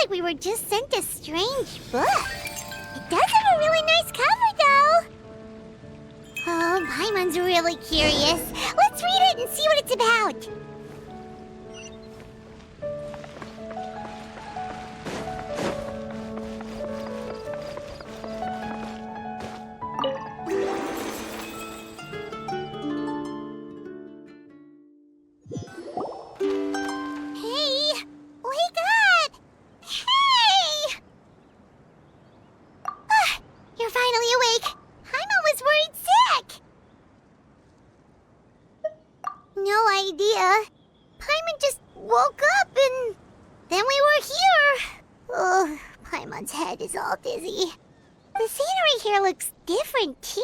like we were just sent a strange book. It does have a really nice cover, though. Oh, Paimon's really curious. Let's read it and see what it's about. Is all dizzy. The scenery here looks different, too.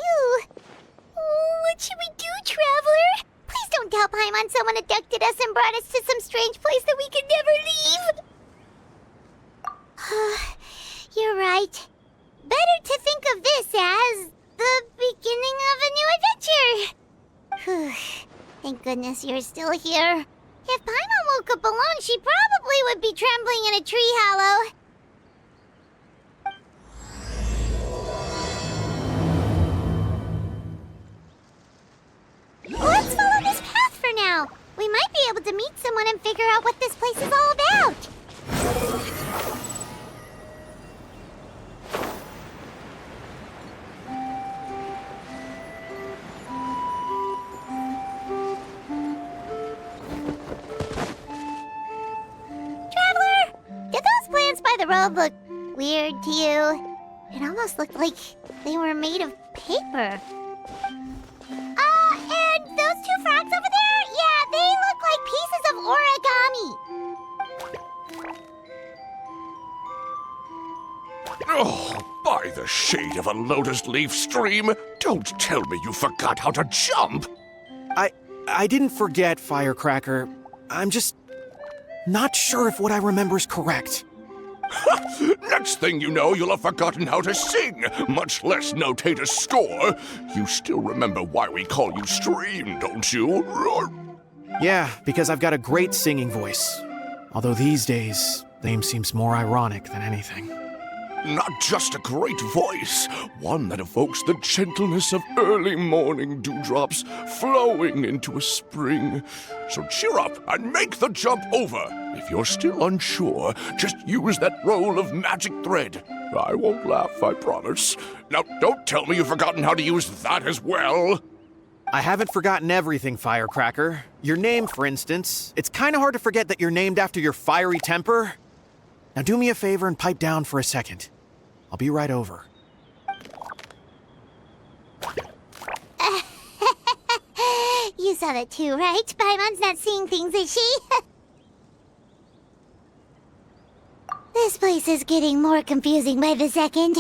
Oh, what should we do, Traveler? Please don't tell Paimon someone abducted us and brought us to some strange place that we could never leave. You're right. Better to think of this as the beginning of a new adventure. Thank goodness you're still here. If Paimon woke up alone, she probably would be trembling in a tree hollow. Let's follow this path for now. We might be able to meet someone and figure out what this place is all about. Traveler, did those plants by the road look weird to you? It almost looked like they were made of paper. And those two frogs over there? Yeah, they look like pieces of origami. Oh, by the shade of a lotus leaf stream, don't tell me you forgot how to jump! I didn't forget, Firecracker. I'm just not sure if what I remember is correct. Next thing you know, you'll have forgotten how to sing, much less notate a score. You still remember why we call you Stream, don't you? Yeah, because I've got a great singing voice. Although these days, name seems more ironic than anything. Not just a great voice, one that evokes the gentleness of early morning dewdrops flowing into a spring. So cheer up and make the jump over. If you're still unsure, just use that roll of magic thread. I won't laugh, I promise. Now, don't tell me you've forgotten how to use that as well. I haven't forgotten everything, Firecracker. Your name, for instance. It's kind of hard to forget that you're named after your fiery temper. Now do me a favor and pipe down for a second. I'll be right over. You saw that too, right? Paimon's not seeing things, is she? This place is getting more confusing by the second.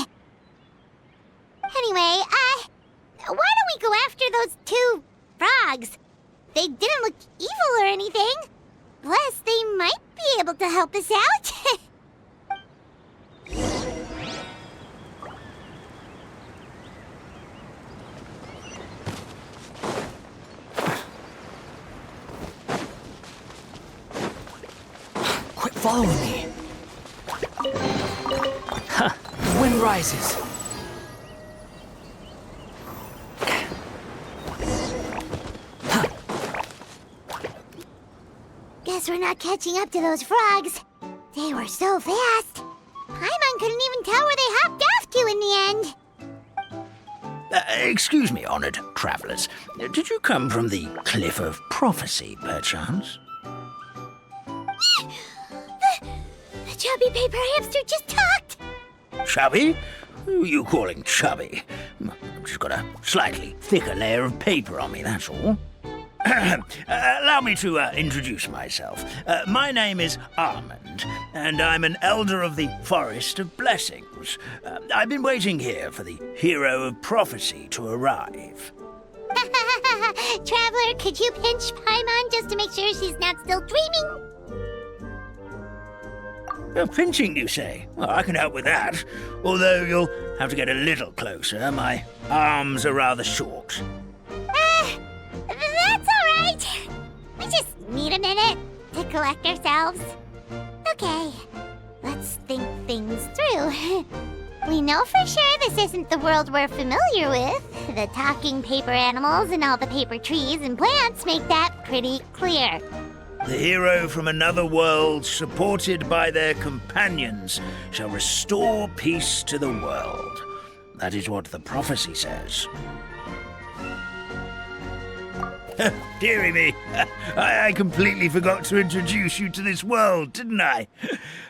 Anyway, why don't we go after those two frogs? They didn't look evil or anything. Plus, they might be able to help us out. Quit following me. Ha! The wind rises. Guess we're not catching up to those frogs. They were so fast. Paimon couldn't even tell where they hopped off to in the end. Excuse me, honored travelers. Did you come from the Cliff of Prophecy, perchance? The chubby paper hamster just talked. Chubby? Who are you calling chubby? I've just got a slightly thicker layer of paper on me, that's all. Allow me to introduce myself. My name is Armand, and I'm an elder of the Forest of Blessings. I've been waiting here for the hero of prophecy to arrive. Traveler, could you pinch Paimon just to make sure she's not still dreaming? Pinching, you say? Well, I can help with that. Although you'll have to get a little closer. My arms are rather short. That's all right. We just need a minute to collect ourselves. Okay, let's let's think things through. We know for sure this isn't the world we're familiar with. The talking paper animals and all the paper trees and plants make that pretty clear. The hero from another world, supported by their companions, shall restore peace to the world. That is what the prophecy says. Dearie me, I completely forgot to introduce you to this world, didn't I?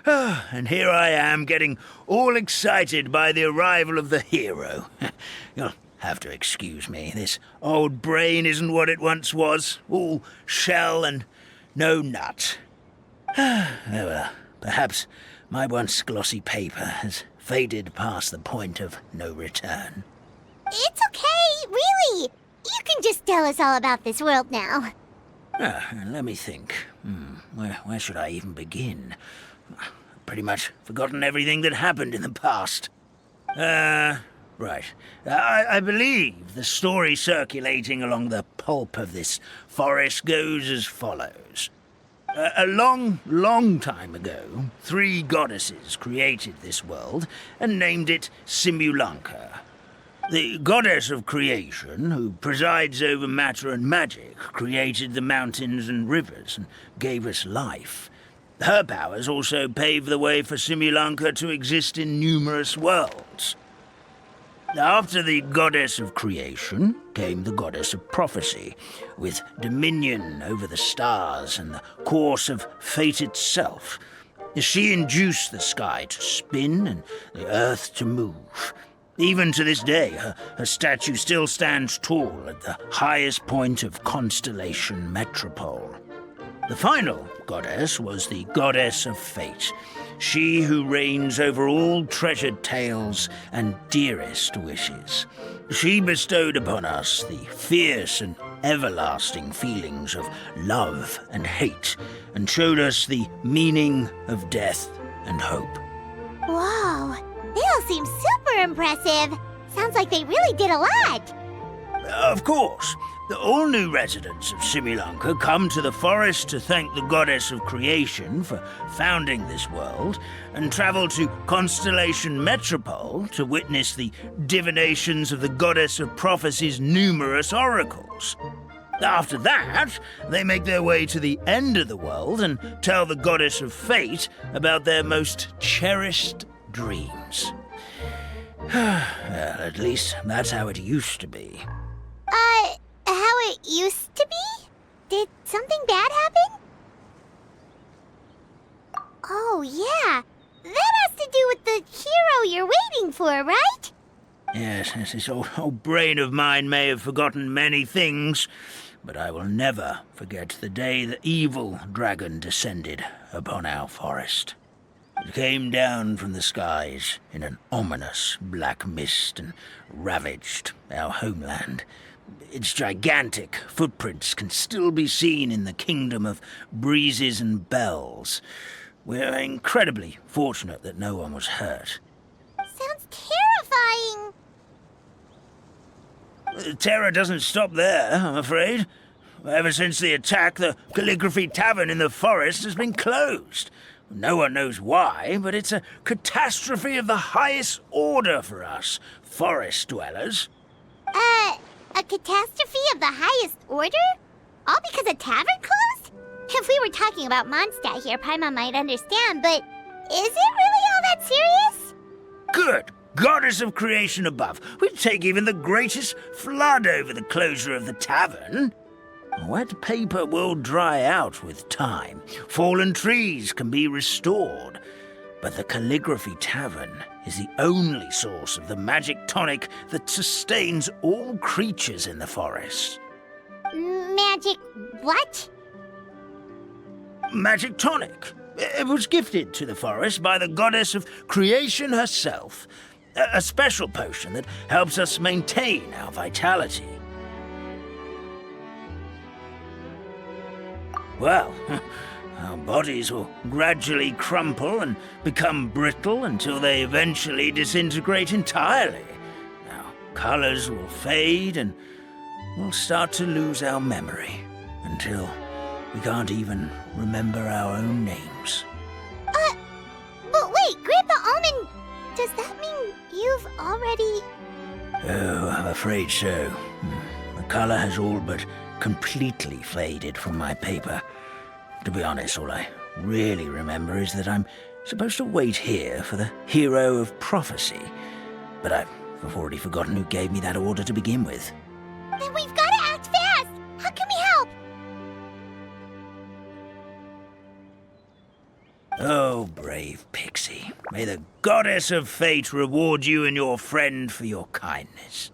And here I am, getting all excited by the arrival of the hero. You'll have to excuse me. This old brain isn't what it once was, all shell and no nut. Well, perhaps my once glossy paper has faded past the point of no return. It's okay, really. You can just tell us all about this world now. Let me think. Where should I even begin? Pretty much forgotten everything that happened in the past. Right. I believe the story circulating along the pulp of this forest goes as follows. A long, long time ago, 3 goddesses created this world and named it Simulanka. The goddess of creation, who presides over matter and magic, created the mountains and rivers and gave us life. Her powers also paved the way for Simulanka to exist in numerous worlds. After the goddess of creation came the goddess of prophecy, with dominion over the stars and the course of fate itself. She induced the sky to spin and the earth to move. Even to this day, her statue still stands tall at the highest point of constellation Metropole. The final goddess was the goddess of fate, she who reigns over all treasured tales and dearest wishes. She bestowed upon us the fierce and everlasting feelings of love and hate, and showed us the meaning of death and hope. Whoa, they all seem super impressive. Sounds like they really did a lot. Of course. All new residents of Simulanka come to the forest to thank the goddess of creation for founding this world, and travel to Constellation Metropole to witness the divinations of the goddess of prophecy's numerous oracles. After that, they make their way to the end of the world and tell the goddess of fate about their most cherished dreams. Well, at least that's how it used to be. How it used to be? Did something bad happen? Oh, yeah. That has to do with the hero you're waiting for, right? Yes, this old brain of mine may have forgotten many things, but I will never forget the day the evil dragon descended upon our forest. It came down from the skies in an ominous black mist and ravaged our homeland. Its gigantic footprints can still be seen in the kingdom of breezes and bells. We're incredibly fortunate that no one was hurt. Sounds terrifying. The terror doesn't stop there, I'm afraid. Ever since the attack, the Calligraphy Tavern in the forest has been closed. No one knows why, but it's a catastrophe of the highest order for us, forest dwellers. A catastrophe of the highest order? All because a tavern closed? If we were talking about Mondstadt here, Paimon might understand, but is it really all that serious? Good goddess of creation above. We'd take even the greatest flood over the closure of the tavern. Wet paper will dry out with time. Fallen trees can be restored. But the Calligraphy Tavern is the only source of the magic tonic that sustains all creatures in the forest. Magic what? Magic tonic. It was gifted to the forest by the goddess of creation herself. A special potion that helps us maintain our vitality. Well, our bodies will gradually crumple and become brittle until they eventually disintegrate entirely. Our colors will fade and we'll start to lose our memory until we can't even remember our own names. But wait, already? Oh, I'm afraid so. The color has all but completely faded from my paper. To be honest, all I really remember is that I'm supposed to wait here for the hero of prophecy. But I've already forgotten who gave me that order to begin with. Then we've got to act fast! How can we help? Oh, brave Pixie. May the goddess of fate reward you and your friend for your kindness.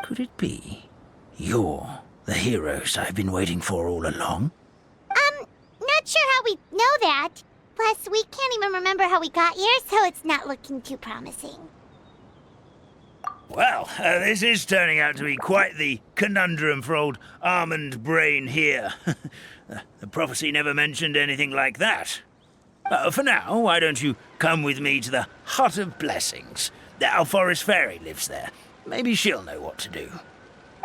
Could it be you're the heroes I've been waiting for all along? Not sure how we know that. Plus, we can't even remember how we got here, so it's not looking too promising. Well, this is turning out to be quite the conundrum for old Almond Brain here. The prophecy never mentioned anything like that. For now, why don't you come with me to the Hut of Blessings? Our forest fairy lives there. Maybe she'll know what to do.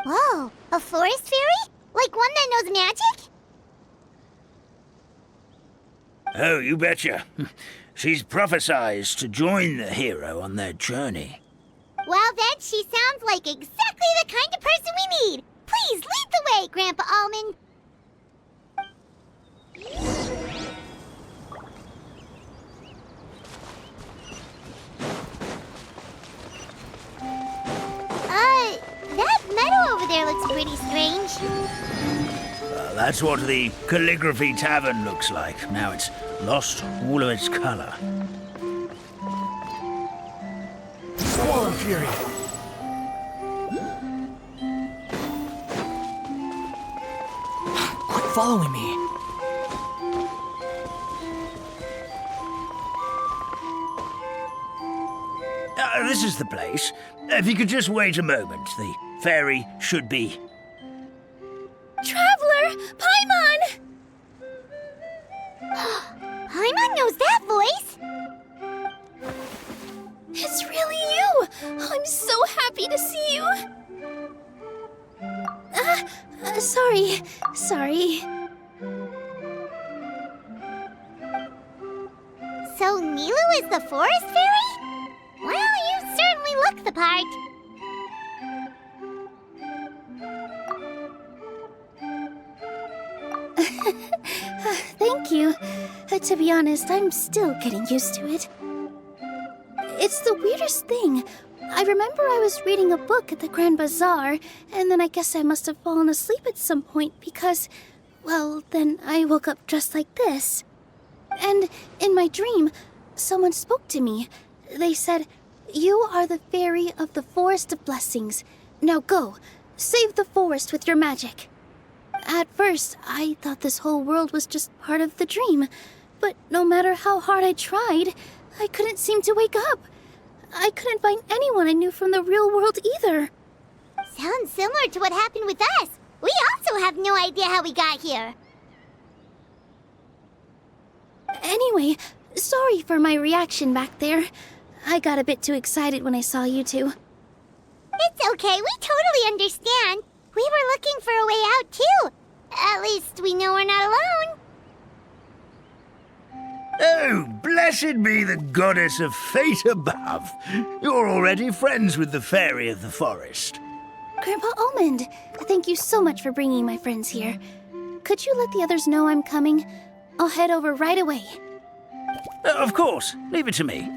Whoa, a forest fairy? Like one that knows magic? Oh, you betcha. She's prophesized to join the hero on their journey. Well, then she sounds like exactly the kind of person we need. Please lead the way, Grandpa Almond. That meadow over there looks pretty strange. That's what the Calligraphy Tavern looks like. Now it's lost all of its color. Squall Fury. Quit following me. This is the place. If you could just wait a moment, the fairy should be... Traveler! Paimon! Paimon knows that voice! It's really you! I'm so happy to see you! Sorry. So Nilu is the forest fairy? Well, you certainly look the part. Thank you. To be honest, I'm still getting used to it. It's the weirdest thing. I remember I was reading a book at the Grand Bazaar, and then I guess I must have fallen asleep at some point because, well, then I woke up just like this. And in my dream, someone spoke to me. They said, "You are the fairy of the Forest of Blessings. Now go, save the forest with your magic." At first, I thought this whole world was just part of the dream, but no matter how hard I tried, I couldn't seem to wake up. I couldn't find anyone I knew from the real world either. Sounds similar to what happened with us. We also have no idea how we got here. Anyway, sorry for my reaction back there. I got a bit too excited when I saw you two. It's okay, we totally understand. We were looking for a way out, too. At least we know we're not alone. Oh, blessed be the goddess of fate above. You're already friends with the fairy of the forest. Grandpa Almond, thank you so much for bringing my friends here. Could you let the others know I'm coming? I'll head over right away. Of course, leave it to me.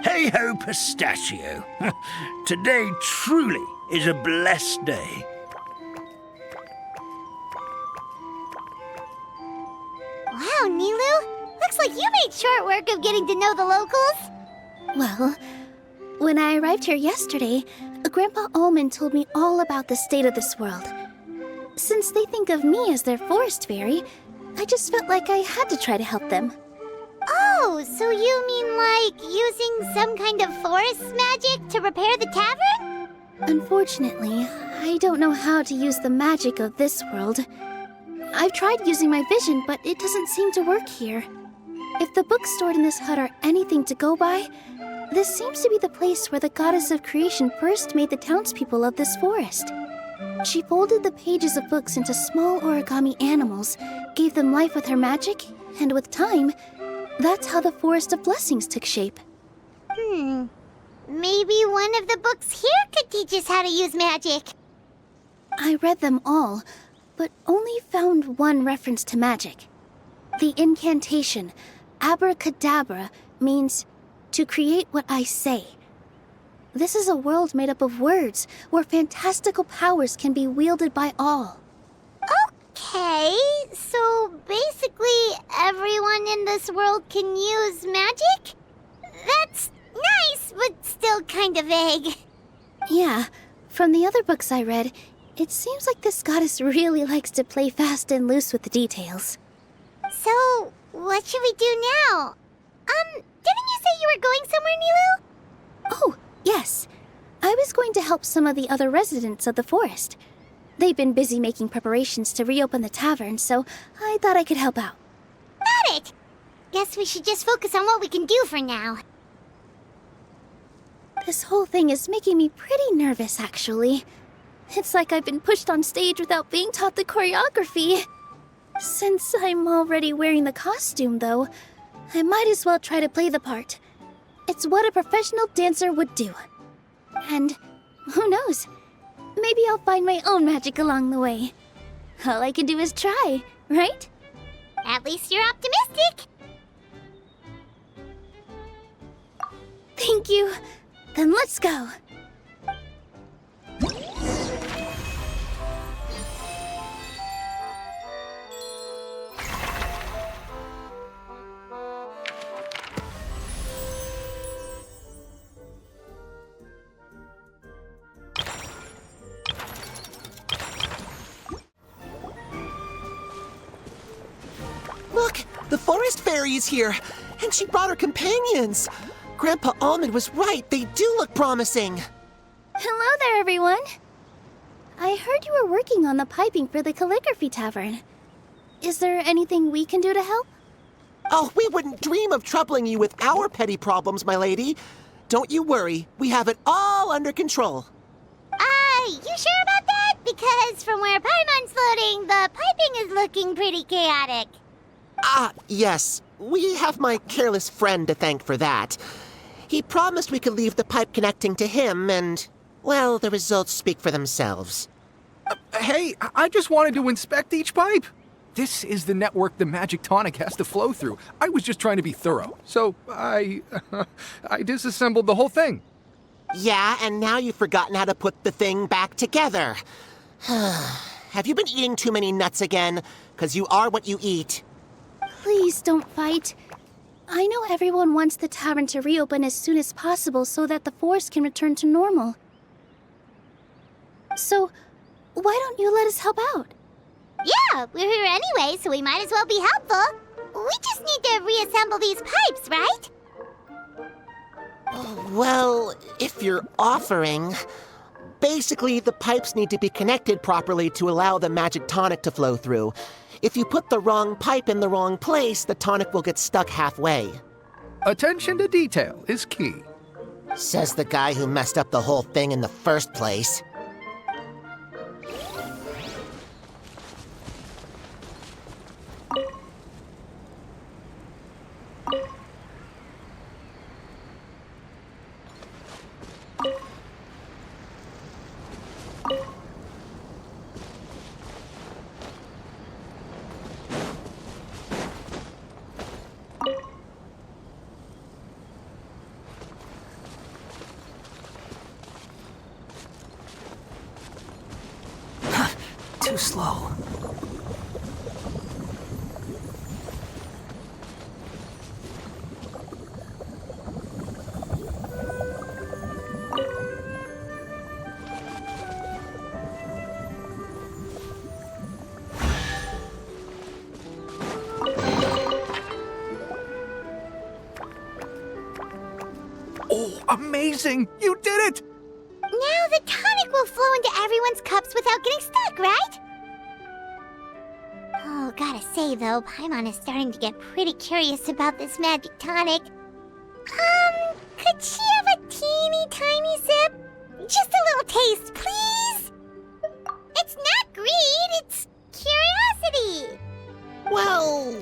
Hey-ho, pistachio. Today truly is a blessed day. Wow, Nilu. Looks like you made short work of getting to know the locals. Well, when I arrived here yesterday, Grandpa Almond told me all about the state of this world. Since they think of me as their forest fairy, I just felt like I had to try to help them. Oh, so you mean like using some kind of forest magic to repair the tavern? Unfortunately, I don't know how to use the magic of this world. I've tried using my vision, but it doesn't seem to work here. If the books stored in this hut are anything to go by, this seems to be the place where the goddess of creation first made the townspeople of this forest. She folded the pages of books into small origami animals, gave them life with her magic, and with time, that's how the Forest of Blessings took shape. Maybe one of the books here could teach us how to use magic. I read them all, but only found one reference to magic. The incantation, abracadabra, means to create what I say. This is a world made up of words, where fantastical powers can be wielded by all. Okay, so basically everyone in this world can use magic? That's nice, but still kind of vague. Yeah, from the other books I read, it seems like this goddess really likes to play fast and loose with the details. So, what should we do now? Didn't you say you were going somewhere, Nilu? Oh, yes. I was going to help some of the other residents of the forest. They've been busy making preparations to reopen the tavern, so I thought I could help out. Got it! Guess we should just focus on what we can do for now. This whole thing is making me pretty nervous, actually. It's like I've been pushed on stage without being taught the choreography. Since I'm already wearing the costume, though, I might as well try to play the part. It's what a professional dancer would do. And who knows? Maybe I'll find my own magic along the way. All I can do is try, right? At least you're optimistic. Thank you. Then let's go. Look, the forest fairy is here, and she brought her companions. Grandpa Almond was right, they do look promising. Hello there, everyone. I heard you were working on the piping for the calligraphy tavern. Is there anything we can do to help? Oh, we wouldn't dream of troubling you with our petty problems, my lady. Don't you worry, we have it all under control. You sure about that? Because from where Paimon's floating, the piping is looking pretty chaotic. Ah, yes, we have my careless friend to thank for that. He promised we could leave the pipe connecting to him, and, well, the results speak for themselves. Hey, I just wanted to inspect each pipe. This is the network the magic tonic has to flow through. I was just trying to be thorough, so I disassembled the whole thing. Yeah, and now you've forgotten how to put the thing back together. Have you been eating too many nuts again? 'Cause you are what you eat. Please don't fight. I know everyone wants the tavern to reopen as soon as possible so that the forest can return to normal. So, why don't you let us help out? Yeah, we're here anyway, so we might as well be helpful. We just need to reassemble these pipes, right? Well, if you're offering... Basically, the pipes need to be connected properly to allow the magic tonic to flow through. If you put the wrong pipe in the wrong place, the tonic will get stuck halfway. Attention to detail is key. Says the guy who messed up the whole thing in the first place. Too slow. Oh, amazing! You did it! Now the tonic will flow into everyone's cups without getting stuck, right? Oh, gotta say though, Paimon is starting to get pretty curious about this magic tonic. Could she have a teeny tiny sip? Just a little taste, please? It's not greed, it's curiosity. Well,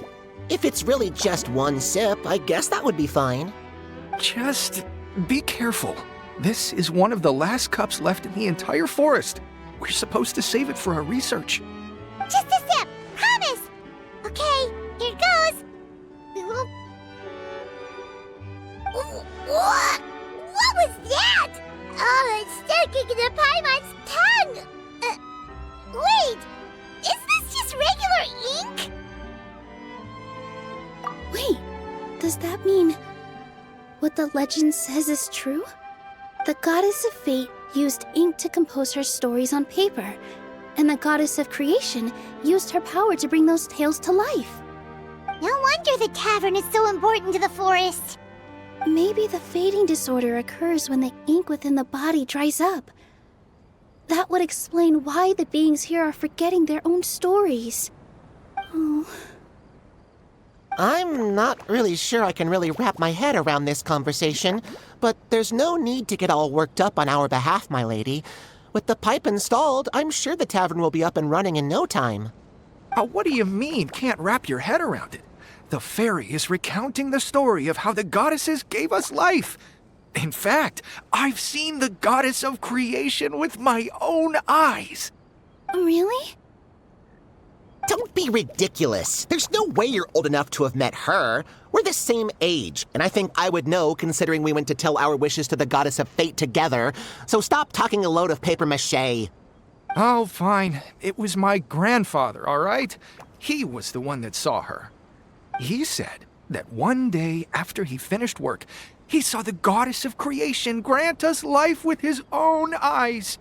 if it's really just one sip, I guess that would be fine. Just be careful. This is one of the last cups left in the entire forest. We're supposed to save it for our research. Just a sip, promise! Okay, here goes. What was that? Oh, it's sticking in the Paimon's tongue! Wait, is this just regular ink? Wait, does that mean what the legend says is true? The goddess of fate used ink to compose her stories on paper, and the goddess of creation used her power to bring those tales to life. No wonder the tavern is so important to the forest. Maybe the fading disorder occurs when the ink within the body dries up. That would explain why the beings here are forgetting their own stories. Oh. I'm not really sure I can really wrap my head around this conversation, but there's no need to get all worked up on our behalf, my lady. With the pipe installed, I'm sure the tavern will be up and running in no time. What do you mean, can't wrap your head around it? The fairy is recounting the story of how the goddesses gave us life. In fact, I've seen the goddess of creation with my own eyes. Really? Don't be ridiculous. There's no way you're old enough to have met her. We're the same age, and I think I would know considering we went to tell our wishes to the goddess of fate together. So stop talking a load of papier-mâché. Oh, fine. It was my grandfather, all right? He was the one that saw her. He said that one day after he finished work, he saw the goddess of creation grant us life with his own eyes.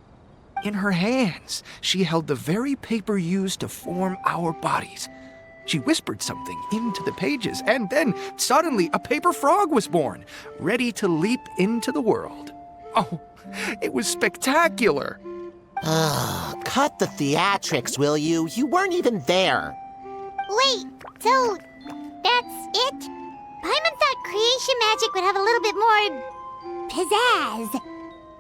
In her hands, she held the very paper used to form our bodies. She whispered something into the pages, and then suddenly a paper frog was born, ready to leap into the world. Oh, it was spectacular. Cut the theatrics, will you? You weren't even there. Wait, so that's it? Paimon thought creation magic would have a little bit more pizzazz.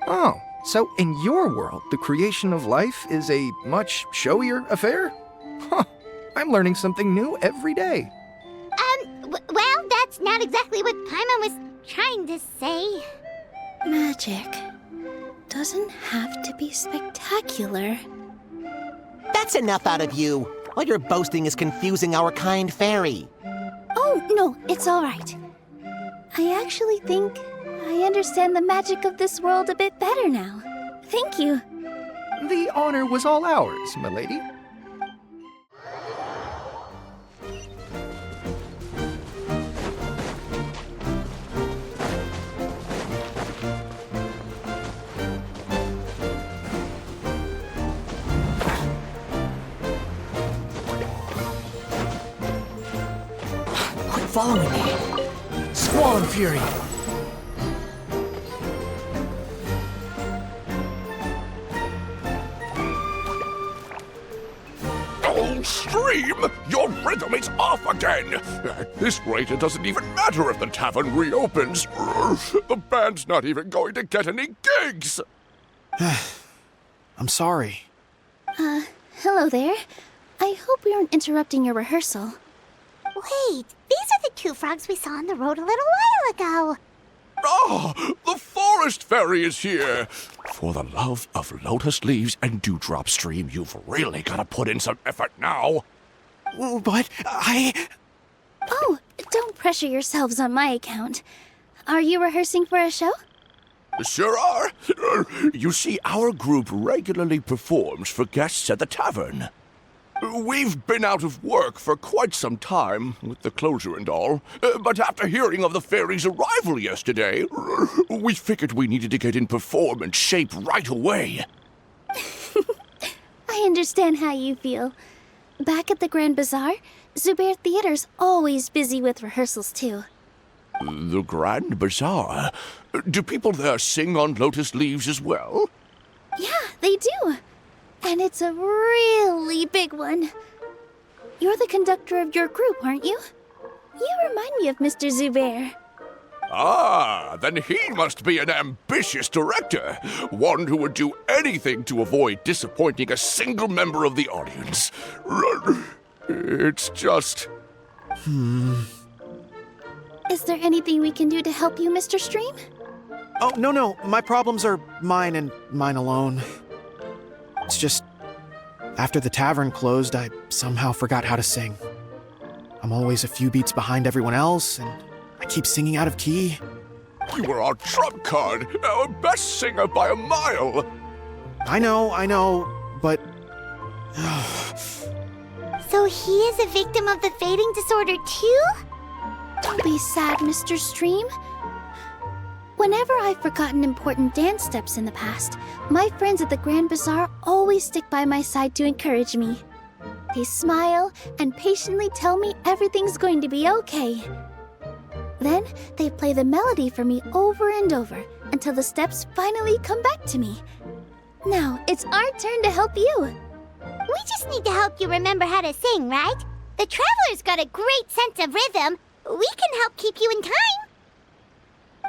Oh, so in your world, the creation of life is a much showier affair? Huh, I'm learning something new every day. Well, that's not exactly what Paimon was trying to say. Magic doesn't have to be spectacular. That's enough out of you. All your boasting is confusing our kind fairy. Oh, no, it's all right. I actually think I understand the magic of this world a bit better now. Thank you. The honor was all ours, milady. Quit following me. Squall and Fury. Oh, Stream! Your rhythm is off again! At this rate, it doesn't even matter if the tavern reopens. The band's not even going to get any gigs! I'm sorry. Hello there. I hope we aren't interrupting your rehearsal. Wait, these are the two frogs we saw on the road a little while ago. Ah, the forest fairy is here! For the love of lotus leaves and dewdrop, Stream, you've really got to put in some effort now. But Oh, don't pressure yourselves on my account. Are you rehearsing for a show? Sure are. You see, our group regularly performs for guests at the tavern. We've been out of work for quite some time, with the closure and all, but after hearing of the fairy's arrival yesterday, we figured we needed to get in performance shape right away. I understand how you feel. Back at the Grand Bazaar, Zubair Theater's always busy with rehearsals too. The Grand Bazaar? Do people there sing on lotus leaves as well? Yeah, they do. And it's a really big one. You're the conductor of your group, aren't you? You remind me of Mr. Zubair. Ah, then he must be an ambitious director. One who would do anything to avoid disappointing a single member of the audience. It's just... Is there anything we can do to help you, Mr. Stream? Oh, no. My problems are mine and mine alone. It's just, after the tavern closed, I somehow forgot how to sing. I'm always a few beats behind everyone else, and I keep singing out of key. You were our trump card, our best singer by a mile. I know, but... So he is a victim of the fading disorder too? Don't be sad, Mr. Stream. Whenever I've forgotten important dance steps in the past, my friends at the Grand Bazaar always stick by my side to encourage me. They smile and patiently tell me everything's going to be okay. Then they play the melody for me over and over until the steps finally come back to me. Now it's our turn to help you. We just need to help you remember how to sing, right? The Traveler's got a great sense of rhythm. We can help keep you in time.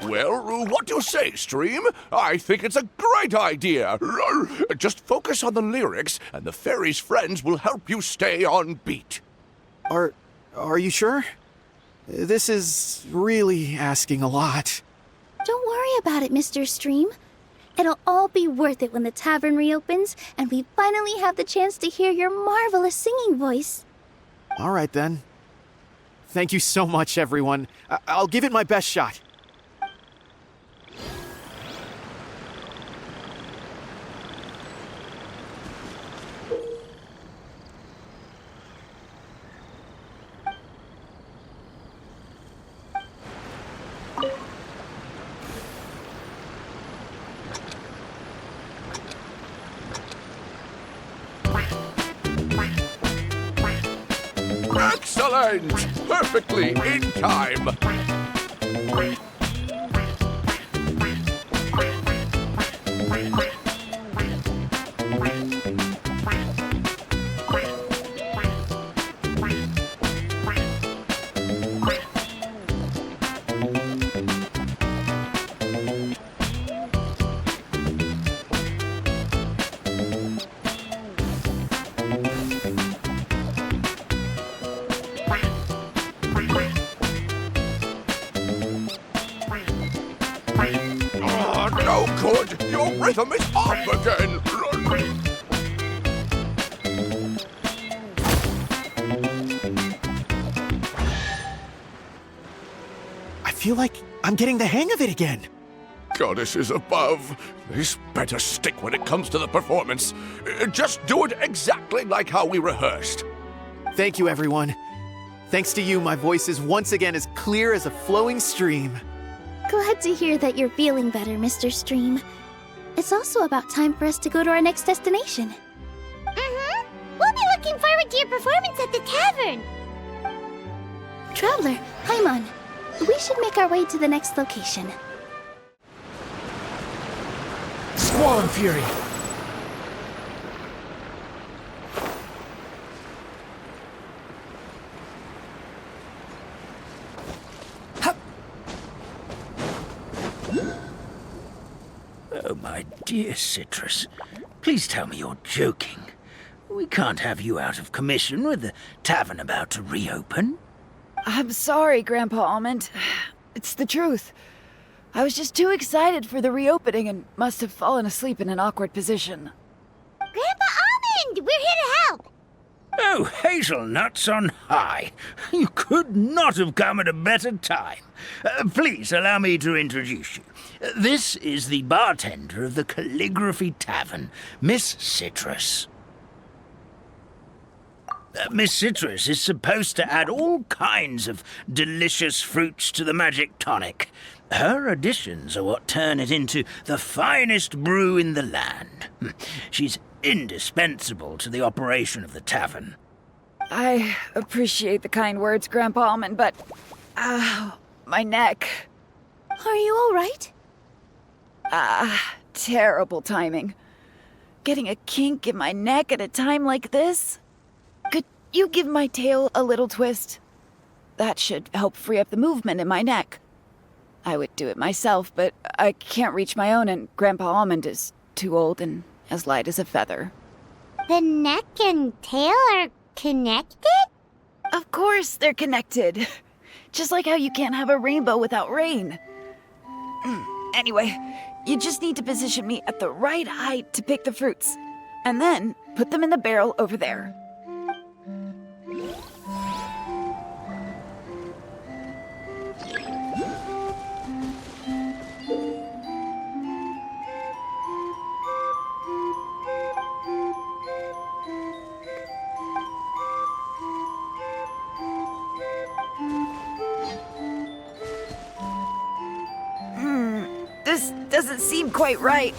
Well, what do you say, Stream? I think it's a great idea. Just focus on the lyrics, and the fairy's friends will help you stay on beat. Are you sure? This is really asking a lot. Don't worry about it, Mr. Stream. It'll all be worth it when the tavern reopens and we finally have the chance to hear your marvelous singing voice. All right, then. Thank you so much, everyone. I'll give it my best shot. Excellent! Perfectly in time. No good! Your rhythm is off again! I feel like I'm getting the hang of it again. Goddesses above, this better stick when it comes to the performance. Just do it exactly like how we rehearsed. Thank you, everyone. Thanks to you, my voice is once again as clear as a flowing stream. Glad to hear that you're feeling better, Mr. Stream. It's also about time for us to go to our next destination. We'll be looking forward to your performance at the tavern. Traveler, Paimon, we should make our way to the next location. Squall and Fury! Oh, my dear Citrus, please tell me you're joking. We can't have you out of commission with the tavern about to reopen. I'm sorry, Grandpa Almond. It's the truth. I was just too excited for the reopening and must have fallen asleep in an awkward position. Grandpa Almond, we're here to help. Oh, hazelnuts on high. You could not have come at a better time. Please allow me to introduce you. This is the bartender of the Calligraphy Tavern, Miss Citrus. Miss Citrus is supposed to add all kinds of delicious fruits to the magic tonic. Her additions are what turn it into the finest brew in the land. She's indispensable to the operation of the tavern. I appreciate the kind words, Grandpa Almond, but... my neck. Are you all right? Terrible timing. Getting a kink in my neck at a time like this? Could you give my tail a little twist? That should help free up the movement in my neck. I would do it myself, but I can't reach my own, and Grandpa Almond is too old and as light as a feather. The neck and tail are connected? Of course they're connected. Just like how you can't have a rainbow without rain. Anyway, you just need to position me at the right height to pick the fruits. And then put them in the barrel over there. This doesn't seem quite right.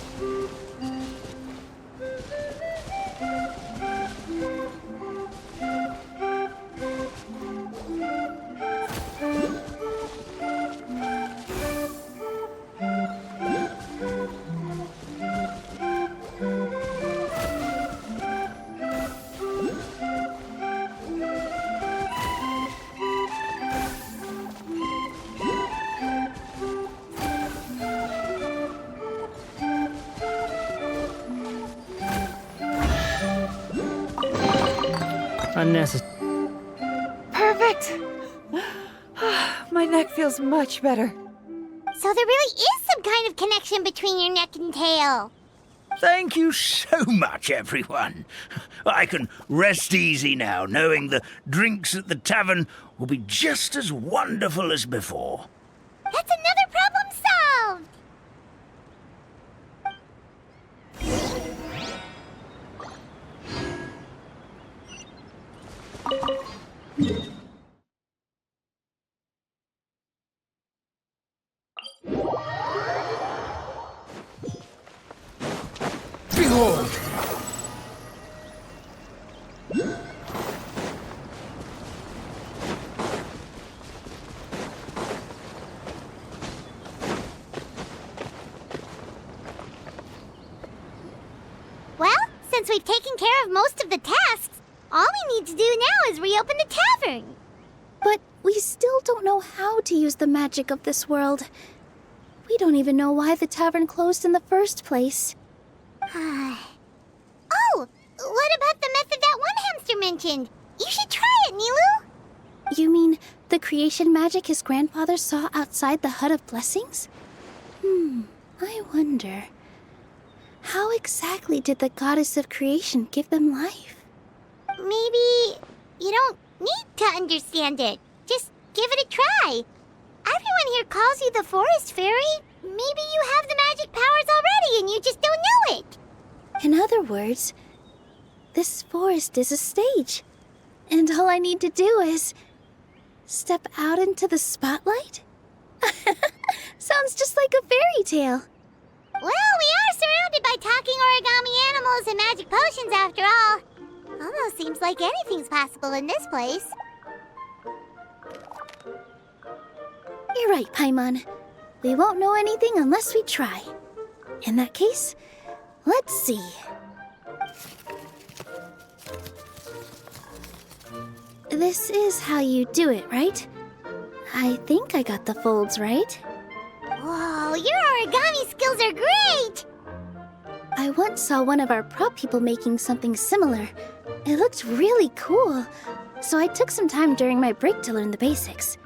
Unnecessary. Perfect! My neck feels much better. So there really is some kind of connection between your neck and tail. Thank you so much, everyone. I can rest easy now, knowing the drinks at the tavern will be just as wonderful as before. That's another problem solved! Behold! Well, since we've taken care of most of the tasks, all we need to do now is reopen the tavern. But we still don't know how to use the magic of this world. We don't even know why the tavern closed in the first place. Oh, what about the method that one hamster mentioned? You should try it, Nilu. You mean the creation magic his grandfather saw outside the Hut of Blessings? I wonder. How exactly did the goddess of creation give them life? Maybe you don't need to understand it. Just give it a try. Everyone here calls you the Forest Fairy. Maybe you have the magic powers already and you just don't know it. In other words, this forest is a stage. And all I need to do is step out into the spotlight? Sounds just like a fairy tale. Well, we are surrounded by talking origami animals and magic potions after all. Almost seems like anything's possible in this place. You're right, Paimon. We won't know anything unless we try. In that case, let's see. This is how you do it, right? I think I got the folds right. Whoa, your origami skills are great! I once saw one of our prop people making something similar. It looked really cool, so I took some time during my break to learn the basics.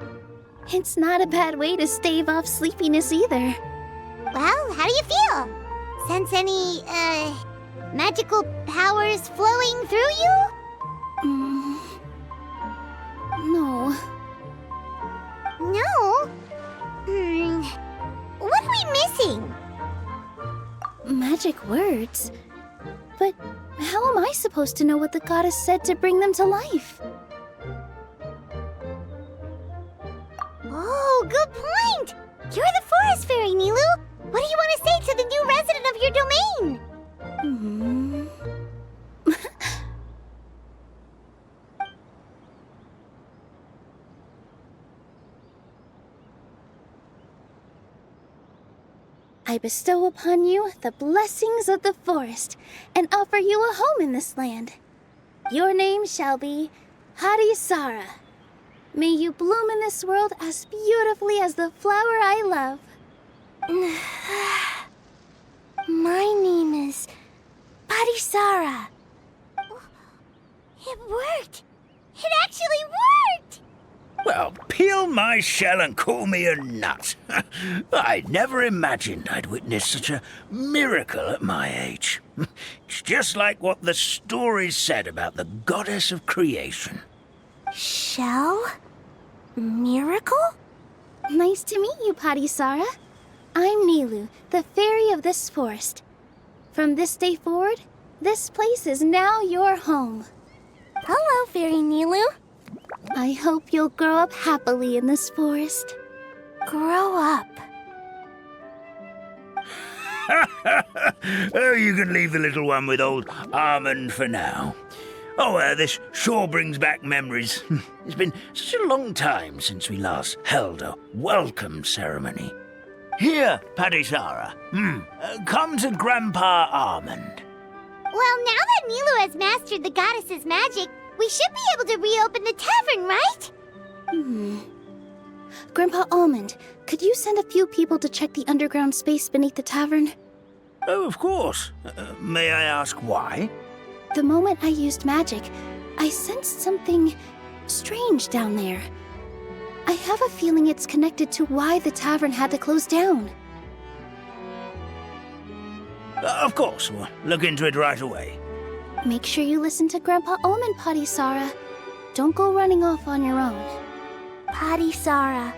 It's not a bad way to stave off sleepiness either. Well, how do you feel? Sense any, magical powers flowing through you? No. No? What are we missing? Magic words? But how am I supposed to know what the goddess said to bring them to life? Oh, good point! You're the Forest Fairy, Nilu! What do you want to say to the new resident of your domain? I bestow upon you the blessings of the forest and offer you a home in this land. Your name shall be Hadisara. May you bloom in this world as beautifully as the flower I love. My name is Padisara. It worked! It actually worked! Well, peel my shell and call me a nut. I never imagined I'd witness such a miracle at my age. It's just like what the stories said about the goddess of creation. Shell? Miracle? Nice to meet you, Padisara. I'm Nilu, the fairy of this forest. From this day forward, this place is now your home. Hello, Fairy Nilu. I hope you'll grow up happily in this forest. Grow up. Oh, you can leave the little one with old Almond for now. Oh, this sure brings back memories. It's been such a long time since we last held a welcome ceremony. Here, Padisara. Come to Grandpa Almond. Well, now that Nilu has mastered the goddess's magic, we should be able to reopen the tavern, right? Grandpa Almond, could you send a few people to check the underground space beneath the tavern? Oh, of course. May I ask why? The moment I used magic, I sensed something strange down there. I have a feeling it's connected to why the tavern had to close down. Of course, we'll look into it right away. Make sure you listen to Grandpa Almond, Padisara. Don't go running off on your own. Padisara.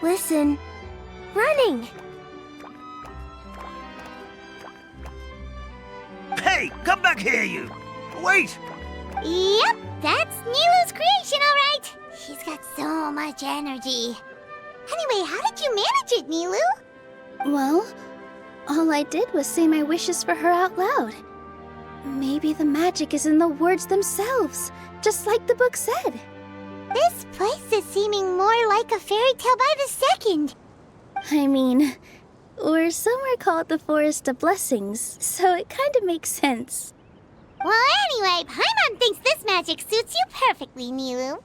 Listen. Running. Hey, come back here, you! Wait! Yep, that's Nilu's creation, all right. She's got so much energy. Anyway, how did you manage it, Nilu? Well, all I did was say my wishes for her out loud. Maybe the magic is in the words themselves, just like the book said. This place is seeming more like a fairy tale by the second. I mean, we're somewhere called the Forest of Blessings, so it kind of makes sense. Well, anyway, Paimon thinks this magic suits you perfectly, Nilu.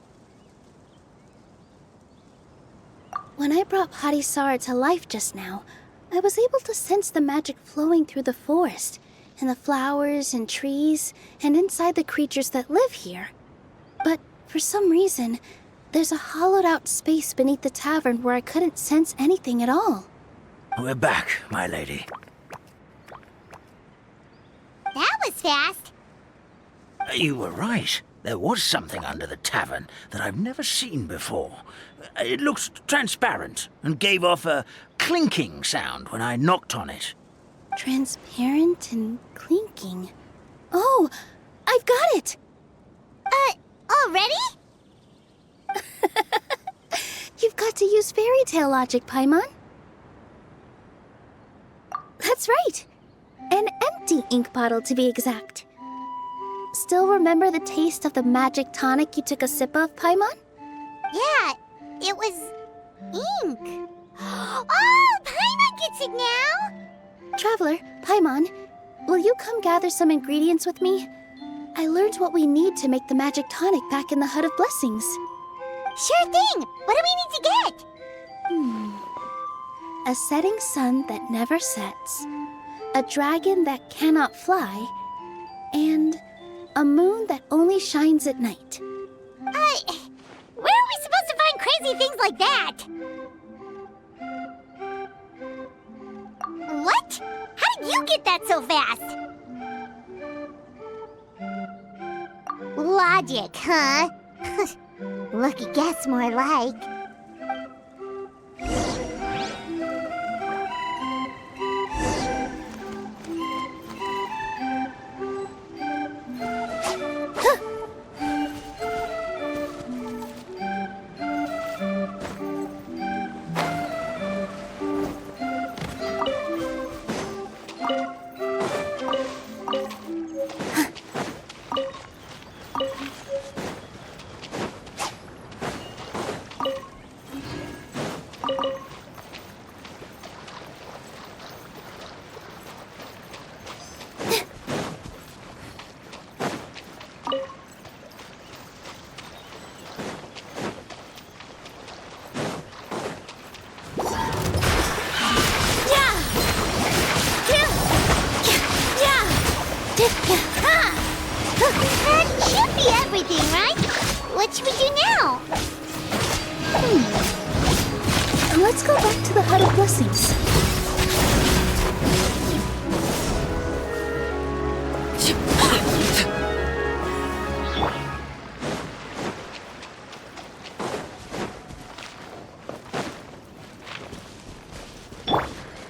When I brought Padisara to life just now, I was able to sense the magic flowing through the forest, and the flowers and trees, and inside the creatures that live here. But for some reason, there's a hollowed-out space beneath the tavern where I couldn't sense anything at all. We're back, my lady. That was fast. You were right. There was something under the tavern that I've never seen before. It looked transparent and gave off a clinking sound when I knocked on it. Transparent and clinking. Oh, I've got it! Already? You've got to use fairy tale logic, Paimon. That's right. An empty ink bottle, to be exact. Still remember the taste of the magic tonic you took a sip of, Paimon? Yeah, it was ink. Oh, Paimon gets it now! Traveler, Paimon, will you come gather some ingredients with me? I learned what we need to make the magic tonic back in the Hut of Blessings. Sure thing! What do we need to get? A setting sun that never sets, a dragon that cannot fly, and a moon that only shines at night. Where are we supposed to find crazy things like that? What? How did you get that so fast? Logic, huh? Lucky guess, more like. That should be everything, right? What should we do now? Let's go back to the Hut of Blessings.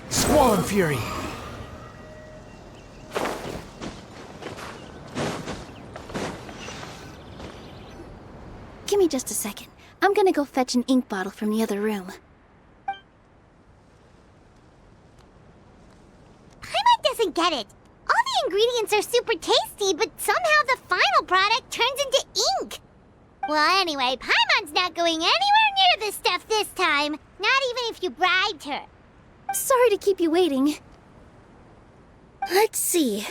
Squall and Fury. Give me just a second. I'm gonna go fetch an ink bottle from the other room. Paimon doesn't get it. All the ingredients are super tasty, but somehow the final product turns into ink. Well, anyway, Paimon's not going anywhere near this stuff this time. Not even if you bribed her. Sorry to keep you waiting. Let's see.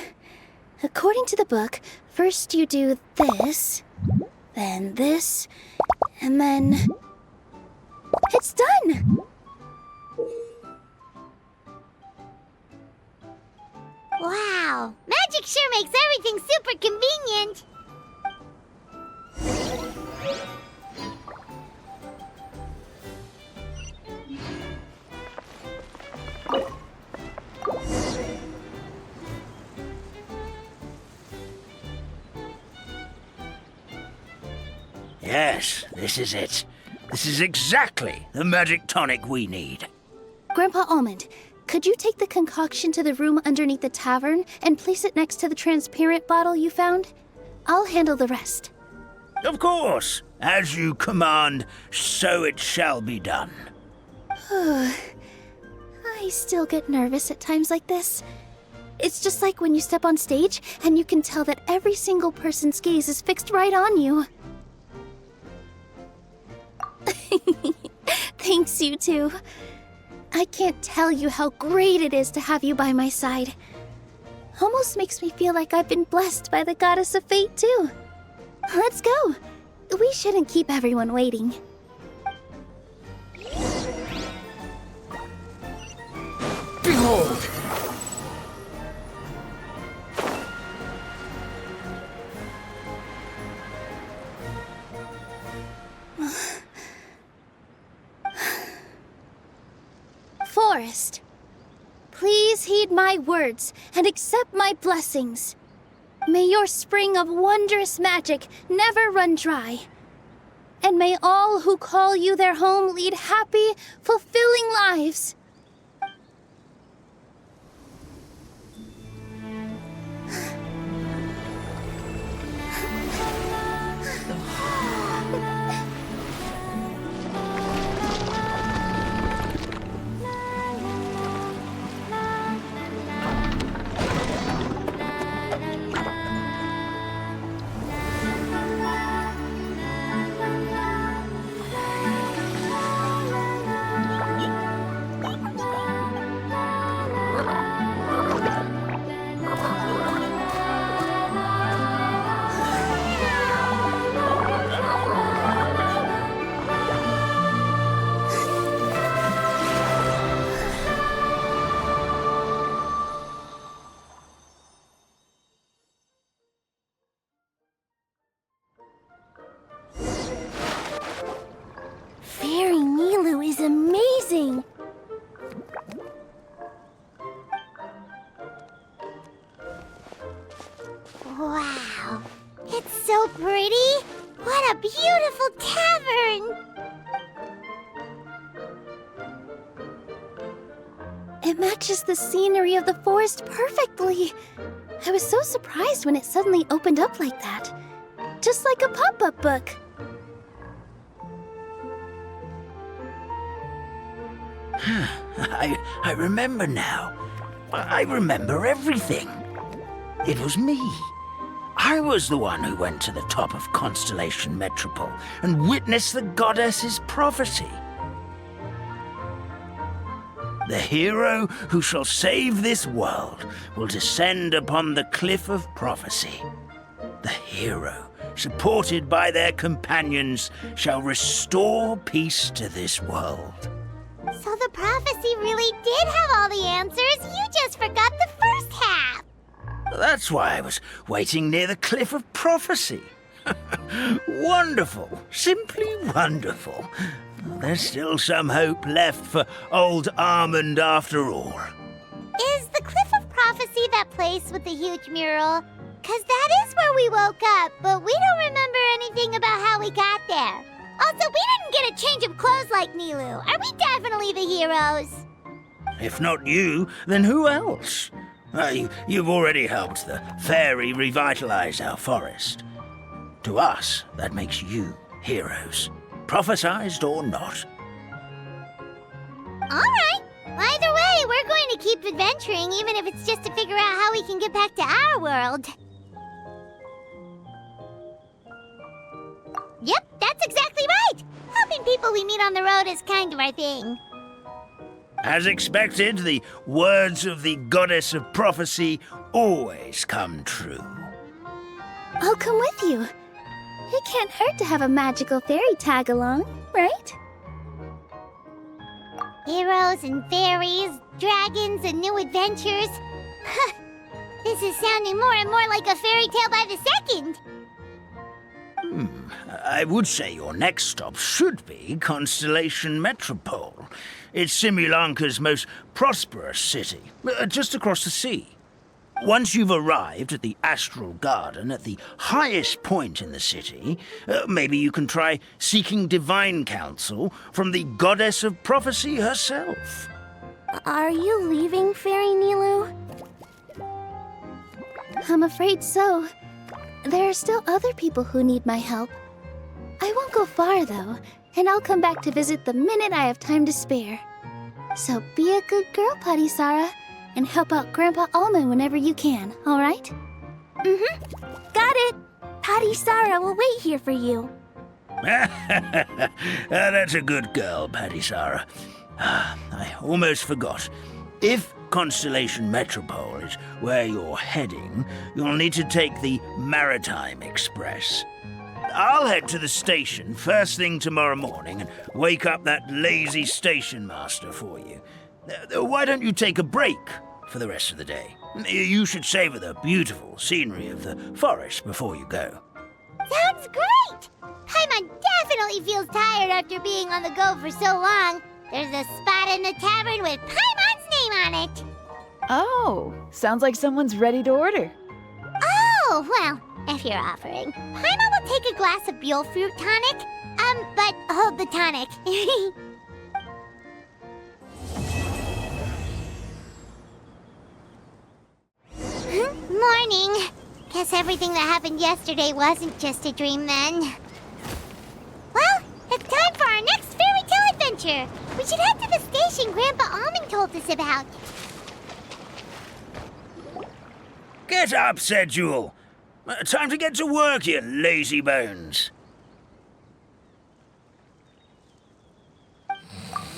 According to the book, first you do this, then this, and then... It's done! Wow, magic sure makes everything super convenient. Yes, this is it. This is exactly the magic tonic we need. Grandpa Almond, could you take the concoction to the room underneath the tavern and place it next to the transparent bottle you found? I'll handle the rest. Of course. As you command, so it shall be done. I still get nervous at times like this. It's just like when you step on stage and you can tell that every single person's gaze is fixed right on you. Thanks, you two. I can't tell you how great it is to have you by my side. Almost makes me feel like I've been blessed by the goddess of fate, too. Let's go. We shouldn't keep everyone waiting. Behold! Forest, please heed my words and accept my blessings. May your spring of wondrous magic never run dry. And may all who call you their home lead happy, fulfilling lives. Fairy Nilu is amazing! Wow, it's so pretty. What a beautiful tavern. It matches the scenery of the forest perfectly. I was so surprised when it suddenly opened up like that. Just like a pop-up book. I remember now. I remember everything. It was me. I was the one who went to the top of Constellation Metropole and witnessed the goddess's prophecy. The hero who shall save this world will descend upon the cliff of prophecy. The hero, supported by their companions, shall restore peace to this world. So the prophecy really did have all the answers. You just forgot the first half. That's why I was waiting near the cliff of prophecy. Wonderful. Simply wonderful. There's still some hope left for old Armand after all. Is the Cliff of Prophecy that place with the huge mural? 'Cause that is where we woke up, but we don't remember anything about how we got there. Also, we didn't get a change of clothes like Nilu. Are we definitely the heroes? If not you, then who else? You've already helped the fairy revitalize our forest. To us, that makes you heroes, prophesized or not. All right. Either way, we're going to keep adventuring, even if it's just to figure out how we can get back to our world. Yep, that's exactly right. Helping people we meet on the road is kind of our thing. As expected, the words of the goddess of prophecy always come true. I'll come with you. It can't hurt to have a magical fairy tag along, right? Heroes and fairies, dragons and new adventures. This is sounding more and more like a fairy tale by the second. I would say your next stop should be Constellation Metropole. It's Simulanka's most prosperous city, just across the sea. Once you've arrived at the Astral Garden at the highest point in the city, maybe you can try seeking divine counsel from the goddess of prophecy herself. Are you leaving, Fairy Nilu? I'm afraid so. There are still other people who need my help. I won't go far, though, and I'll come back to visit the minute I have time to spare. So be a good girl, Patisara, and help out Grandpa Almond whenever you can, all right? Got it! Patisara will wait here for you. That's a good girl, Patisara. I almost forgot. If Constellation Metropole is where you're heading, you'll need to take the Maritime Express. I'll head to the station first thing tomorrow morning and wake up that lazy station master for you. Why don't you take a break for the rest of the day? You should savor the beautiful scenery of the forest before you go. Sounds great! Paimon definitely feels tired after being on the go for so long. There's a spot in the tavern with Paimon's name on it. Oh, sounds like someone's ready to order. Oh, well, if you're offering. Paimon will take a glass of Buell fruit tonic. But hold the tonic. Morning. Guess everything that happened yesterday wasn't just a dream then. Well, it's time for our next fairy tale adventure. We should head to the station Grandpa Almond told us about. Get up, said Jewel. Time to get to work, you lazy bones.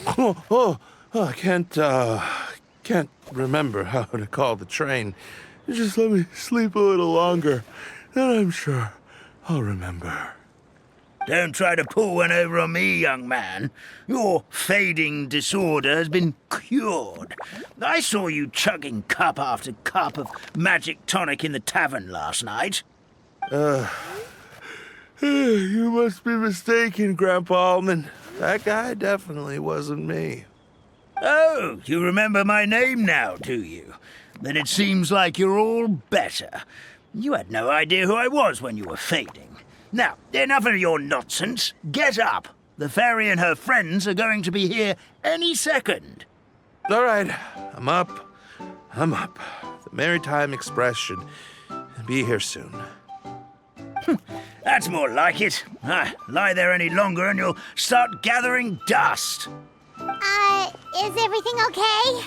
I can't remember how to call the train. Just let me sleep a little longer, then I'm sure I'll remember. Don't try to pull one over on me, young man. Your fading disorder has been cured. I saw you chugging cup after cup of magic tonic in the tavern last night. You must be mistaken, Grandpa Almond. That guy definitely wasn't me. Oh, you remember my name now, do you? Then it seems like you're all better. You had no idea who I was when you were fading. Now, enough of your nonsense. Get up. The fairy and her friends are going to be here any second. All right, I'm up. The Maritime Express should be here soon. That's more like it. Lie there any longer and you'll start gathering dust. Is everything okay?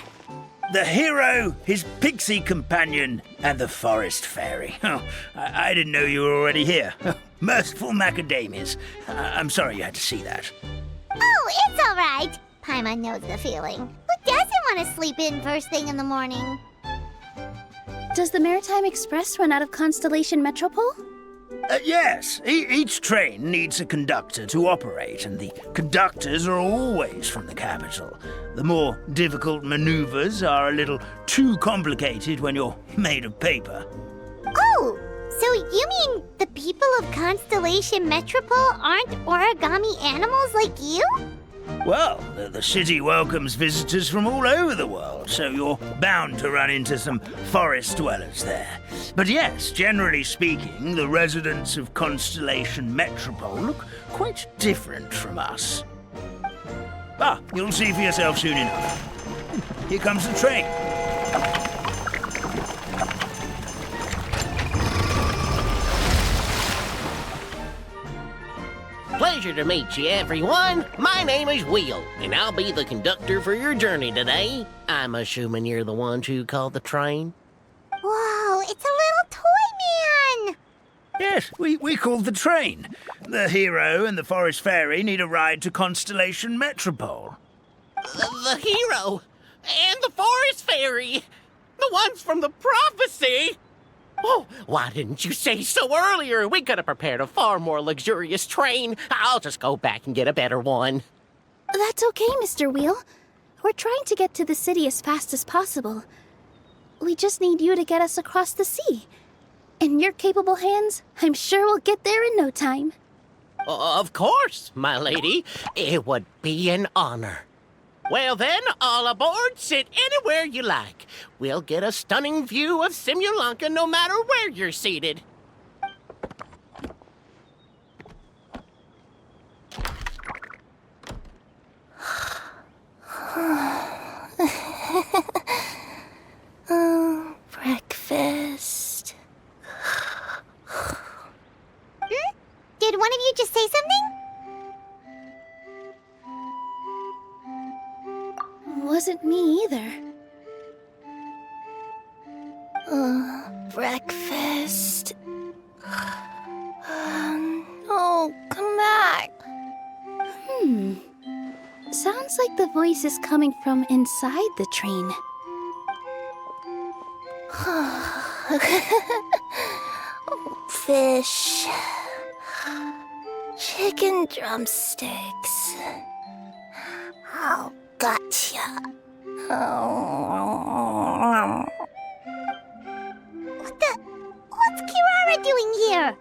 The hero, his pixie companion, and the forest fairy. Oh, I didn't know you were already here. Merciful macadamias. I'm sorry you had to see that. Oh, it's all right. Paimon knows the feeling. Who doesn't want to sleep in first thing in the morning? Does the Maritime Express run out of Constellation Metropole? Yes, each train needs a conductor to operate, and the conductors are always from the capital. The more difficult maneuvers are a little too complicated when you're made of paper. Oh, so you mean the people of Constellation Metropole aren't origami animals like you? Well, the city welcomes visitors from all over the world, so you're bound to run into some forest dwellers there. But yes, generally speaking, the residents of Constellation Metropole look quite different from us. Ah, you'll see for yourself soon enough. Here comes the train. Pleasure to meet you, everyone. My name is Will, and I'll be the conductor for your journey today. I'm assuming you're the ones who called the train. Whoa, it's a little toy man! Yes, we called the train. The hero and the forest fairy need a ride to Constellation Metropole. The hero and the forest fairy, the ones from the prophecy. Oh, why didn't you say so earlier? We could have prepared a far more luxurious train. I'll just go back and get a better one. That's okay, Mr. Wheel. We're trying to get to the city as fast as possible. We just need you to get us across the sea. In your capable hands, I'm sure we'll get there in no time. Of course, my lady. It would be an honor. Well then, all aboard, sit anywhere you like. We'll get a stunning view of Simulanka no matter where you're seated. Breakfast. Did one of you just say something? Wasn't me either. Breakfast. Oh, come back. Sounds like the voice is coming from inside the train. Fish. Chicken drumsticks. Oh, gotcha. What's Kirara doing here?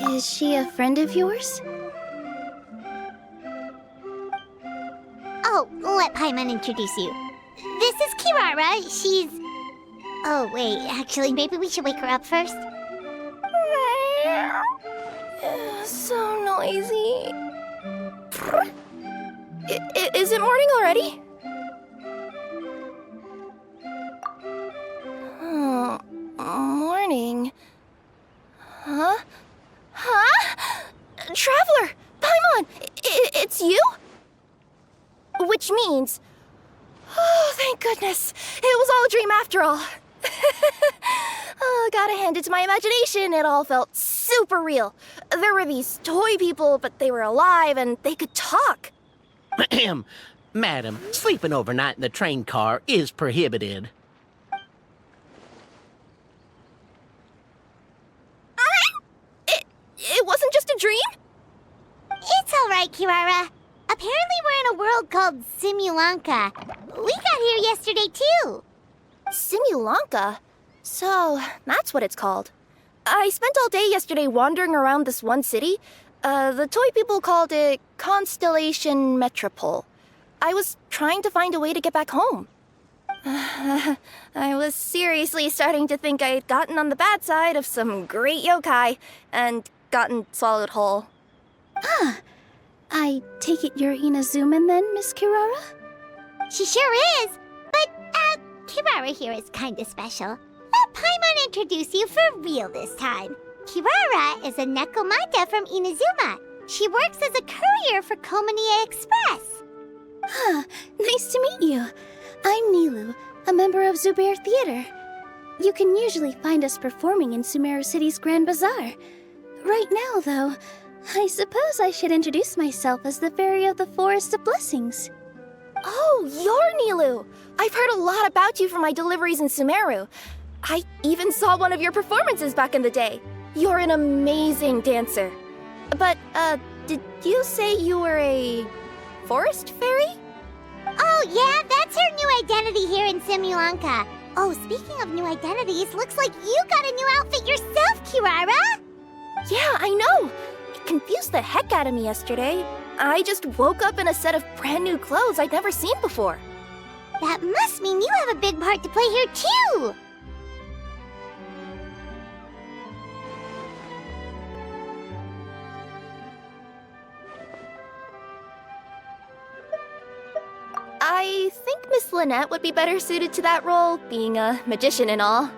Is she a friend of yours? Oh, let Paimon introduce you. This is Kirara. She's... Oh, wait, actually, maybe we should wake her up first. So noisy. Is it morning already? Morning. Huh? Traveler! Paimon! It's you? Which means... Oh, thank goodness. It was all a dream after all. Oh, gotta hand it to my imagination. It all felt super real. There were these toy people, but they were alive and they could talk. Madam, sleeping overnight in the train car is prohibited. It wasn't just a dream? It's all right, Kirara. Apparently we're in a world called Simulanka. We got here yesterday, too. Simulanka? So, that's what it's called. I spent all day yesterday wandering around this one city. The toy people called it Constellation Metropole. I was trying to find a way to get back home. I was seriously starting to think I had gotten on the bad side of some great yokai and gotten swallowed whole. I take it you're Inazuman then, Miss Kirara? She sure is. But, Kirara here is kinda special. Let Paimon introduce you for real this time. Kirara is a Nekomata from Inazuma. She works as a courier for Komanie Express. Nice to meet you. I'm Nilu, a member of Zubair Theater. You can usually find us performing in Sumeru City's Grand Bazaar. Right now, though, I suppose I should introduce myself as the Fairy of the Forest of Blessings. Oh, you're Nilu! I've heard a lot about you from my deliveries in Sumeru. I even saw one of your performances back in the day. You're an amazing dancer. But, did you say you were a forest fairy? Oh, yeah, that's her new identity here in Simulanka. Oh, speaking of new identities, looks like you got a new outfit yourself, Kirara! Yeah, I know! It confused the heck out of me yesterday. I just woke up in a set of brand new clothes I'd never seen before. That must mean you have a big part to play here, too! I think Miss Lynette would be better suited to that role, being a magician and all.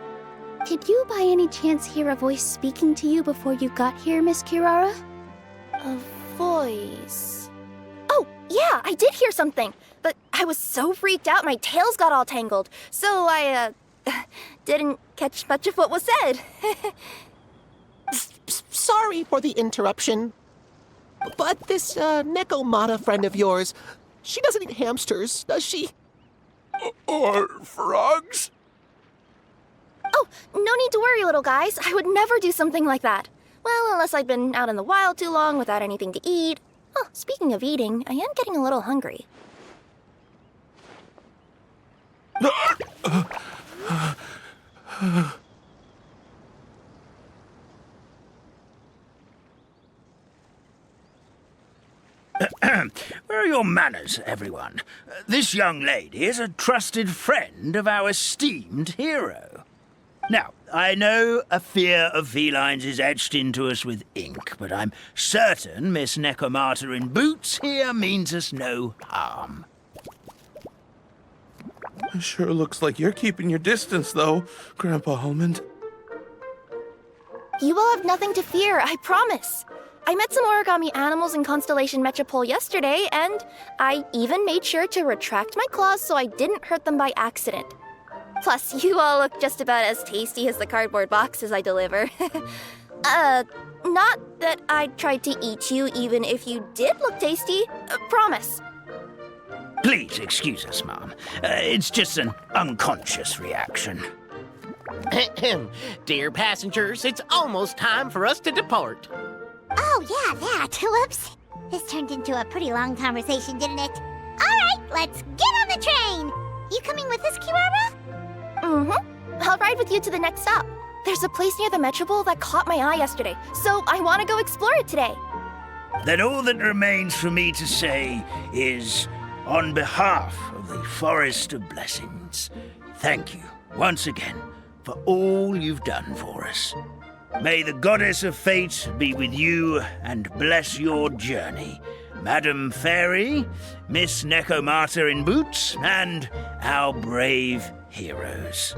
Did you by any chance hear a voice speaking to you before you got here, Miss Kirara? A voice... Oh, yeah, I did hear something, but I was so freaked out my tails got all tangled, so I, didn't catch much of what was said. Sorry for the interruption. But this, Nekomata friend of yours, she doesn't eat hamsters, does she? Or frogs? Oh, no need to worry, little guys. I would never do something like that. Well, unless I'd been out in the wild too long without anything to eat. Oh, speaking of eating, I am getting a little hungry. Where are your manners, everyone? This young lady is a trusted friend of our esteemed hero. Now, I know a fear of felines is etched into us with ink, but I'm certain Miss Nekomata in boots here means us no harm. It sure looks like you're keeping your distance, though, Grandpa Almond. You will have nothing to fear, I promise. I met some origami animals in Constellation Metropole yesterday, and I even made sure to retract my claws so I didn't hurt them by accident. Plus, you all look just about as tasty as the cardboard boxes I deliver. Not that I tried to eat you even if you did look tasty. Promise. Please excuse us, Mom. It's just an unconscious reaction. Dear passengers, it's almost time for us to depart. Oh, yeah, that. Whoops. This turned into a pretty long conversation, didn't it? All right, let's get on the train. You coming with us, Kirara? Mm-hmm. I'll ride with you to the next stop. There's a place near the Metropole that caught my eye yesterday, so I want to go explore it today. Then all that remains for me to say is, on behalf of the Forest of Blessings, thank you once again for all you've done for us. May the Goddess of Fate be with you and bless your journey, Madam Fairy, Miss Nekomata in boots, and our brave heroes.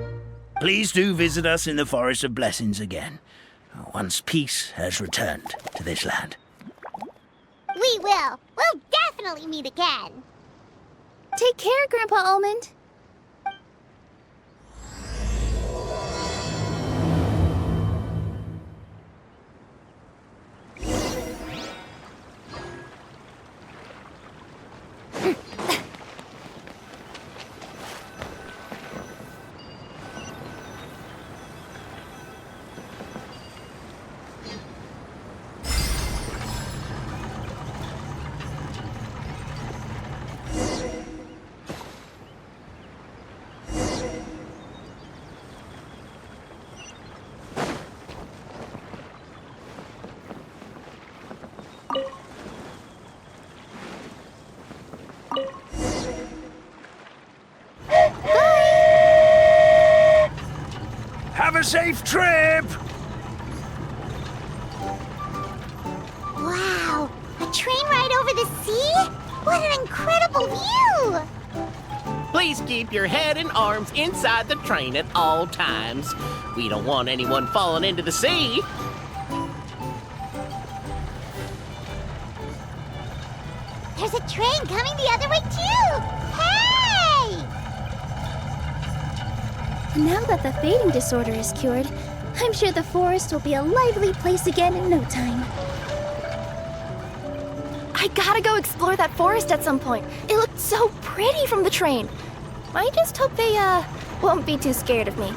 Please do visit us in the Forest of Blessings again, once peace has returned to this land. We will. We'll definitely meet again. Take care, Grandpa Almond. Have a safe trip! Wow, a train ride over the sea? What an incredible view! Please keep your head and arms inside the train at all times. We don't want anyone falling into the sea. There's a train coming the other way, too! Hey! Now that the fading disorder is cured, I'm sure the forest will be a lively place again in no time. I gotta go explore that forest at some point. It looked so pretty from the train. I just hope they, won't be too scared of me.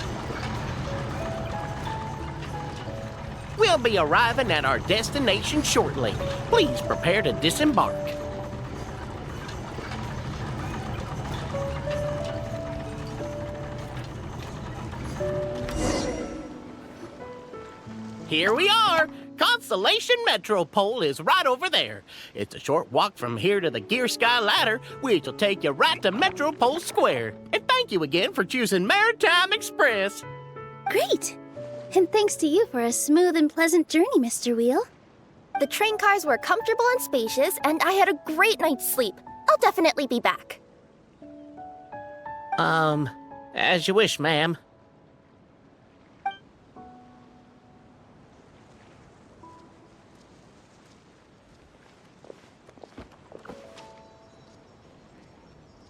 We'll be arriving at our destination shortly. Please prepare to disembark. here we are. Constellation Metropole is right over there. It's a short walk from here to the Gear Sky Ladder, which will take you right to Metropole Square. And thank you again for choosing Maritime Express. Great! And thanks to you for a smooth and pleasant journey, Mr. Wheel. The train cars were comfortable and spacious, and I had a great night's sleep. I'll definitely be back. As you wish, ma'am.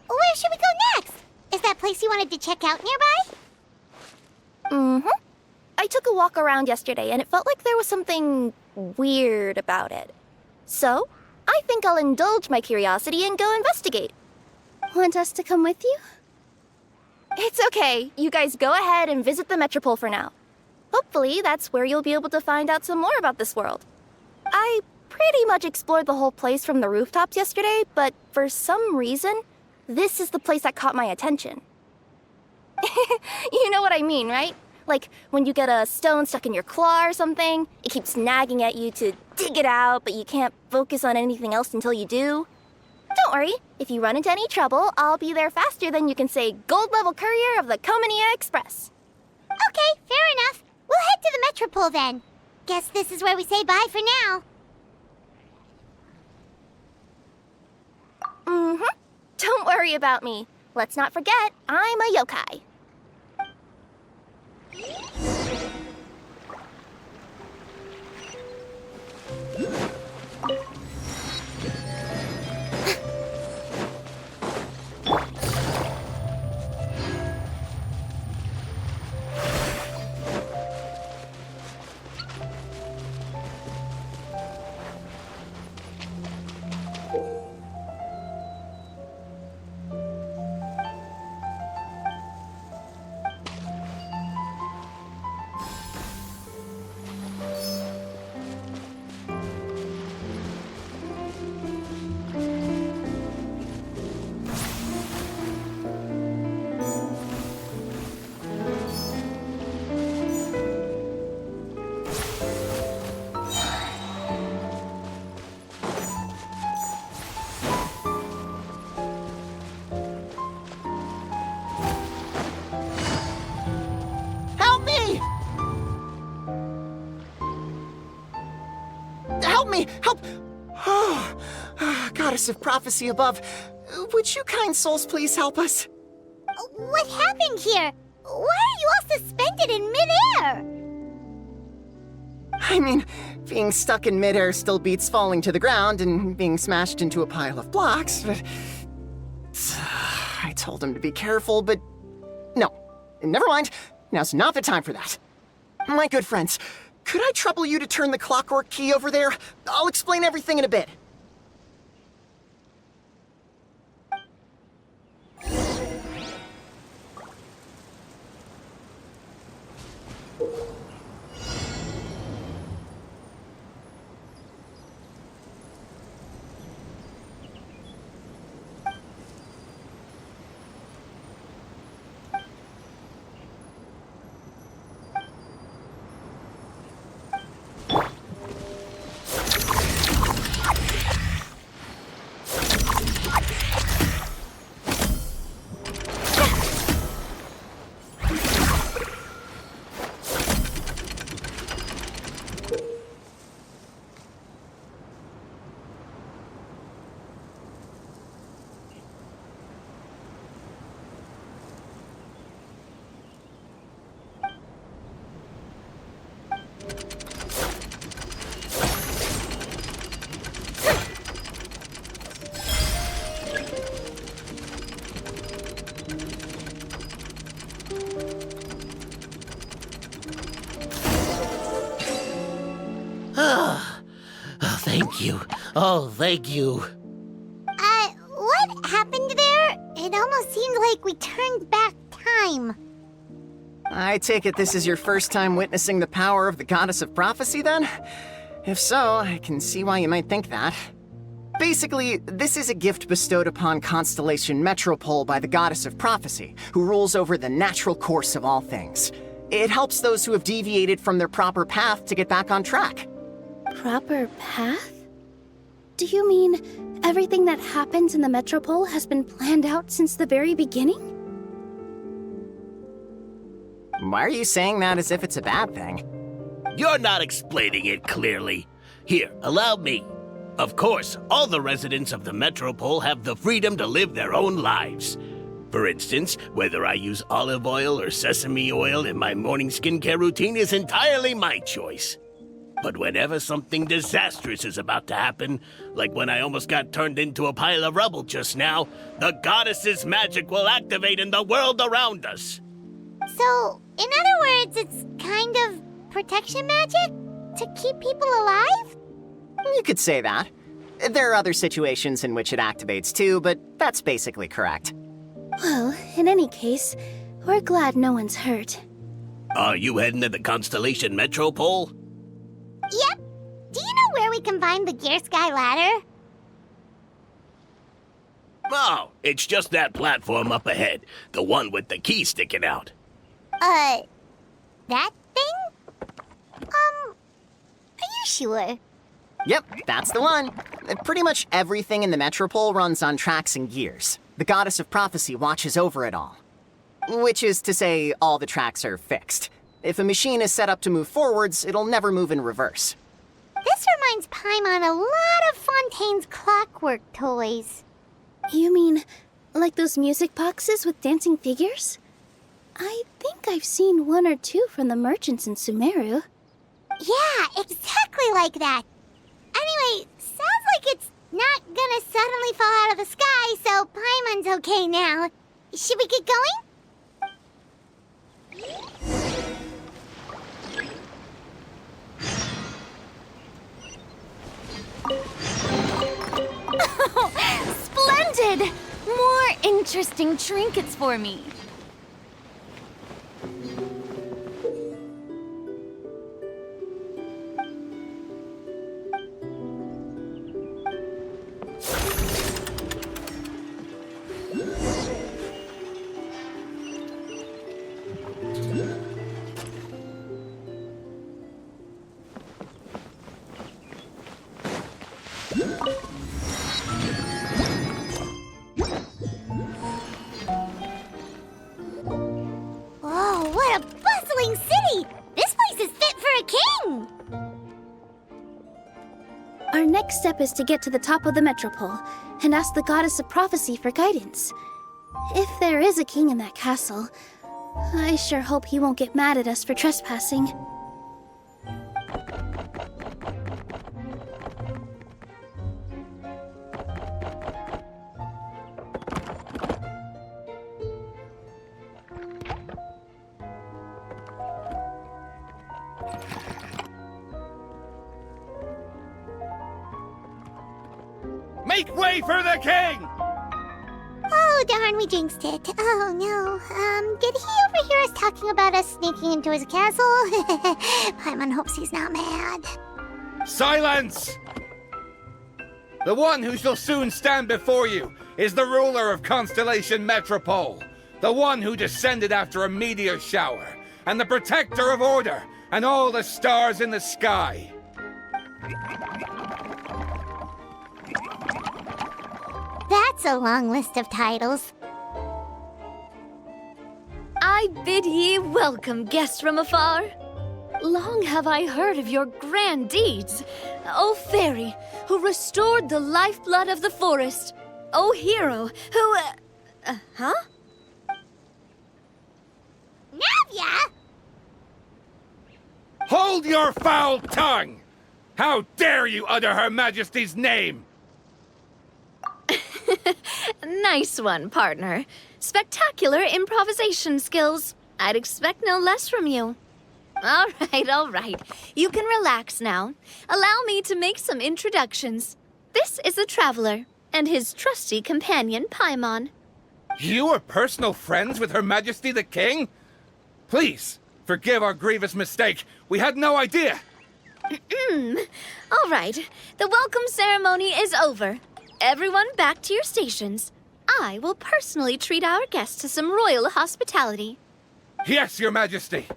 Where should we go next? Is that place you wanted to check out nearby? Mm-hmm. I took a walk around yesterday, and it felt like there was something weird about it. So, I think I'll indulge my curiosity and go investigate. Want us to come with you? It's okay. You guys go ahead and visit the Metropole for now. Hopefully, that's where you'll be able to find out some more about this world. I pretty much explored the whole place from the rooftops yesterday, but for some reason, this is the place that caught my attention. You know what I mean, right? Like, when you get a stone stuck in your claw or something, it keeps nagging at you to dig it out, but you can't focus on anything else until you do. Don't worry, if you run into any trouble, I'll be there faster than you can say gold-level courier of the Comania Express. Okay, fair enough. We'll head to the Metropole then. Guess this is where we say bye for now. Mm-hmm. Don't worry about me. Let's not forget, I'm a yokai. Help me! Help me! Help! Oh, Goddess of Prophecy above, would you kind souls please help us? What happened here? Why are you all suspended in midair? I mean, being stuck in midair still beats falling to the ground and being smashed into a pile of blocks, but... I told him to be careful, but... No, never mind. Now's not the time for that. My good friends, could I trouble you to turn the clockwork key over there? I'll explain everything in a bit. Thank you. Oh, thank you. What happened there? It almost seemed like we turned back time. I take it this is your first time witnessing the power of the Goddess of Prophecy, then? If so, I can see why you might think that. Basically, this is a gift bestowed upon Constellation Metropole by the Goddess of Prophecy, who rules over the natural course of all things. It helps those who have deviated from their proper path to get back on track. Proper path? Do you mean everything that happens in the Metropole has been planned out since the very beginning? Why are you saying that as if it's a bad thing? You're not explaining it clearly. Here, allow me. Of course, all the residents of the Metropole have the freedom to live their own lives. For instance, whether I use olive oil or sesame oil in my morning skincare routine is entirely my choice. But whenever something disastrous is about to happen, like when I almost got turned into a pile of rubble just now, the goddess's magic will activate in the world around us. So, in other words, it's kind of protection magic? To keep people alive? You could say that. There are other situations in which it activates too, but that's basically correct. Well, in any case, we're glad no one's hurt. Are you heading to the Constellation Metropole? Yep. Do you know where we can find the Gear Sky ladder? Oh, it's just that platform up ahead. The one with the key sticking out. That thing? Are you sure? Yep, that's the one. Pretty much everything in the Metropole runs on tracks and gears. The Goddess of Prophecy watches over it all. Which is to say, all the tracks are fixed. If a machine is set up to move forwards, it'll never move in reverse. This reminds Paimon a lot of Fontaine's clockwork toys. You mean, like those music boxes with dancing figures? I think I've seen one or two from the merchants in Sumeru. Yeah, exactly like that. Anyway, sounds like it's not gonna suddenly fall out of the sky, so Paimon's okay now. Should we get going? Splendid! More interesting trinkets for me. Whoa, what a bustling city! This place is fit for a king! Our next step is to get to the top of the Metropole and ask the Goddess of Prophecy for guidance. If there is a king in that castle, I sure hope he won't get mad at us for trespassing. Make way for the king! Oh, darn, we jinxed it. Oh, no. Did he overhear us talking about us sneaking into his castle? Paimon hopes he's not mad. Silence! The one who shall soon stand before you is the ruler of Constellation Metropole, the one who descended after a meteor shower, and the protector of order and all the stars in the sky. That's a long list of titles. I bid ye welcome, guests from afar. Long have I heard of your grand deeds. O fairy, who restored the lifeblood of the forest. O hero, who... huh? Navia! Hold your foul tongue! How dare you utter Her Majesty's name? Nice one, partner. Spectacular improvisation skills. I'd expect no less from you. All right. You can relax now. Allow me to make some introductions. This is the Traveler, and his trusty companion, Paimon. You are personal friends with Her Majesty the King? Please, forgive our grievous mistake. We had no idea. All right. The welcome ceremony is over. Everyone back to your stations. I will personally treat our guests to some royal hospitality. Yes, Your Majesty.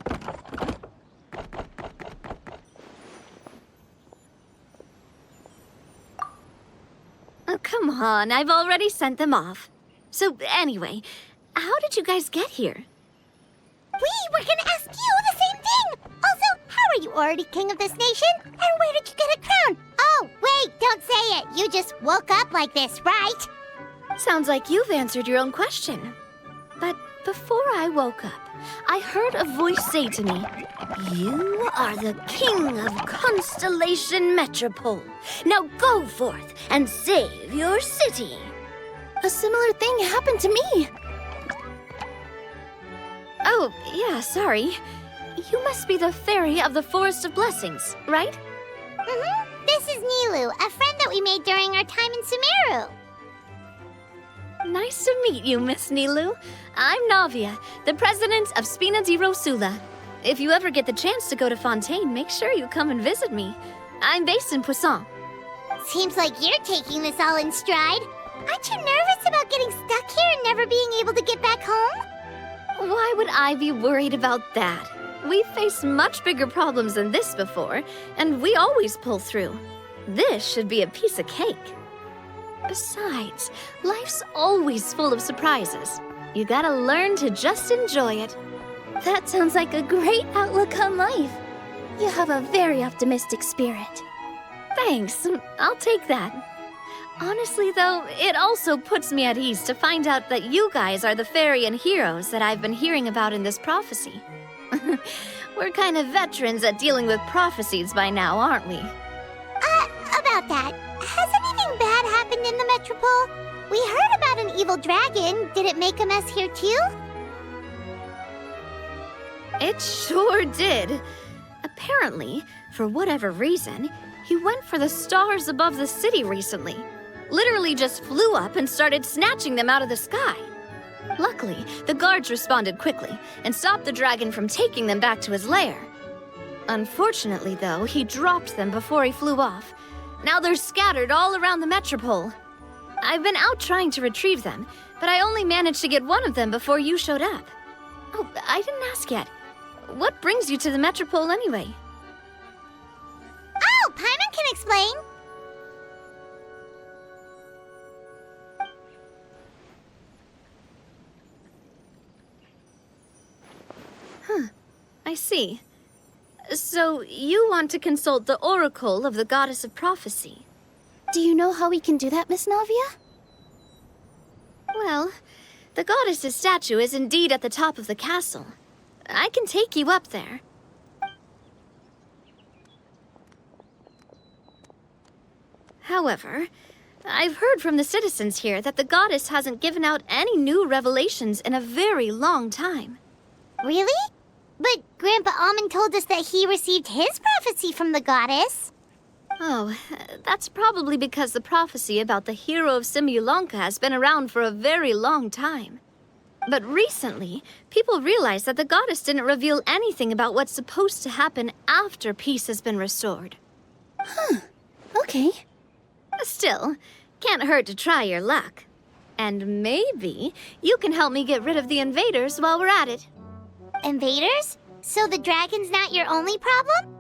come on, I've already sent them off. So anyway, how did you guys get here? We were gonna ask you the same thing! Also, how are you already king of this nation? And where did you get a crown? Oh, wait, don't say it! You just woke up like this, right? Sounds like you've answered your own question. But before I woke up, I heard a voice say to me, "You are the king of Constellation Metropole. Now go forth and save your city." A similar thing happened to me. Oh, yeah, sorry. You must be the fairy of the Forest of Blessings, right? Mm-hmm. This is Nilu, a friend that we made during our time in Sumeru. Nice to meet you, Miss Nilu. I'm Navia, the president of Spina di Rosula. If you ever get the chance to go to Fontaine, make sure you come and visit me. I'm based in Poisson. Seems like you're taking this all in stride. Aren't you nervous about getting stuck here and never being able to get back home? Why would I be worried about that? We've faced much bigger problems than this before, and we always pull through. This should be a piece of cake. Besides, life's always full of surprises. You gotta learn to just enjoy it. That sounds like a great outlook on life. You have a very optimistic spirit. Thanks, I'll take that. Honestly, though, it also puts me at ease to find out that you guys are the fairy and heroes that I've been hearing about in this prophecy. We're kind of veterans at dealing with prophecies by now, aren't we? About that, has anything bad happened in the Metropole? We heard about an evil dragon. Did it make a mess here too? It sure did. Apparently, for whatever reason, he went for the stars above the city recently. Literally just flew up and started snatching them out of the sky. Luckily, the guards responded quickly and stopped the dragon from taking them back to his lair. Unfortunately, though, he dropped them before he flew off. Now they're scattered all around the Metropole. I've been out trying to retrieve them, but I only managed to get one of them before you showed up. Oh, I didn't ask yet. What brings you to the Metropole anyway? Oh, Paimon can explain. I see. So, you want to consult the oracle of the Goddess of Prophecy. Do you know how we can do that, Miss Navia? Well, the goddess's statue is indeed at the top of the castle. I can take you up there. However, I've heard from the citizens here that the goddess hasn't given out any new revelations in a very long time. Really? But Grandpa Almond told us that he received his prophecy from the goddess. Oh, that's probably because the prophecy about the hero of Simulanka has been around for a very long time. But recently, people realized that the goddess didn't reveal anything about what's supposed to happen after peace has been restored. Huh. Okay. Still, can't hurt to try your luck. And maybe you can help me get rid of the invaders while we're at it. Invaders? So the dragon's not your only problem?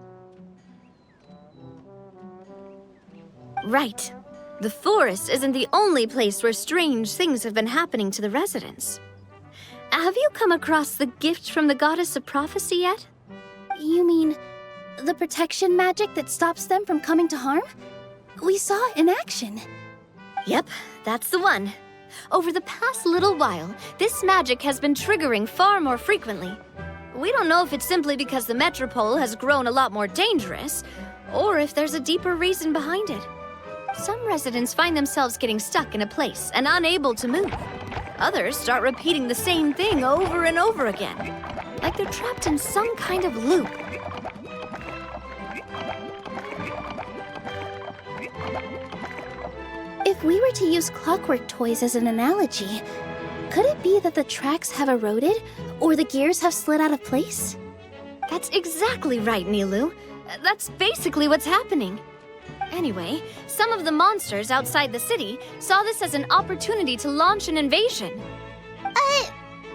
Right. The forest isn't the only place where strange things have been happening to the residents. Have you come across the gift from the Goddess of Prophecy yet? You mean the protection magic that stops them from coming to harm? We saw it in action. Yep, that's the one. Over the past little while, this magic has been triggering far more frequently. We don't know if it's simply because the Metropole has grown a lot more dangerous, or if there's a deeper reason behind it. Some residents find themselves getting stuck in a place and unable to move. Others start repeating the same thing over and over again, like they're trapped in some kind of loop. If we were to use clockwork toys as an analogy, could it be that the tracks have eroded or the gears have slid out of place? That's exactly right, Nilu. That's basically what's happening. Anyway, some of the monsters outside the city saw this as an opportunity to launch an invasion.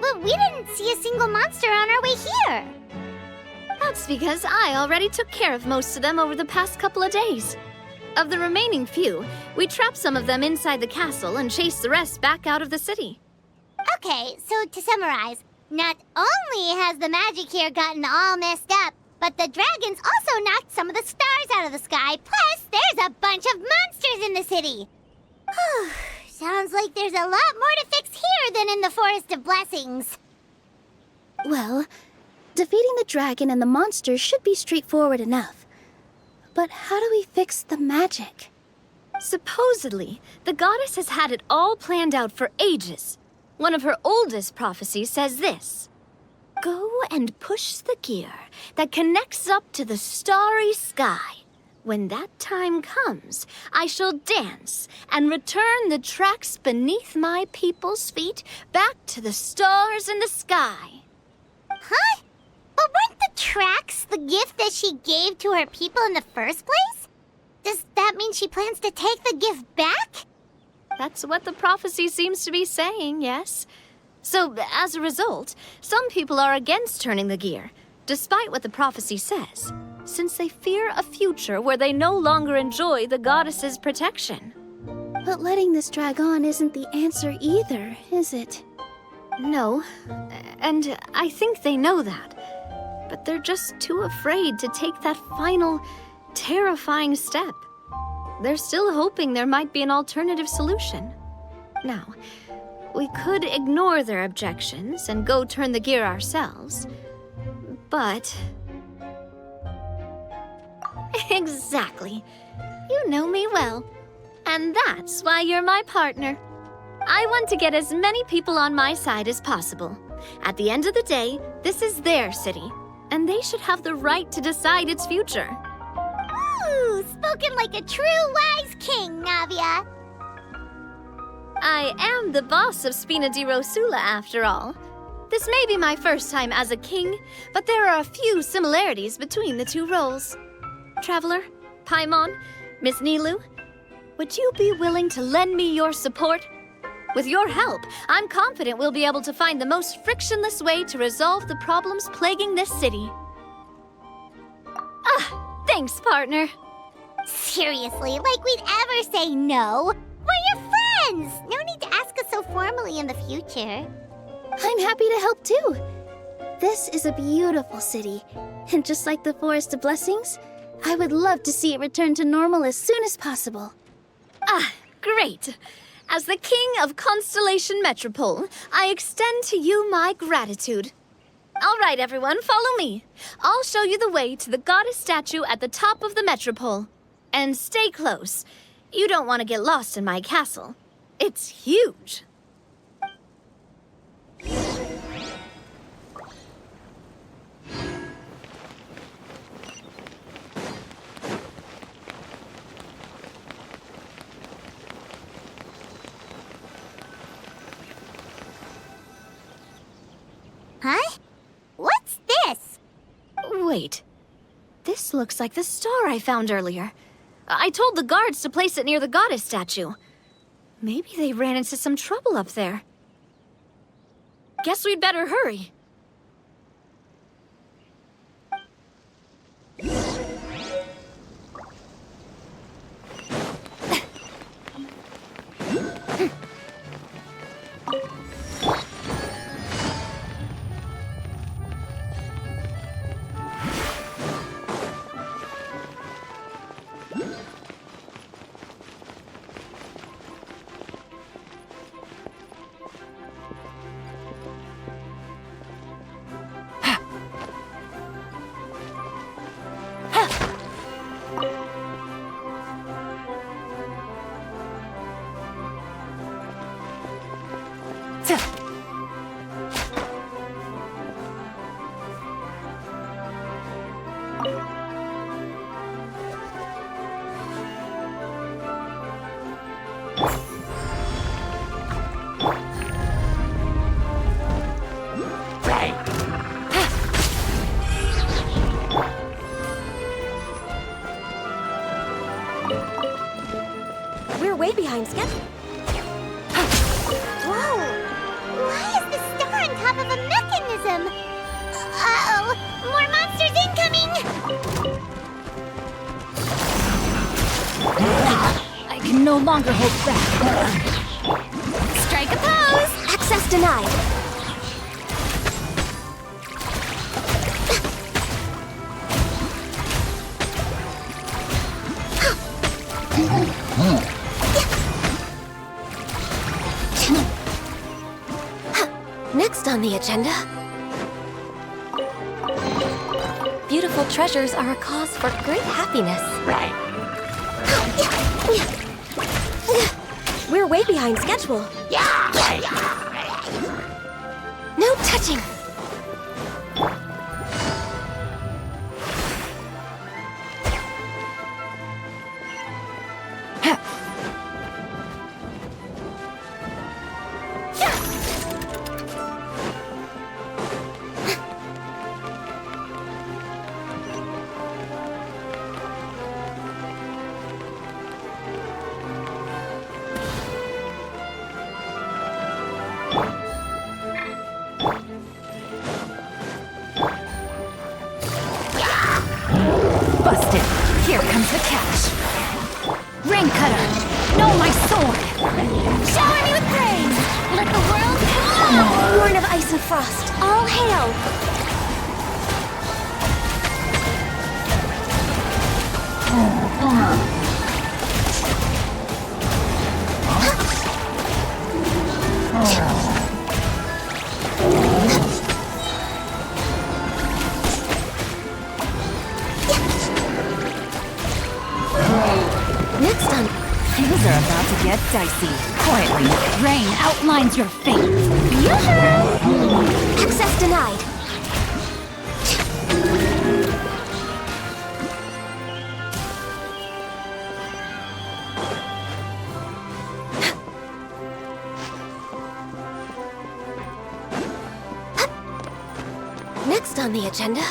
But we didn't see a single monster on our way here. That's because I already took care of most of them over the past couple of days. Of the remaining few, we trap some of them inside the castle and chase the rest back out of the city. Okay, so to summarize, not only has the magic here gotten all messed up, but the dragons also knocked some of the stars out of the sky, plus there's a bunch of monsters in the city. Sounds like there's a lot more to fix here than in the Forest of Blessings. Well, defeating the dragon and the monsters should be straightforward enough. But how do we fix the magic? Supposedly, the goddess has had it all planned out for ages. One of her oldest prophecies says this: "Go and push the gear that connects up to the starry sky. When that time comes, I shall dance and return the tracks beneath my people's feet back to the stars in the sky." Huh? But weren't the tracks the gift that she gave to her people in the first place? Does that mean she plans to take the gift back? That's what the prophecy seems to be saying, yes. So, as a result, some people are against turning the gear, despite what the prophecy says, since they fear a future where they no longer enjoy the goddess's protection. But letting this drag on isn't the answer either, is it? No, and I think they know that. But they're just too afraid to take that final, terrifying step. They're still hoping there might be an alternative solution. Now, we could ignore their objections and go turn the gear ourselves, but... Exactly. You know me well. And that's why you're my partner. I want to get as many people on my side as possible. At the end of the day, this is their city, and they should have the right to decide its future. Ooh, spoken like a true wise king, Navia. I am the boss of Spina di Rosula, after all. This may be my first time as a king, but there are a few similarities between the two roles. Traveler, Paimon, Miss Nilu, would you be willing to lend me your support? With your help, I'm confident we'll be able to find the most frictionless way to resolve the problems plaguing this city. Thanks, partner. Seriously, like we'd ever say no. We're your friends! No need to ask us so formally in the future. I'm happy to help too. This is a beautiful city, and just like the Forest of Blessings, I would love to see it return to normal as soon as possible. Great. As the King of Constellation Metropole, I extend to you my gratitude. All right, everyone, follow me. I'll show you the way to the goddess statue at the top of the Metropole. And stay close. You don't want to get lost in my castle. It's huge. Huh? What's this? Wait. This looks like the star I found earlier. I told the guards to place it near the goddess statue. Maybe they ran into some trouble up there. Guess we'd better hurry. We're way behind schedule. Whoa! Why is the star on top of a mechanism? Uh-oh! More monsters incoming! can no longer hold back. Strike a pose! Access denied. Next on the agenda, beautiful treasures are a cause for great happiness. Right. We're way behind schedule. No touching. Busted. Here comes the catch. Rain cutter. No, my sword. Shower me with praise! Let the world come! Born of ice and frost, all hail! Next on... Things are about to get dicey. Quietly, rain outlines your fate. Yoo-hoo! Access denied. Next on the agenda...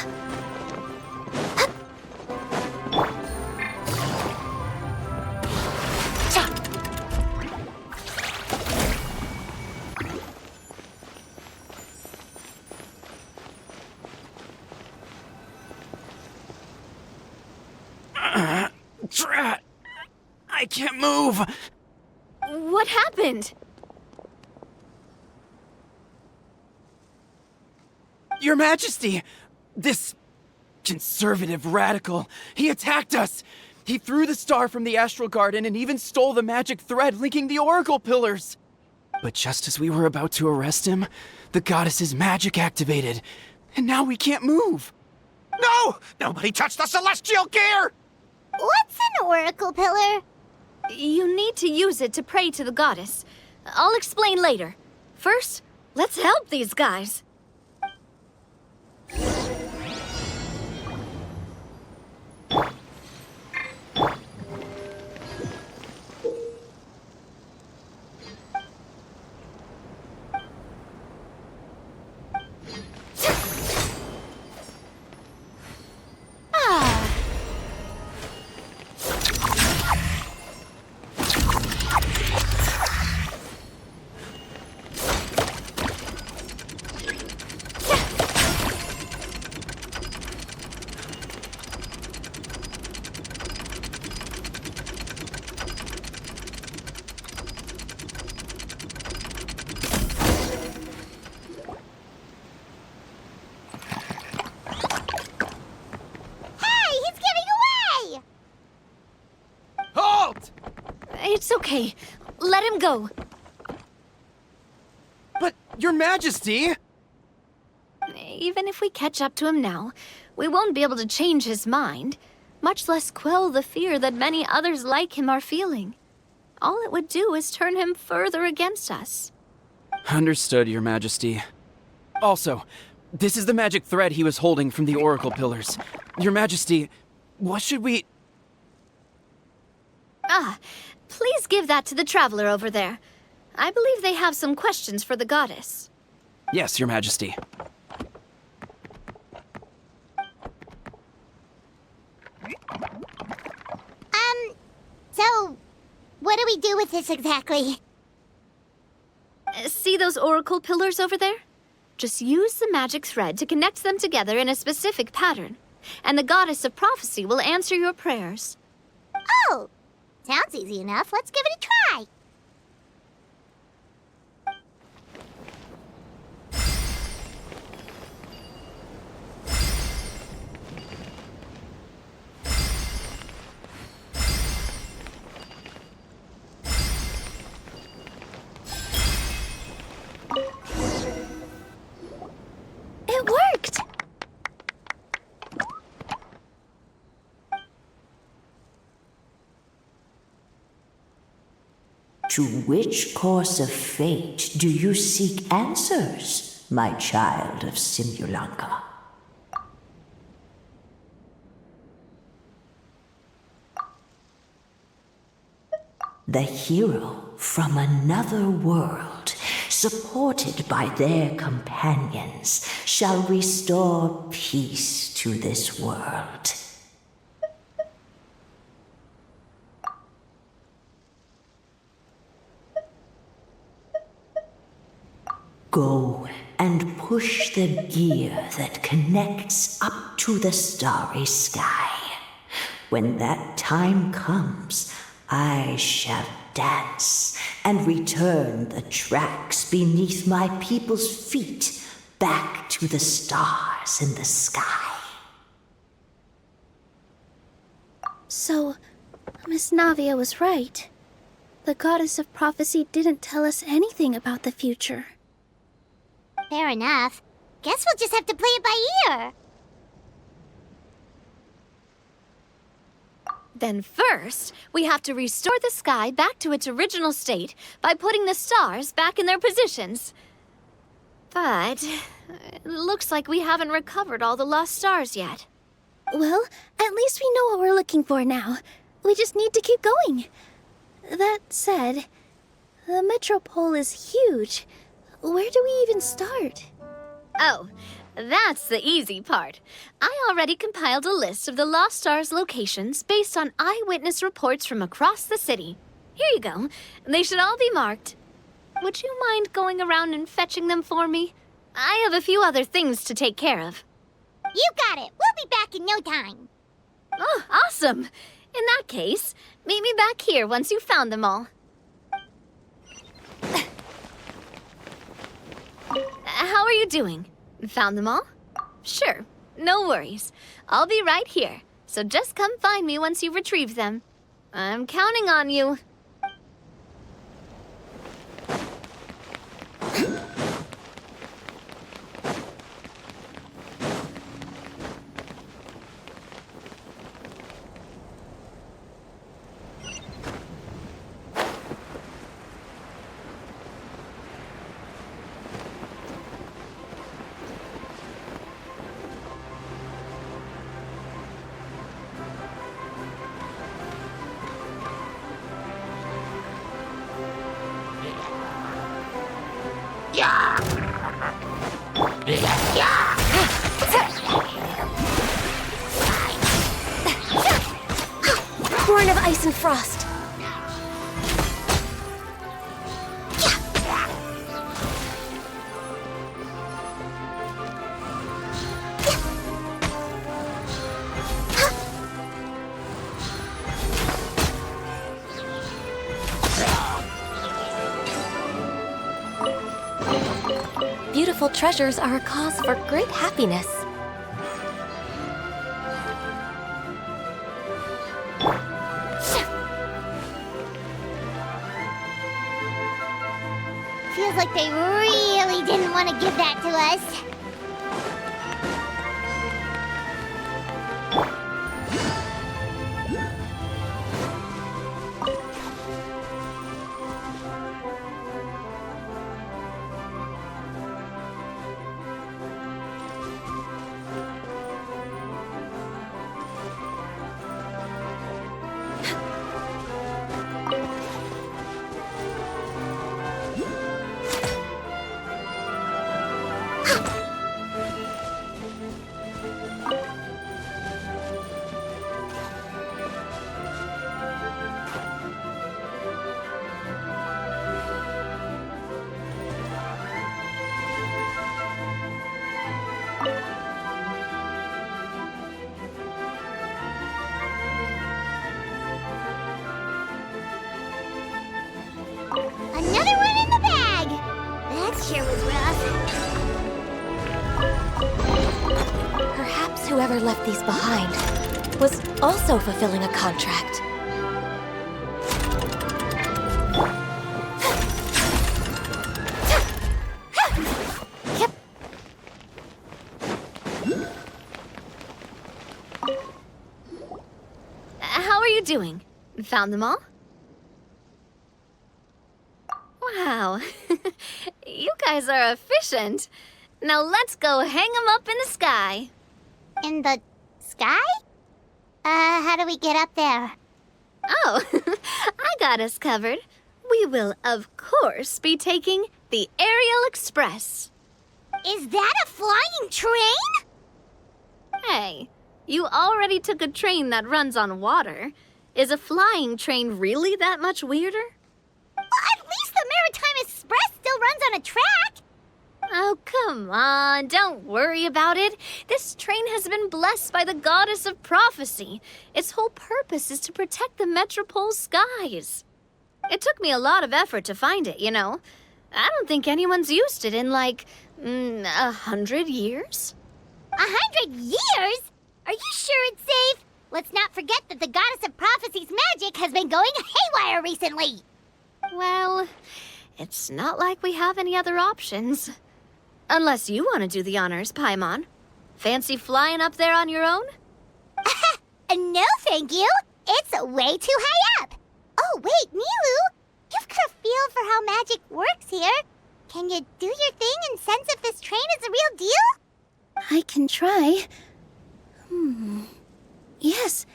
Drat! I can't move! What happened? Your Majesty! This conservative radical, he attacked us! He threw the star from the Astral Garden and even stole the magic thread linking the Oracle Pillars! But just as we were about to arrest him, the goddess's magic activated, and now we can't move! No! Nobody touched the celestial gear! What's an oracle pillar? You need to use it to pray to the goddess. I'll explain later. First, let's help these guys. It's okay. Let him go. But, Your Majesty! Even if we catch up to him now, we won't be able to change his mind, much less quell the fear that many others like him are feeling. All it would do is turn him further against us. Understood, Your Majesty. Also, this is the magic thread he was holding from the Oracle Pillars. Your Majesty, what should we... Please give that to the traveler over there. I believe they have some questions for the goddess. Yes, Your Majesty. So, what do we do with this exactly? See those oracle pillars over there? Just use the magic thread to connect them together in a specific pattern, and the goddess of prophecy will answer your prayers. Oh! Sounds easy enough. Let's give it a try. It worked! To which course of fate do you seek answers, my child of Simulanka? The hero from another world, supported by their companions, shall restore peace to this world. Go and push the gear that connects up to the starry sky. When that time comes, I shall dance and return the tracks beneath my people's feet back to the stars in the sky. So, Miss Navia was right. The goddess of prophecy didn't tell us anything about the future. Fair enough. Guess we'll just have to play it by ear. Then first, we have to restore the sky back to its original state by putting the stars back in their positions. But it looks like we haven't recovered all the lost stars yet. Well, at least we know what we're looking for now. We just need to keep going. That said, the Metropole is huge. Where do we even start? Oh, that's the easy part. I already compiled a list of the Lost Stars locations based on eyewitness reports from across the city. Here you go. They should all be marked. Would you mind going around and fetching them for me? I have a few other things to take care of. You got it. We'll be back in no time. Oh, awesome. In that case, meet me back here once you've found them all. How are you doing? Found them all? Sure, no worries. I'll be right here, so just come find me once you've retrieved them. I'm counting on you. Born of ice and frost. Beautiful treasures are a cause for great happiness. Feels like they really didn't want to give that to us. adventure was rough. Perhaps whoever left these behind was also fulfilling a contract. Yep. How are you doing? Found them all? Wow. You guys are efficient. Now let's go hang them up in the sky. In the sky? How do we get up there? Oh, I got us covered. We will, of course, be taking the Aerial Express. Is that a flying train? Hey, you already took a train that runs on water. Is a flying train really that much weirder? Well, at least the Maritime Express still runs on a track. Oh, come on, don't worry about it. This train has been blessed by the goddess of prophecy. Its whole purpose is to protect the Metropole's skies. It took me a lot of effort to find it, you know. I don't think anyone's used it in, like, 100 years. 100 years? Are you sure it's safe? Let's not forget that the goddess of prophecy's magic has been going haywire recently. Well, it's not like we have any other options. Unless you want to do the honors, Paimon. Fancy flying up there on your own? No, thank you. It's way too high up. Oh, wait, Nilu. You've got a feel for how magic works here. Can you do your thing and sense if this train is the real deal? I can try. Yes,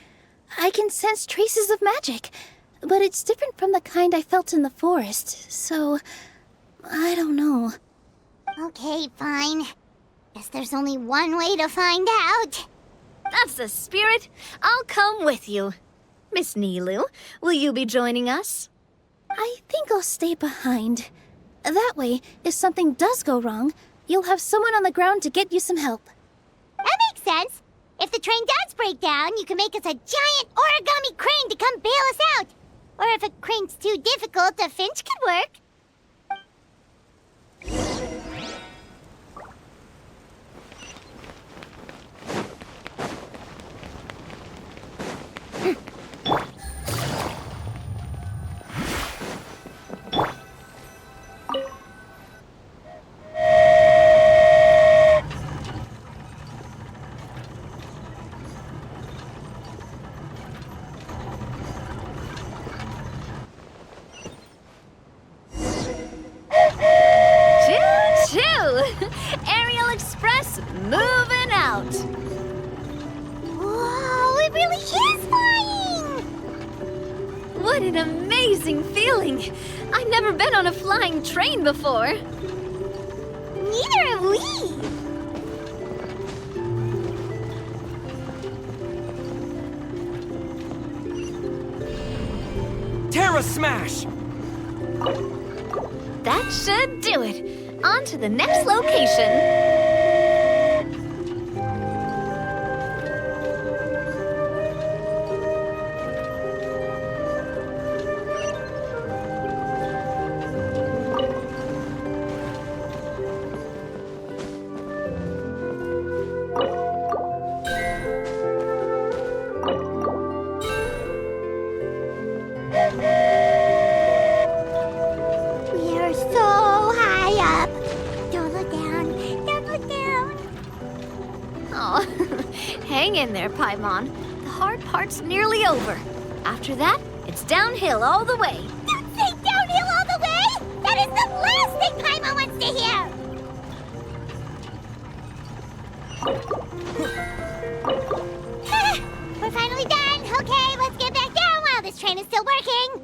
I can sense traces of magic, but it's different from the kind I felt in the forest, so I don't know. Okay, fine. Guess there's only one way to find out. That's the spirit. I'll come with you. Miss Nilu, will you be joining us? I think I'll stay behind. That way, if something does go wrong, you'll have someone on the ground to get you some help. That makes sense. If the train does break down, you can make us a giant origami crane to come bail us out. Or if a crane's too difficult, a finch could work. Aerial Express moving out. Whoa, it really is flying! What an amazing feeling. I've never been on a flying train before. Neither have we. Terra Smash! That should do it. On to the next location. Hang in there, Paimon. The hard part's nearly over. After that, it's downhill all the way. Don't say downhill all the way! That is the last thing Paimon wants to hear! We're finally done! Okay, let's get back down while this train is still working!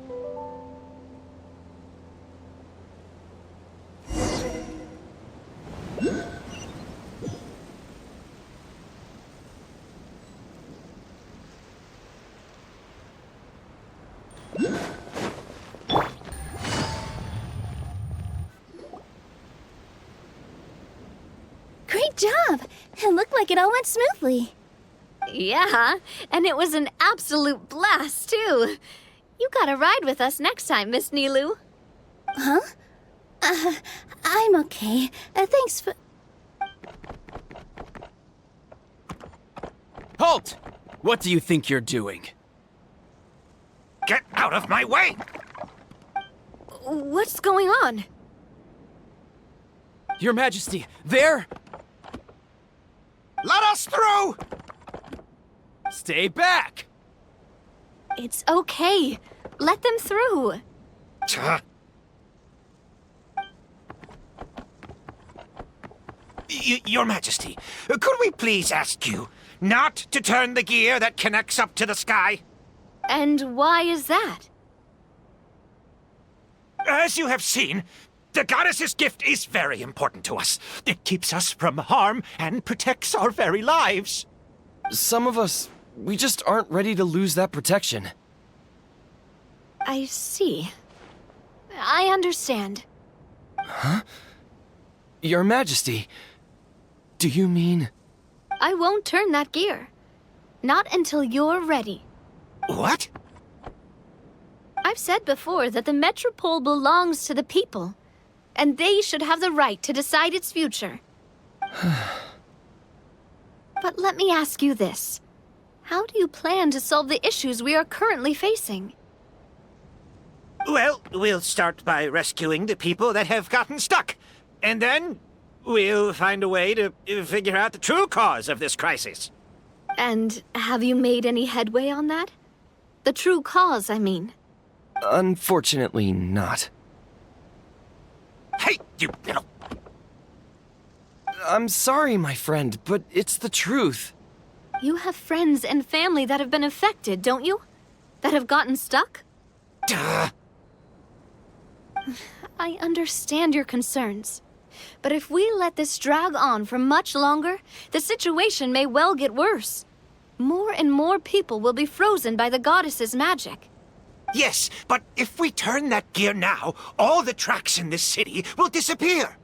Great job! It looked like it all went smoothly. Yeah, and it was an absolute blast, too. You gotta ride with us next time, Miss Nilu. Huh? I'm okay. Thanks for... Halt! What do you think you're doing? Get out of my way! What's going on? Your Majesty, there! Let us through! Stay back! It's okay. Let them through. Your Majesty, could we please ask you not to turn the gear that connects up to the sky? And why is that? As you have seen, the goddess's gift is very important to us. It keeps us from harm and protects our very lives. Some of us, we just aren't ready to lose that protection. I see. I understand. Huh? Your Majesty, do you mean... I won't turn that gear. Not until you're ready. What? I've said before that the Metropole belongs to the people, and they should have the right to decide its future. But let me ask you this. How do you plan to solve the issues we are currently facing? Well, we'll start by rescuing the people that have gotten stuck. And then we'll find a way to figure out the true cause of this crisis. And have you made any headway on that? The true cause, I mean. Unfortunately not. Hey, you little... I'm sorry, my friend, but it's the truth. You have friends and family that have been affected, don't you? That have gotten stuck? Duh. I understand your concerns. But if we let this drag on for much longer, the situation may well get worse. More and more people will be frozen by the goddess's magic. Yes, but if we turn that gear now, all the tracks in this city will disappear.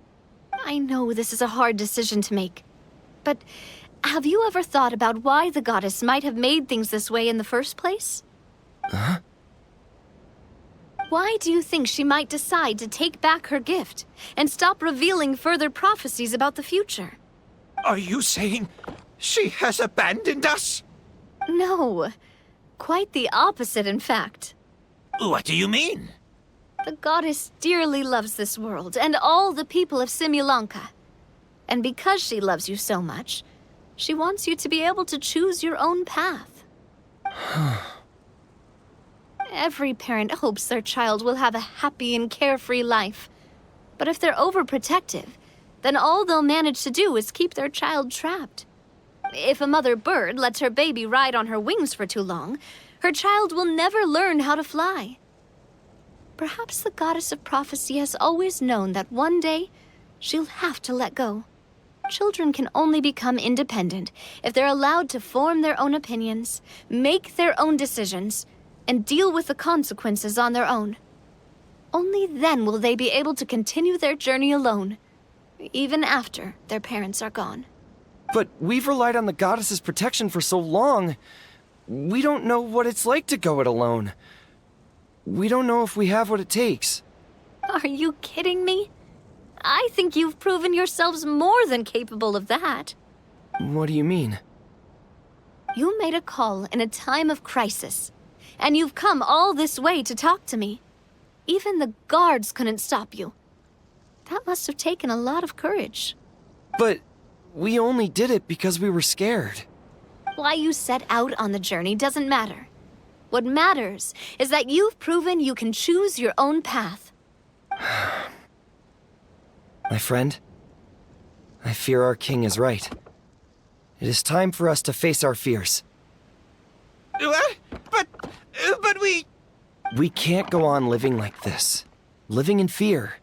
I know this is a hard decision to make. But have you ever thought about why the goddess might have made things this way in the first place? Huh? Why do you think she might decide to take back her gift and stop revealing further prophecies about the future? Are you saying she has abandoned us? No. Quite the opposite, in fact. What do you mean? The goddess dearly loves this world and all the people of Simulanka. And because she loves you so much, she wants you to be able to choose your own path. Every parent hopes their child will have a happy and carefree life. But if they're overprotective, then all they'll manage to do is keep their child trapped. If a mother bird lets her baby ride on her wings for too long, her child will never learn how to fly. Perhaps the goddess of prophecy has always known that one day she'll have to let go. Children can only become independent if they're allowed to form their own opinions, make their own decisions, and deal with the consequences on their own. Only then will they be able to continue their journey alone, even after their parents are gone. But we've relied on the goddess's protection for so long. We don't know what it's like to go it alone. We don't know if we have what it takes. Are you kidding me? I think you've proven yourselves more than capable of that. What do you mean? You made a call in a time of crisis, and you've come all this way to talk to me. Even the guards couldn't stop you. That must have taken a lot of courage. But we only did it because we were scared. Why you set out on the journey doesn't matter. What matters is that you've proven you can choose your own path. My friend, I fear our king is right. It is time for us to face our fears. What? But we... We can't go on living like this. Living in fear.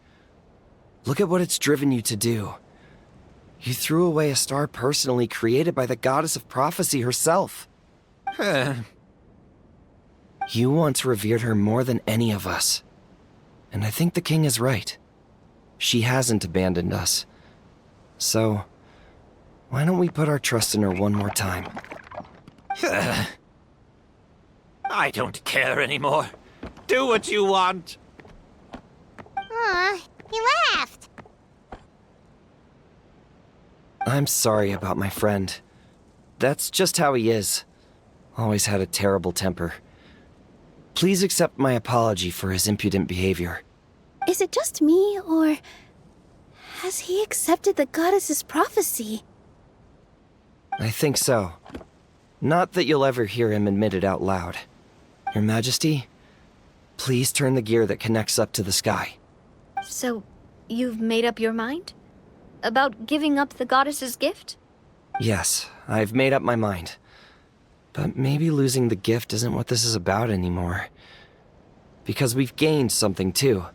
Look at what it's driven you to do. You threw away a star personally created by the goddess of prophecy herself. You once revered her more than any of us. And I think the king is right. She hasn't abandoned us. So, why don't we put our trust in her one more time? I don't care anymore. Do what you want. Aw, He laughed. I'm sorry about my friend. That's just how he is. Always had a terrible temper. Please accept my apology for his impudent behavior. Is it just me, or has he accepted the goddess's prophecy? I think so. Not that you'll ever hear him admit it out loud. Your Majesty, please turn the gear that connects up to the sky. So, you've made up your mind? About giving up the goddess's gift? Yes, I've made up my mind. But maybe losing the gift isn't what this is about anymore. Because we've gained something too.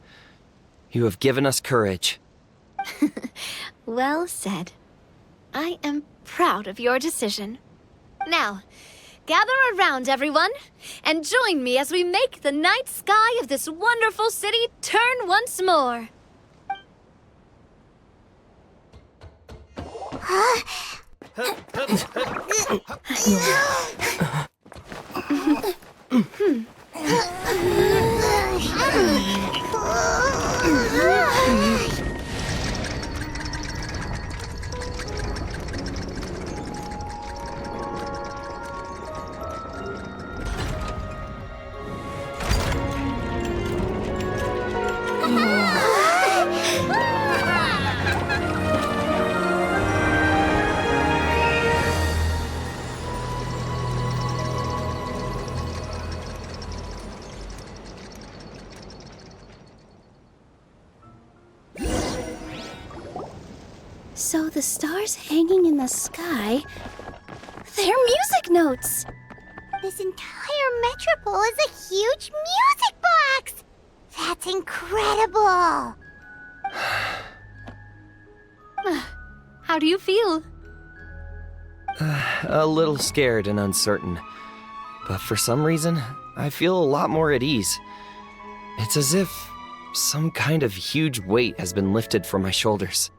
You have given us courage. Well said. I am proud of your decision. Now, gather around, everyone, and join me as we make the night sky of this wonderful city turn once more. So the stars hanging in the sky, they're music notes! This entire metropole is a huge music box! That's incredible! How do you feel? A little scared and uncertain. But for some reason, I feel a lot more at ease. It's as if some kind of huge weight has been lifted from my shoulders.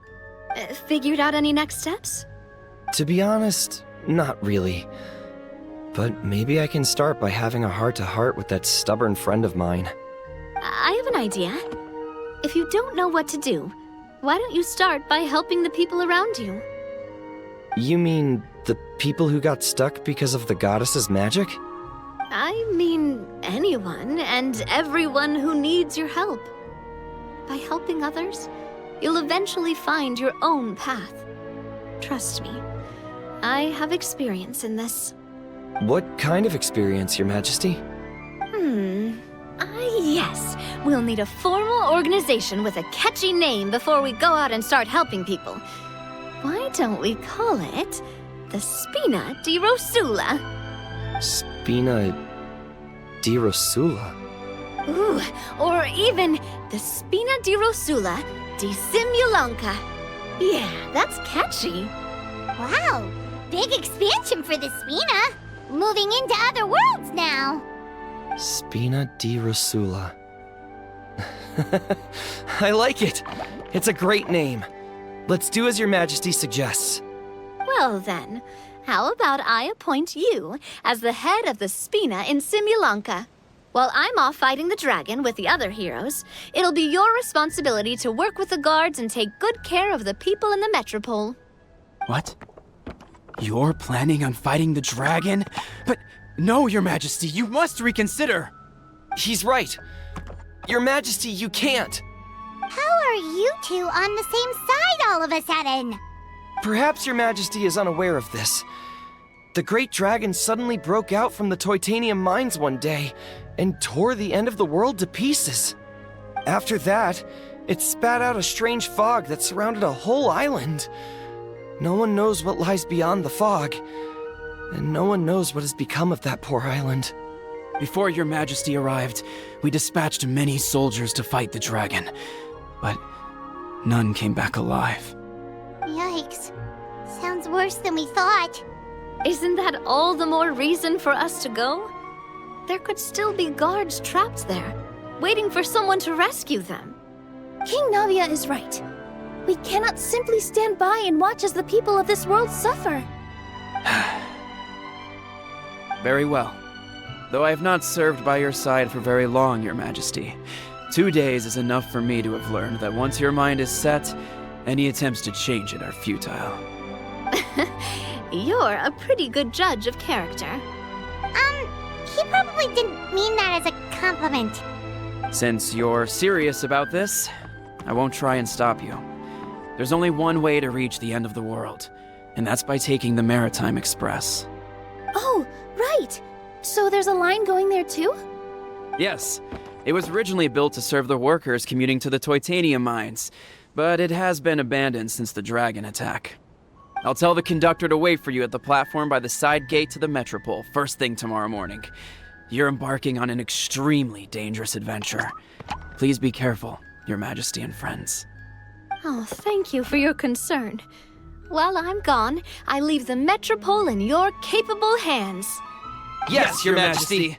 Figured out any next steps? To be honest, not really. But maybe I can start by having a heart-to-heart with that stubborn friend of mine. I have an idea. If you don't know what to do, why don't you start by helping the people around you? You mean the people who got stuck because of the goddess's magic? I mean anyone and everyone who needs your help. By helping others, you'll eventually find your own path. Trust me, I have experience in this. What kind of experience, Your Majesty? Yes. We'll need a formal organization with a catchy name before we go out and start helping people. Why don't we call it the Spina di Rosula? Spina di Rosula? Ooh, or even the Spina di Rosula di Simulanka. Yeah, that's catchy. Wow, big expansion for the Spina. Moving into other worlds now. Spina di Rosula. I like it. It's a great name. Let's do as Your Majesty suggests. Well then, how about I appoint you as the head of the Spina in Simulanka? While I'm off fighting the dragon with the other heroes, it'll be your responsibility to work with the guards and take good care of the people in the metropole. What? You're planning on fighting the dragon? But no, Your Majesty, you must reconsider. He's right. Your Majesty, you can't. How are you two on the same side all of a sudden? Perhaps Your Majesty is unaware of this. The great dragon suddenly broke out from the Titanium mines one day and tore the end of the world to pieces. After that, it spat out a strange fog that surrounded a whole island. No one knows what lies beyond the fog, and no one knows what has become of that poor island. Before Your Majesty arrived, we dispatched many soldiers to fight the dragon, but none came back alive. Yikes. Sounds worse than we thought. Isn't that all the more reason for us to go? There could still be guards trapped there, waiting for someone to rescue them. King Navia is right. We cannot simply stand by and watch as the people of this world suffer. Very well. Though I have not served by your side for very long, Your Majesty, 2 days is enough for me to have learned that once your mind is set, any attempts to change it are futile. You're a pretty good judge of character. He probably didn't mean that as a compliment. Since you're serious about this, I won't try and stop you. There's only one way to reach the end of the world, and that's by taking the Maritime Express. Oh, right! So there's a line going there too? Yes, it was originally built to serve the workers commuting to the Titanium mines, but it has been abandoned since the dragon attack. I'll tell the conductor to wait for you at the platform by the side gate to the Metropole first thing tomorrow morning. You're embarking on an extremely dangerous adventure. Please be careful, Your Majesty and friends. Oh, thank you for your concern. While I'm gone, I leave the Metropole in your capable hands. Yes, Your Majesty!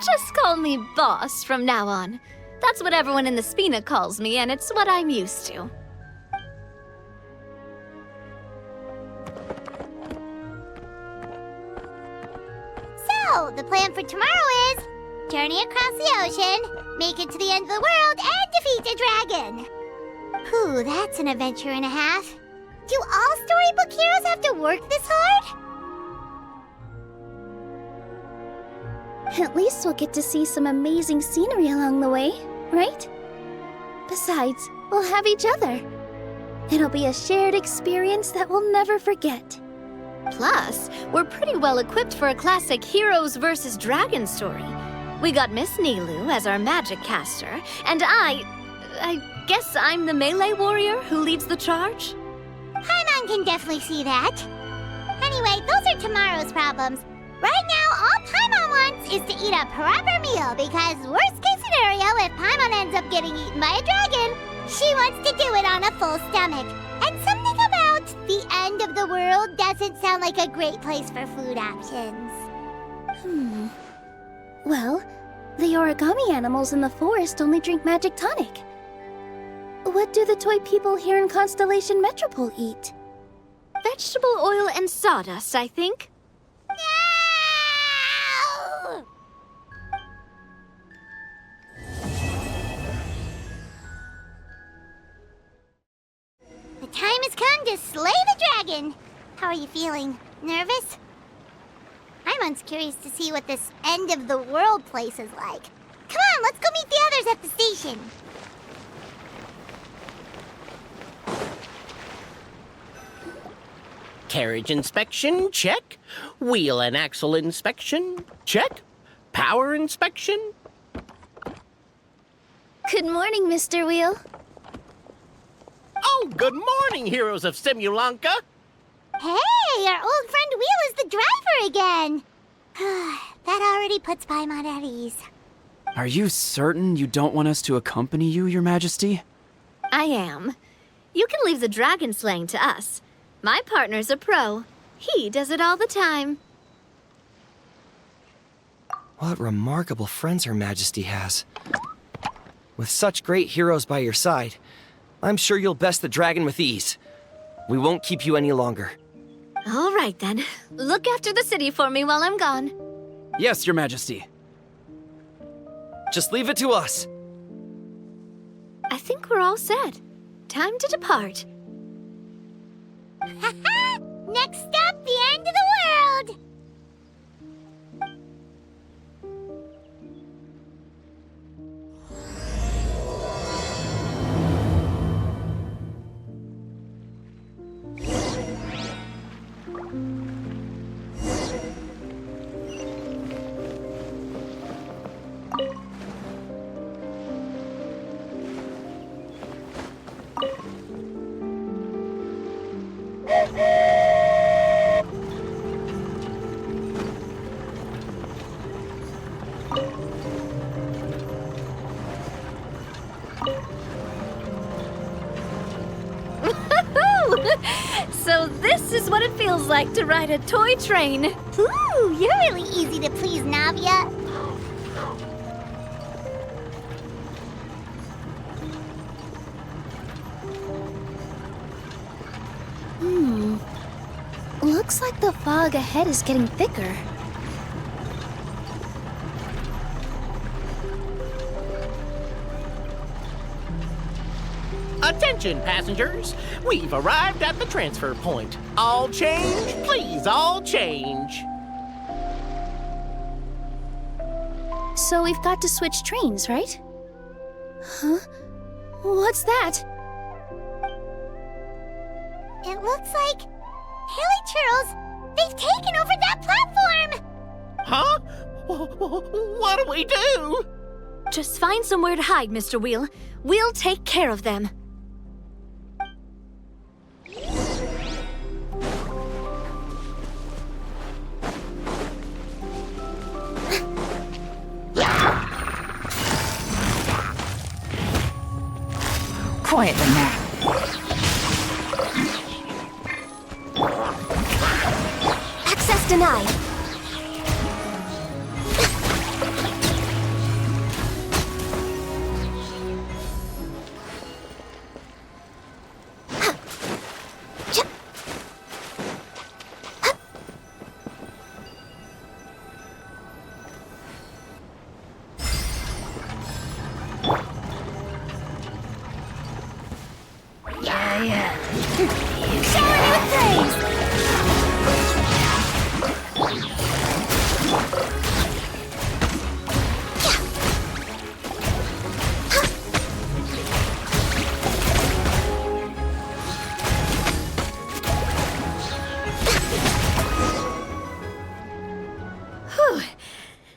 Just call me boss from now on. That's what everyone in the Spina calls me, and it's what I'm used to. So, the plan for tomorrow is journey across the ocean, make it to the end of the world, and defeat a dragon. Whew, that's an adventure and a half. Do all storybook heroes have to work this hard? At least we'll get to see some amazing scenery along the way, right? Besides, we'll have each other. It'll be a shared experience that we'll never forget. Plus, we're pretty well equipped for a classic heroes versus dragons story. We got Miss Nilu as our magic caster, and I guess I'm the melee warrior who leads the charge? Paimon can definitely see that. Anyway, those are tomorrow's problems. Right now, all Paimon wants is to eat a proper meal because worst case scenario, if Paimon ends up getting eaten by a dragon, she wants to do it on a full stomach. And something about the end of the world doesn't sound like a great place for food options. Well, the origami animals in the forest only drink magic tonic. What do the toy people here in Constellation Metropole eat? Vegetable oil and sawdust, I think. No! The time has come to slay the dragon. How are you feeling? Nervous? Paimon's curious to see what this end of the world place is like. Come on, let's go meet the others at the station. Carriage inspection, check. Wheel and axle inspection, check. Power inspection. Good morning, Mr. Wheel. Oh, good morning, heroes of Simulanka. Hey, our old friend Wheel is the driver again. That already puts Paimon at ease. Are you certain you don't want us to accompany you, Your Majesty? I am. You can leave the dragon slaying to us. My partner's a pro. He does it all the time. What remarkable friends Her Majesty has. With such great heroes by your side, I'm sure you'll best the dragon with ease. We won't keep you any longer. All right, then. Look after the city for me while I'm gone. Yes, Your Majesty. Just leave it to us. I think we're all set. Time to depart. Next up, the end of the world! So this is what it feels like to ride a toy train. Ooh, you're really easy to please, Navia. Looks like the fog ahead is getting thicker. Attention, passengers. We've arrived at the transfer point. All change, please, all change. So we've got to switch trains, right? Huh? What's that? It looks like... Haley Churls, they've taken over that platform! Huh? What do we do? Just find somewhere to hide, Mr. Wheel. We'll take care of them. Quietly now. Access denied.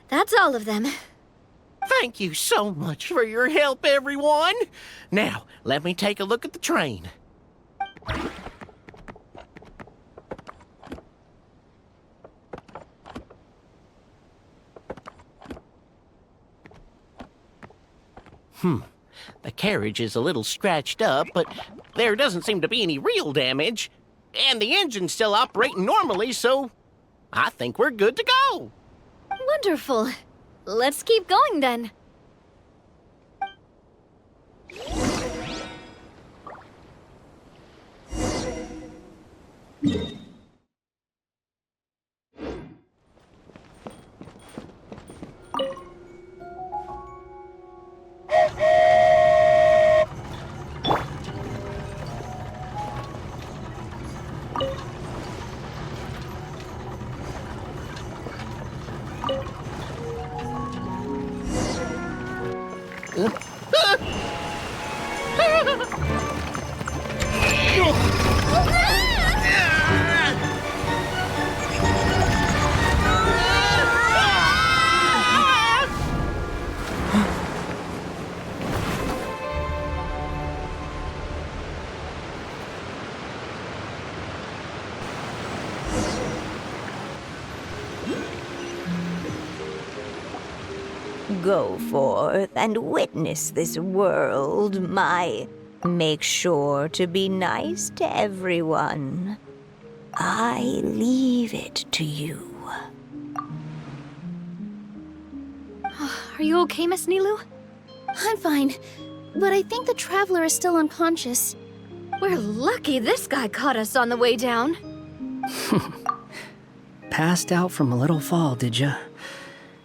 That's all of them. Thank you so much for your help, everyone. Now, let me take a look at the train. The carriage is a little scratched up, but there doesn't seem to be any real damage. And the engine's still operating normally, so I think we're good to go. Wonderful. Let's keep going then. Go forth and witness this world, my... Make sure to be nice to everyone. I leave it to you. Are you okay, Miss Nilu? I'm fine, but I think the traveler is still unconscious. We're lucky this guy caught us on the way down. Passed out from a little fall, did ya?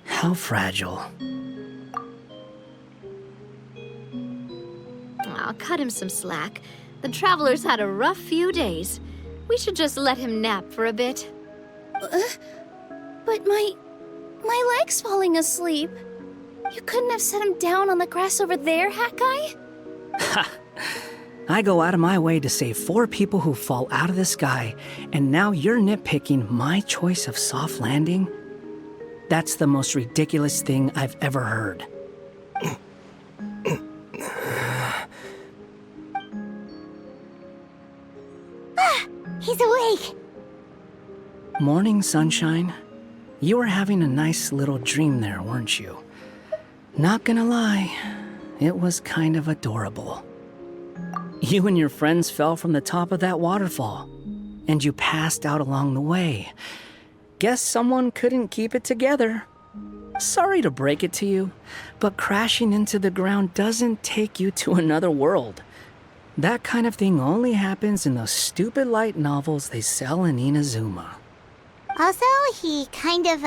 How fragile. I'll cut him some slack. The traveler's had a rough few days. We should just let him nap for a bit. But my leg's falling asleep. You couldn't have set him down on the grass over there, Hat Guy? Ha! I go out of my way to save 4 people who fall out of the sky, and now you're nitpicking my choice of soft landing? That's the most ridiculous thing I've ever heard. He's awake! Morning, sunshine. You were having a nice little dream there, weren't you? Not gonna lie, it was kind of adorable. You and your friends fell from the top of that waterfall, and you passed out along the way. Guess someone couldn't keep it together. Sorry to break it to you, but crashing into the ground doesn't take you to another world. That kind of thing only happens in those stupid light novels they sell in Inazuma. Also, he kind of,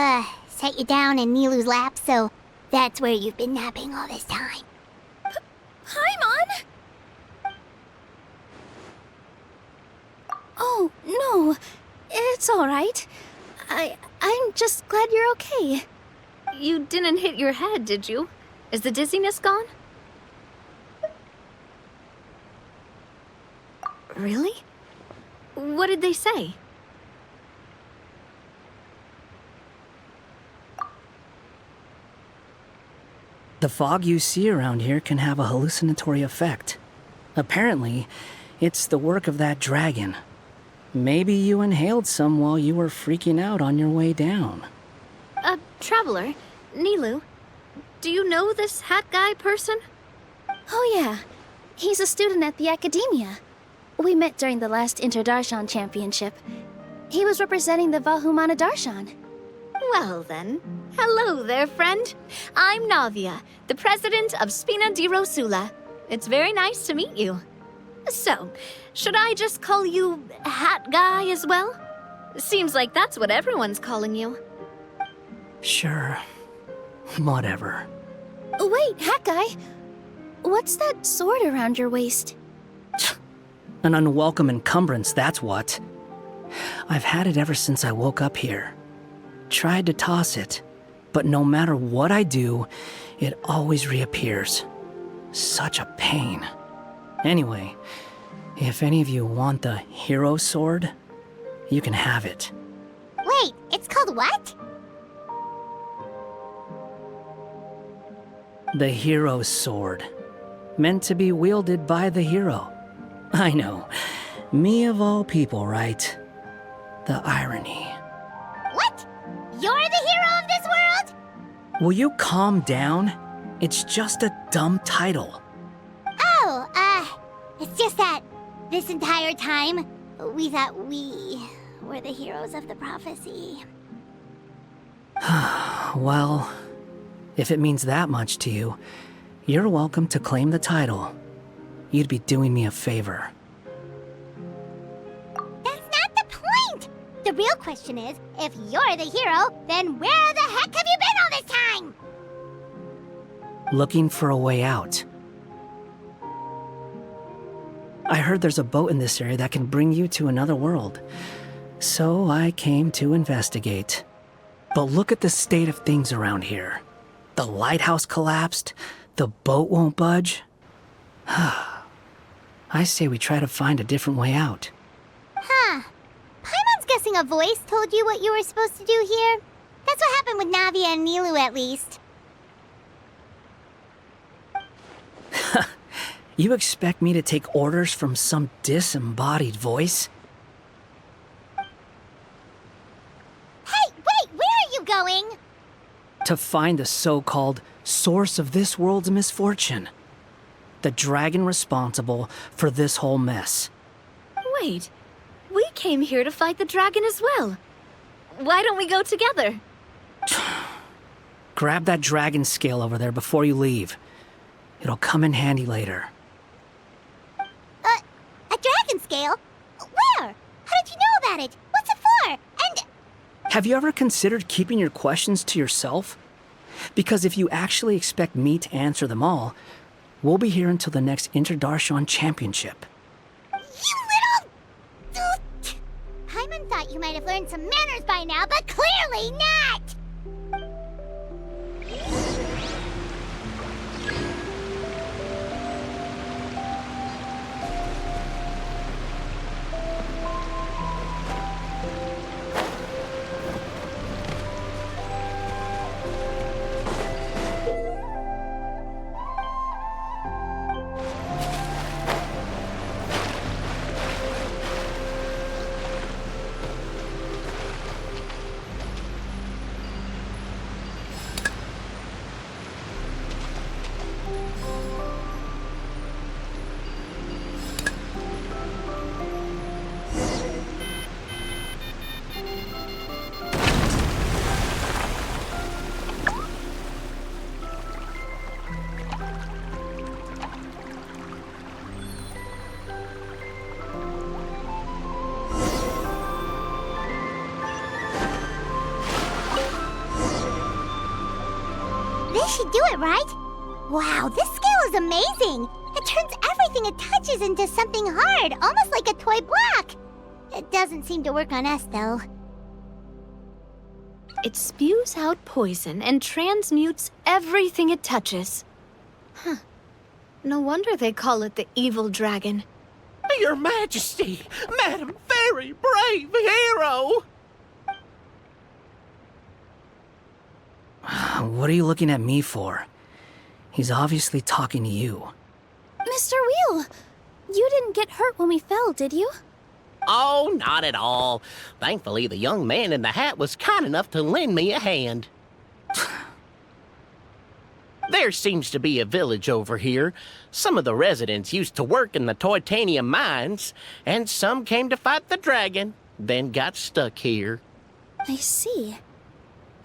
set you down in Nilu's lap, so that's where you've been napping all this time. Paimon? It's all right. I'm just glad you're okay. You didn't hit your head, did you? Is the dizziness gone? Really? What did they say? The fog you see around here can have a hallucinatory effect. Apparently, it's the work of that dragon. Maybe you inhaled some while you were freaking out on your way down. Traveler, Nilu, do you know this hat guy person? Oh yeah, he's a student at the academia. We met during the last Inter-Darshan Championship. He was representing the Vahumana Darshan. Well then, hello there, friend. I'm Navia, the president of Spina di Rosula. It's very nice to meet you. So, should I just call you Hat Guy as well? Seems like that's what everyone's calling you. Sure. Whatever. Wait, Hat Guy. What's that sword around your waist? An unwelcome encumbrance, that's what. I've had it ever since I woke up here. Tried to toss it, but no matter what I do, it always reappears. Such a pain. Anyway, if any of you want the hero sword, you can have it. Wait, it's called what? The hero's sword. Meant to be wielded by the hero. I know. Me of all people, right? The irony. What? You're the hero of this world? Will you calm down? It's just a dumb title. Oh, it's just that this entire time, we thought we were the heroes of the prophecy. Well, if it means that much to you, you're welcome to claim the title. You'd be doing me a favor. That's not the point! The real question is, if you're the hero, then where the heck have you been all this time? Looking for a way out. I heard there's a boat in this area that can bring you to another world. So I came to investigate. But look at the state of things around here. The lighthouse collapsed. The boat won't budge. I say we try to find a different way out. Huh. Paimon's guessing a voice told you what you were supposed to do here. That's what happened with Navia and Nilu, at least. You expect me to take orders from some disembodied voice? Hey, wait, where are you going? To find the so-called source of this world's misfortune. The dragon responsible for this whole mess. Wait, we came here to fight the dragon as well. Why don't we go together? Grab that dragon scale over there before you leave. It'll come in handy later. A dragon scale? Where? How did you know about it? What's it for? And... Have you ever considered keeping your questions to yourself? Because if you actually expect me to answer them all, we'll be here until the next Inter-Darshan Championship. You little... Paimon thought you might have learned some manners by now, but clearly not! This should do it, right? Wow, this scale is amazing! It turns everything it touches into something hard, almost like a toy block! It doesn't seem to work on us, though. It spews out poison and transmutes everything it touches. Huh. No wonder they call it the evil dragon. Your Majesty, Madam Fairy, brave hero! What are you looking at me for? He's obviously talking to you. Mr. Wheel, you didn't get hurt when we fell, did you? Oh, not at all. Thankfully, the young man in the hat was kind enough to lend me a hand. There seems to be a village over here. Some of the residents used to work in the titanium mines, and some came to fight the dragon, then got stuck here. I see.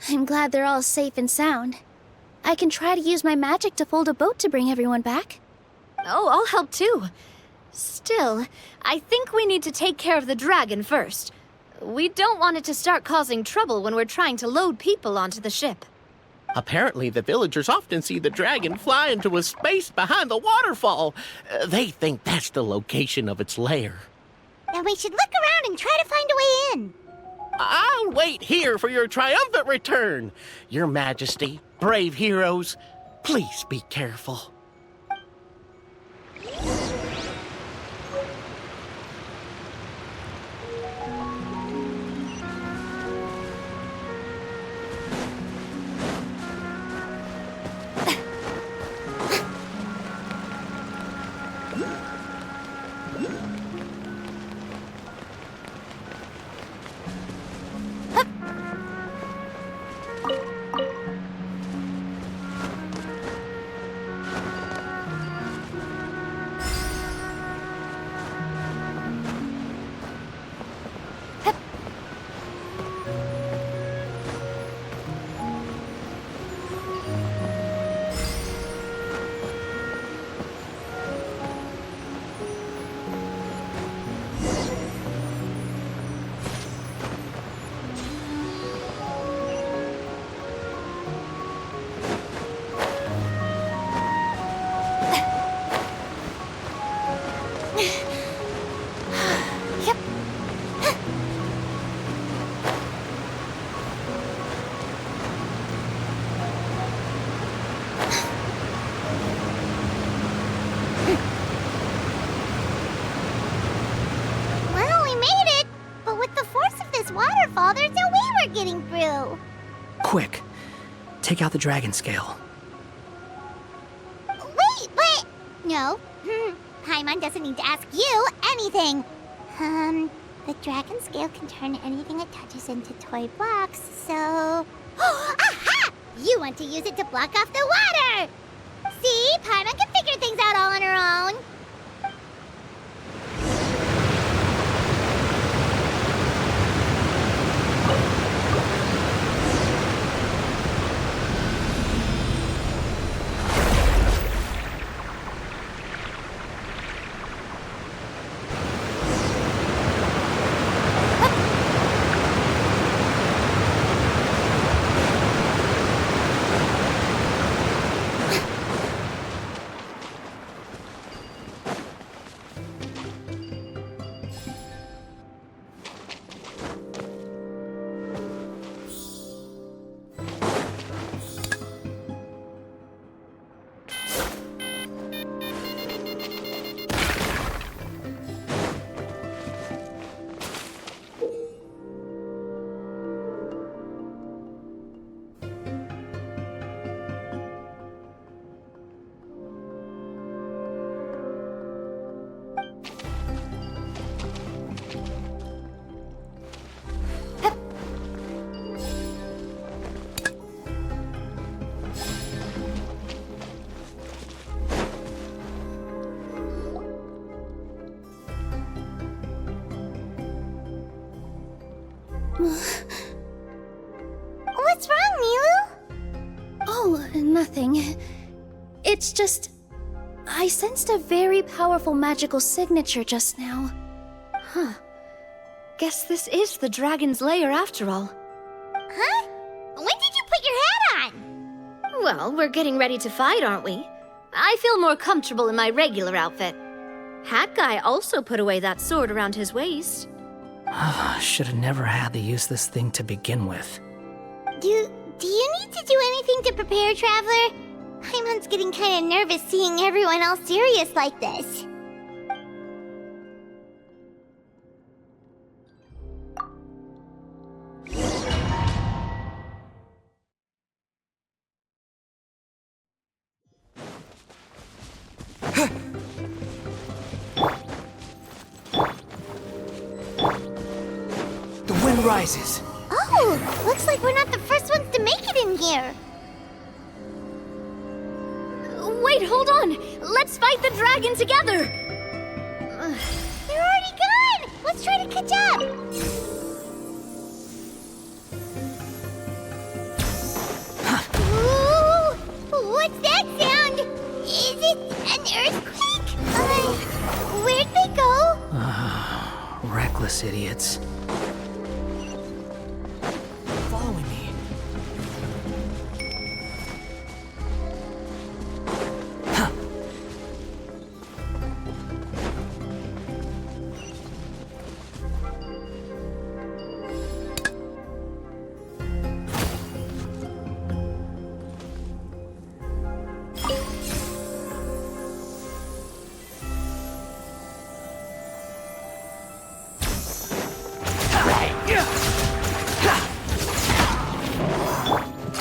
I'm glad they're all safe and sound. I can try to use my magic to fold a boat to bring everyone back. Oh, I'll help too. Still, I think we need to take care of the dragon first. We don't want it to start causing trouble when we're trying to load people onto the ship. Apparently, the villagers often see the dragon fly into a space behind the waterfall. They think that's the location of its lair. Then we should look around and try to find a way in. I'll wait here for your triumphant return. Your Majesty, brave heroes, please be careful. waterfall, there's no way we're getting through. Quick, take out the dragon scale. Wait, but... No. Paimon doesn't need to ask you anything. The dragon scale can turn anything it touches into toy blocks, so... Aha! You want to use it to block off the water! See? Paimon can figure things out all on her own. What's wrong, Milu? Oh, nothing. It's just... I sensed a very powerful magical signature just now. Huh. Guess this is the dragon's lair after all. Huh? When did you put your hat on? Well, we're getting ready to fight, aren't we? I feel more comfortable in my regular outfit. Hat Guy also put away that sword around his waist. Should have never had to use this thing to begin with. Do you need to do anything to prepare, Traveler? Paimon's getting kind of nervous seeing everyone all serious like this. The wind rises. Oh, looks like we're not the first ones to make it in here. Wait, hold on! Let's fight the dragon together! They're already gone! Let's try to catch up! Ooh, what's that sound? Is it an earthquake? Where'd they go? Reckless idiots. Following me.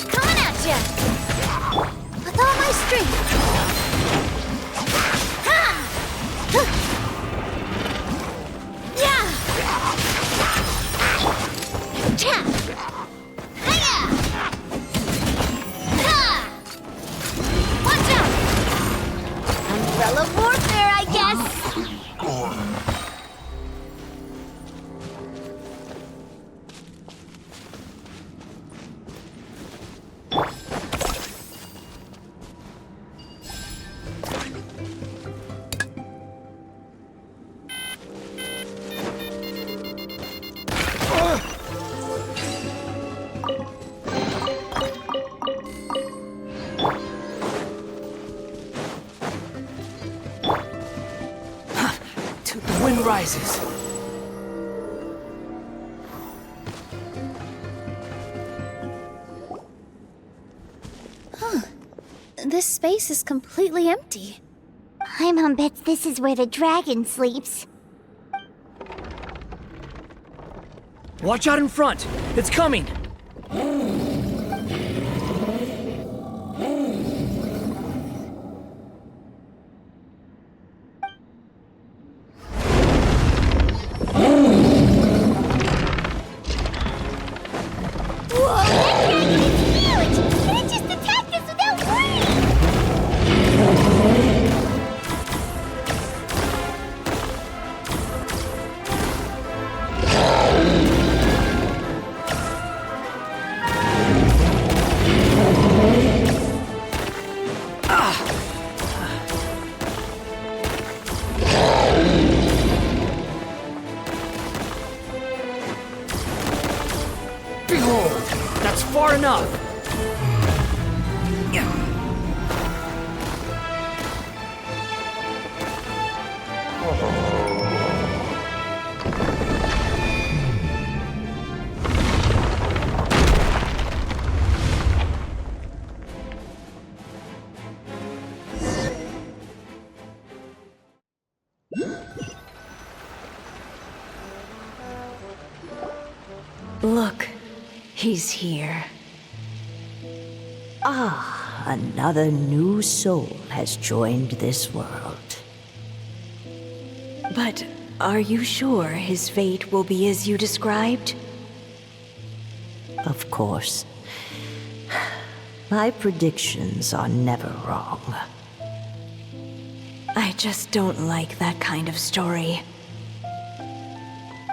Coming at ya! With all my strength! Ha! Yeah! Cha! Hiya! Ha! Watch out! Umbrella warfare, I guess! The wind rises. This space is completely empty. Paimon bets this is where the dragon sleeps. Watch out in front! It's coming! Whoa, that dragon is huge! Can it just attack us without warning? Behold! That's far enough! Look, he's here. Ah, another new soul has joined this world. But are you sure his fate will be as you described? Of course. My predictions are never wrong. I just don't like that kind of story.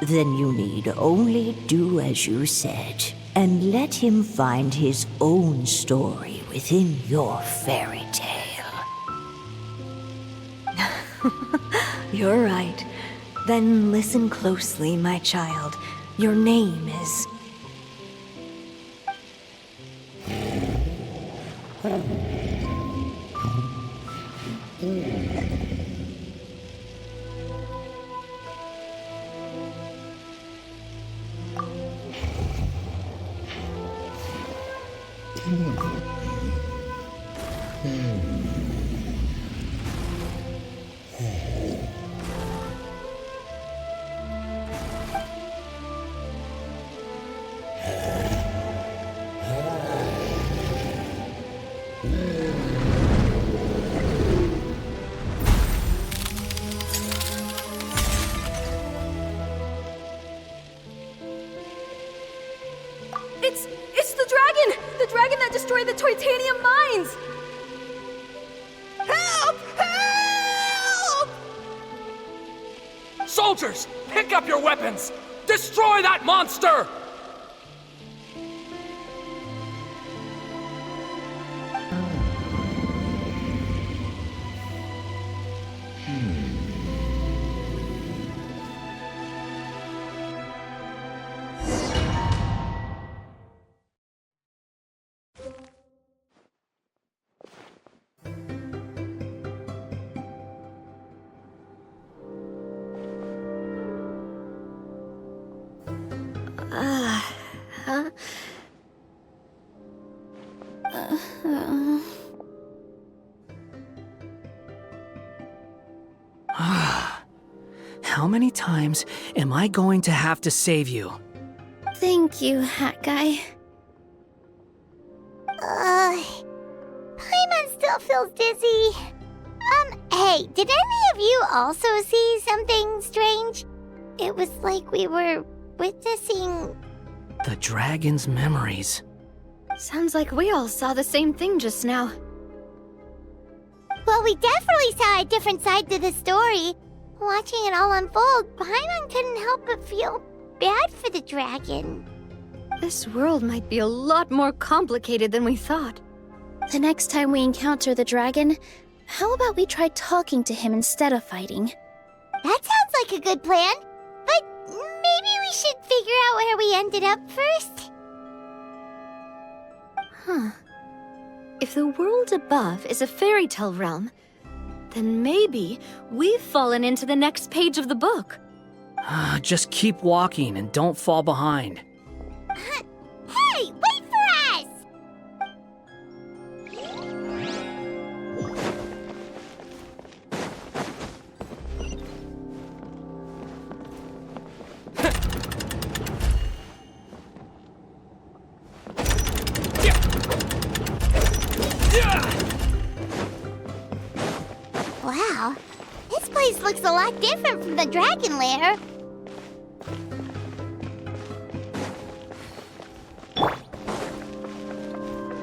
Then you need only do as you said, and let him find his own story within your fairy tale. You're right. Then listen closely, my child. Your name is... It's the dragon! The dragon that destroyed the Titanium mines! Help! Help! Soldiers, pick up your weapons! Destroy that monster! How many times am I going to have to save you? Thank you, Hat Guy. Paimon still feels dizzy. Hey, did any of you also see something strange? It was like we were witnessing... The dragon's memories. Sounds like we all saw the same thing just now. Well, we definitely saw a different side to the story. Watching it all unfold, Paimon couldn't help but feel bad for the dragon. This world might be a lot more complicated than we thought. The next time we encounter the dragon, how about we try talking to him instead of fighting? That sounds like a good plan. But maybe we should figure out where we ended up first. Huh. If the world above is a fairy tale realm, then maybe we've fallen into the next page of the book. Just keep walking and don't fall behind. Hey, wait for us! Wow, this place looks a lot different from the dragon lair.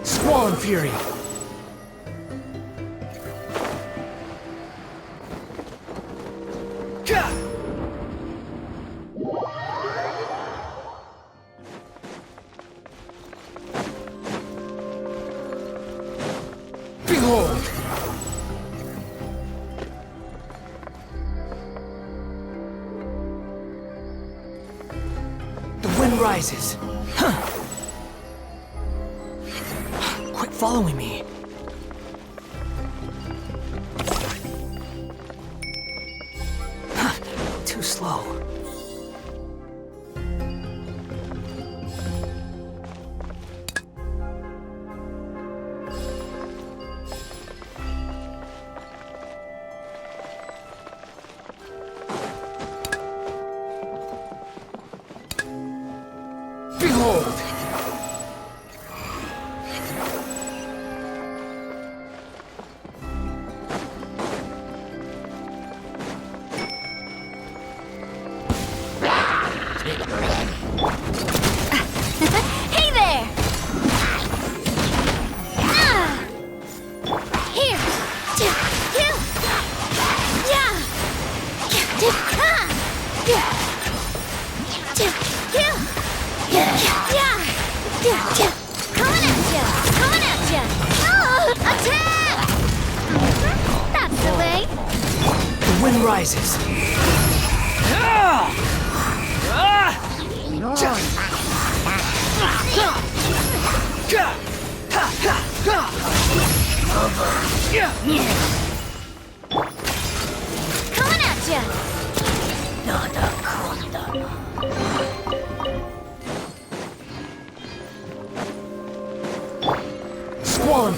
Swan Fury! Behold! The wind rises. Huh. Quit following me. Too slow. Behold! Hey there! Here! You! Yeah! Coming at ya! Coming at ya! Attack! That's the way! The wind rises. Coming at ya!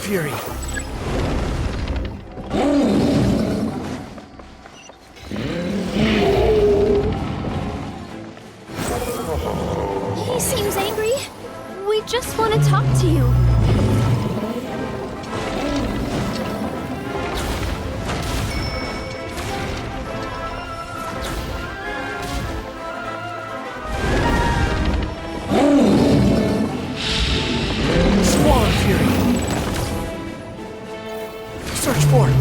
Fury. He seems angry. We just want to talk to you. Squall Fury. Search for it.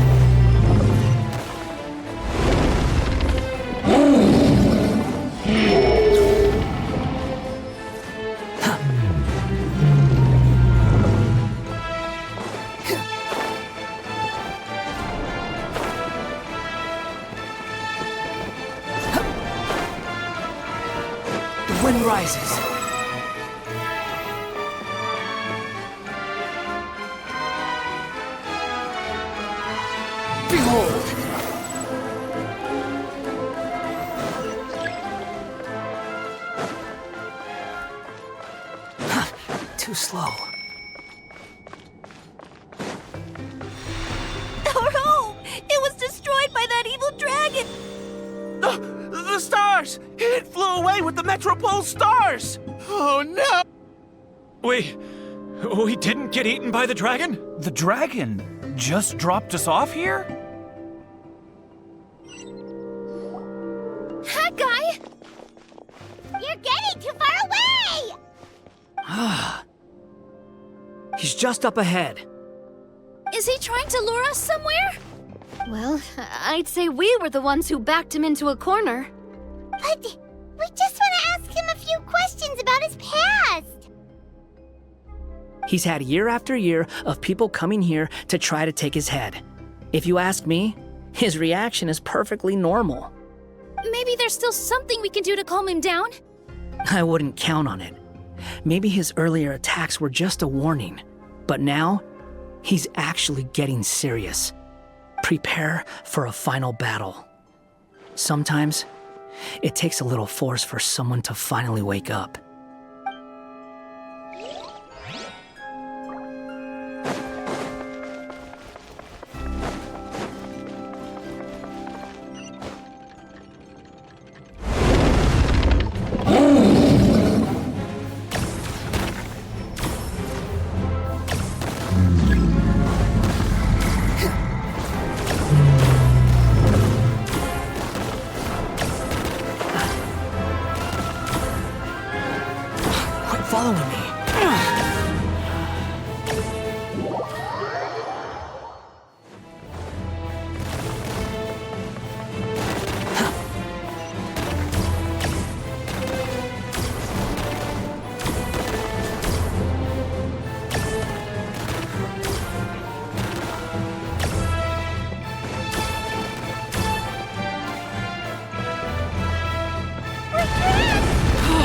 The wind rises. Behold! Too slow. Our home! It was destroyed by that evil dragon! The stars! It flew away with the Metropole stars! Oh no! We didn't get eaten by the dragon? The dragon just dropped us off here? That guy! You're getting too far away! Ah. He's just up ahead. Is he trying to lure us somewhere? Well, I'd say we were the ones who backed him into a corner. But we just want to ask him a few questions about his past. He's had year after year of people coming here to try to take his head. If you ask me, his reaction is perfectly normal. Maybe there's still something we can do to calm him down? I wouldn't count on it. Maybe his earlier attacks were just a warning, but now he's actually getting serious. Prepare for a final battle. Sometimes it takes a little force for someone to finally wake up. Following me.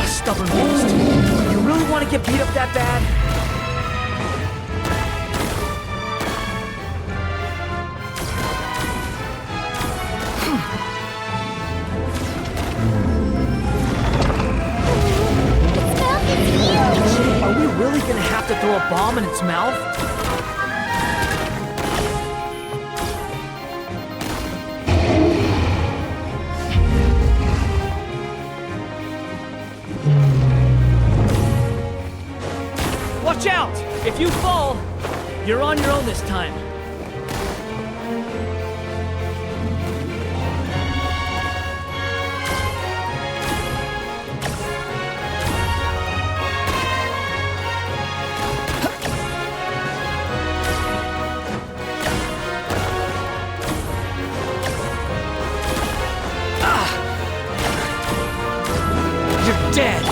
Stubborn beast. You really want to get beat up that bad? Its mouth is huge! Are we really gonna have to throw a bomb in its mouth? Watch out! If you fall, you're on your own this time. You're dead!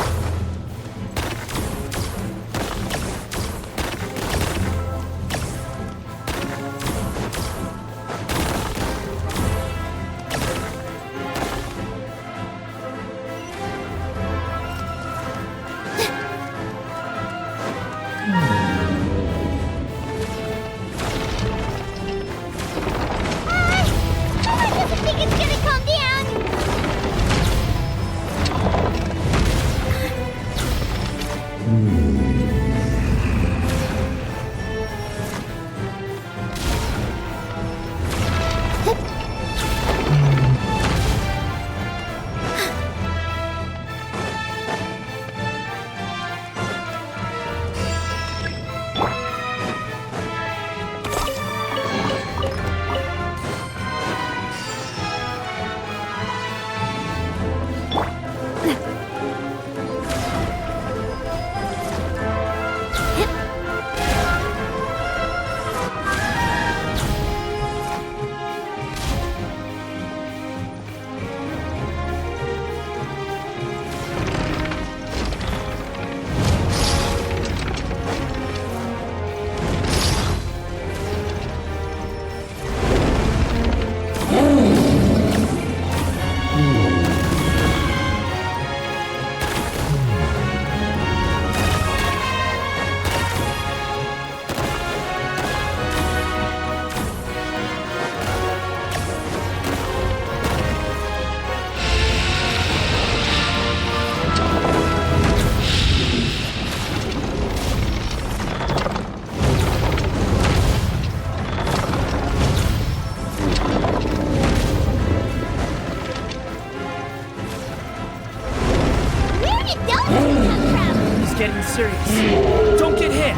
getting serious. Don't get hit!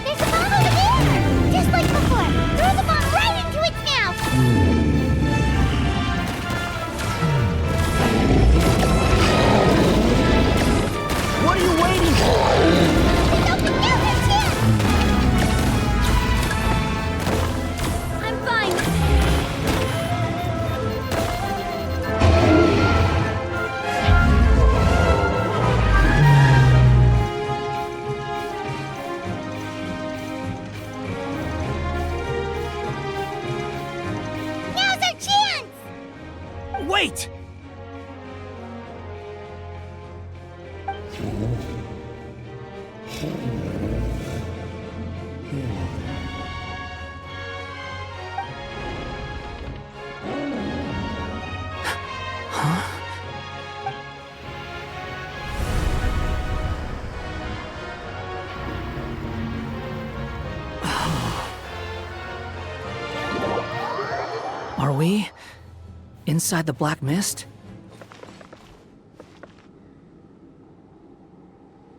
There's a bomb over there! Just like before! Throw the bomb right into its mouth! What are you waiting for? I'm fine. Now's our chance! Wait! Are we inside the black mist?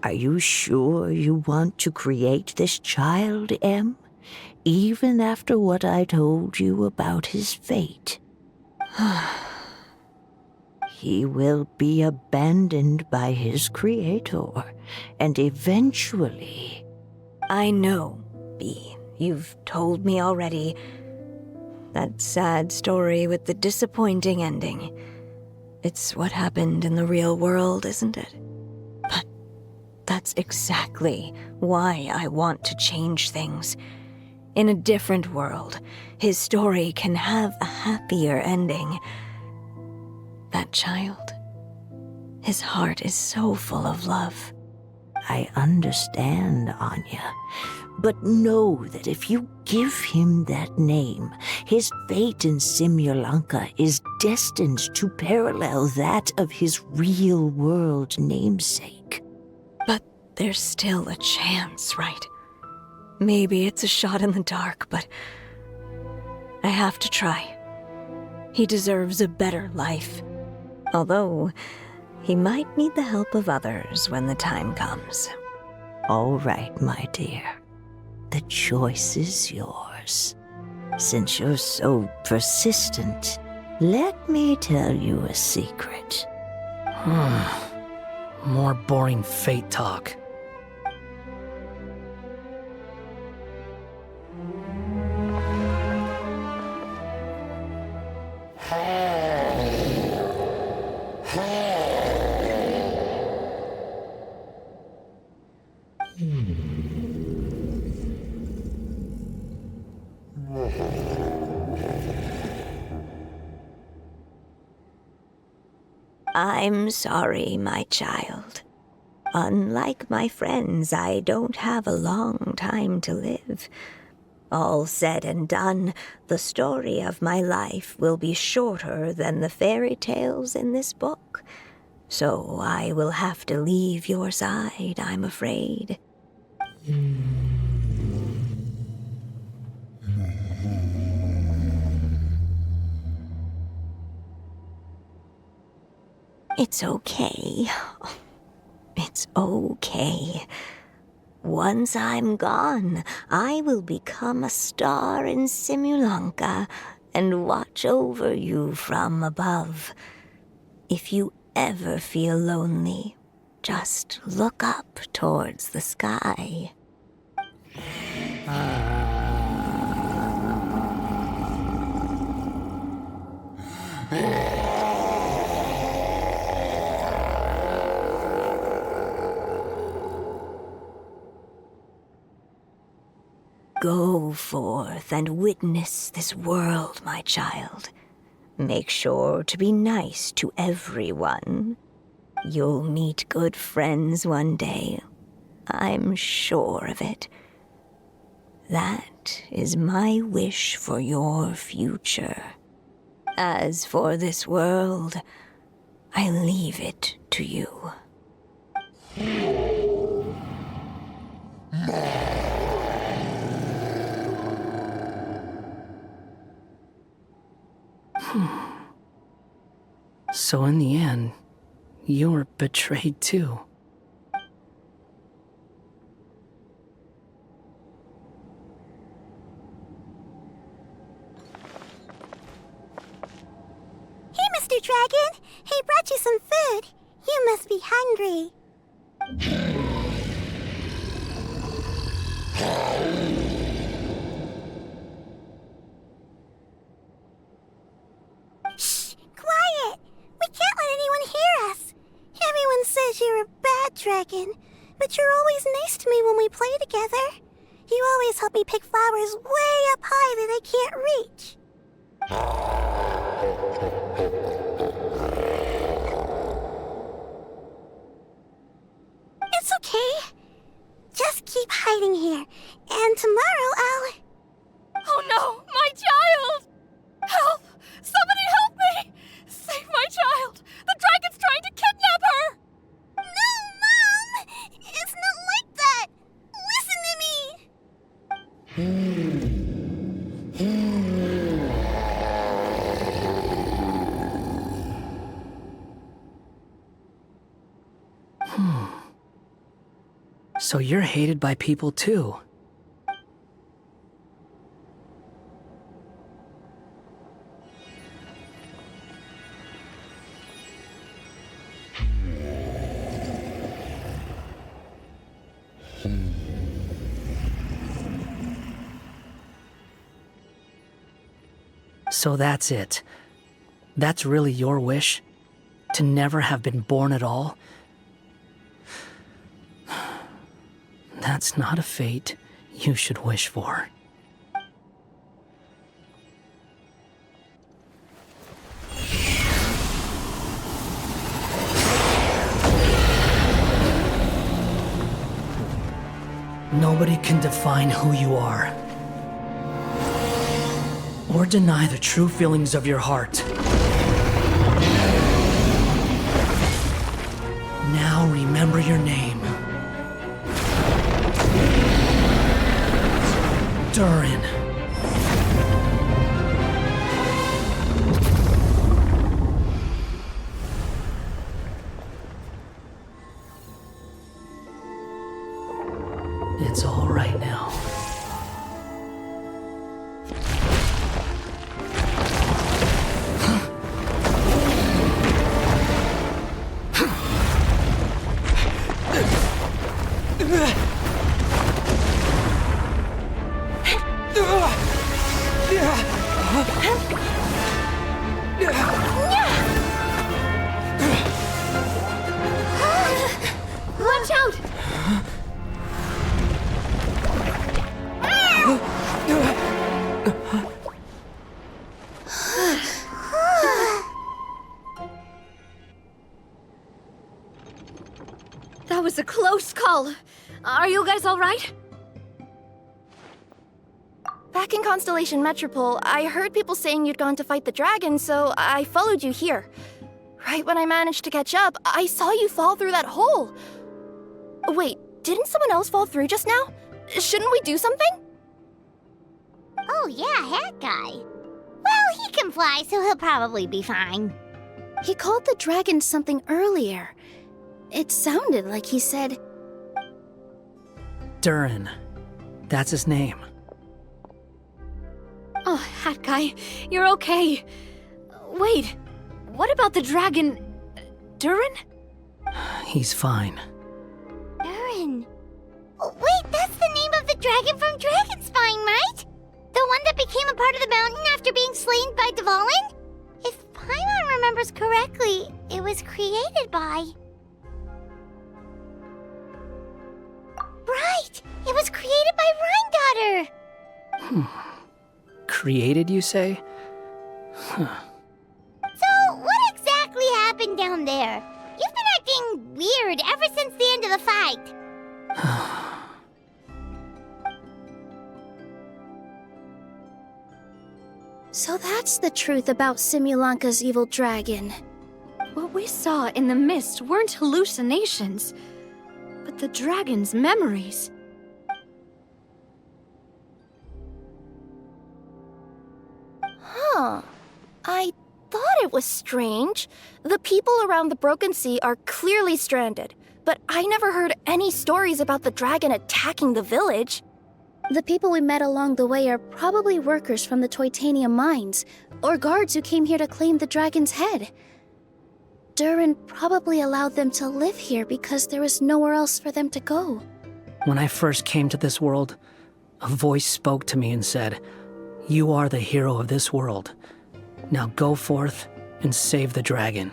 Are you sure you want to create this child, Em? Even after what I told you about his fate? He will be abandoned by his creator, and eventually... I know, Bee. You've told me already. That sad story with the disappointing ending. It's what happened in the real world, isn't it? But that's exactly why I want to change things. In a different world, his story can have a happier ending. That child, his heart is so full of love. I understand, Anya. But know that if you give him that name, his fate in Simulanka is destined to parallel that of his real-world namesake. But there's still a chance, right? Maybe it's a shot in the dark, but I have to try. He deserves a better life. Although, he might need the help of others when the time comes. All right, my dear. The choice is yours. Since you're so persistent, let me tell you a secret. More boring fate talk. I'm sorry, my child. Unlike my friends, I don't have a long time to live. All said and done, the story of my life will be shorter than the fairy tales in this book. So I will have to leave your side, I'm afraid. It's okay. It's okay. Once I'm gone, I will become a star in Simulanka and watch over you from above. If you ever feel lonely, just look up towards the sky. Go forth and witness this world, my child. Make sure to be nice to everyone. You'll meet good friends one day. I'm sure of it. That is my wish for your future. As for this world, I leave it to you. So in the end, you were betrayed too. Hey, Mr. Dragon! He brought you some food. You must be hungry. Shh! Quiet! We can't let anyone hear us. Everyone says you're a bad dragon, but you're always nice to me when we play together. You always help me pick flowers way up high that I can't reach. It's okay. Just keep hiding here, and tomorrow I'll... Oh no, my child! Help! Somebody help me! Save my child! The dragon's trying to kidnap her! No, Mom! It's not like that! Listen to me! So you're hated by people too. So that's it. That's really your wish? To never have been born at all? That's not a fate you should wish for. Nobody can define who you are, or deny the true feelings of your heart. Now remember your name. Durin. It's all right now. Watch out! That was a close call. Are you guys all right? Back in Constellation Metropole, I heard people saying you'd gone to fight the dragon, so I followed you here. Right when I managed to catch up, I saw you fall through that hole. Wait, didn't someone else fall through just now? Shouldn't we do something? Oh yeah, Hat Guy. Well, he can fly, so he'll probably be fine. He called the dragon something earlier. It sounded like he said... Durin. That's his name. Oh, Hat Guy, you're okay. Wait, what about the dragon... Durin? He's fine. Durin. Wait, that's the name of the dragon from Dragonspine, right? The one that became a part of the mountain after being slain by Dvalin? If Paimon remembers correctly, it was created by... Right! It was created by Rhine Daughter! Created, you say? Huh. So, what exactly happened down there? You've been acting weird ever since the end of the fight. So that's the truth about Simulanka's evil dragon. What we saw in the mist weren't hallucinations, but the dragon's memories. Huh. I thought it was strange. The people around the Broken Sea are clearly stranded, but I never heard any stories about the dragon attacking the village. The people we met along the way are probably workers from the Toitanium mines, or guards who came here to claim the dragon's head. Durin probably allowed them to live here because there was nowhere else for them to go. When I first came to this world, a voice spoke to me and said, "You are the hero of this world. Now go forth and save the dragon."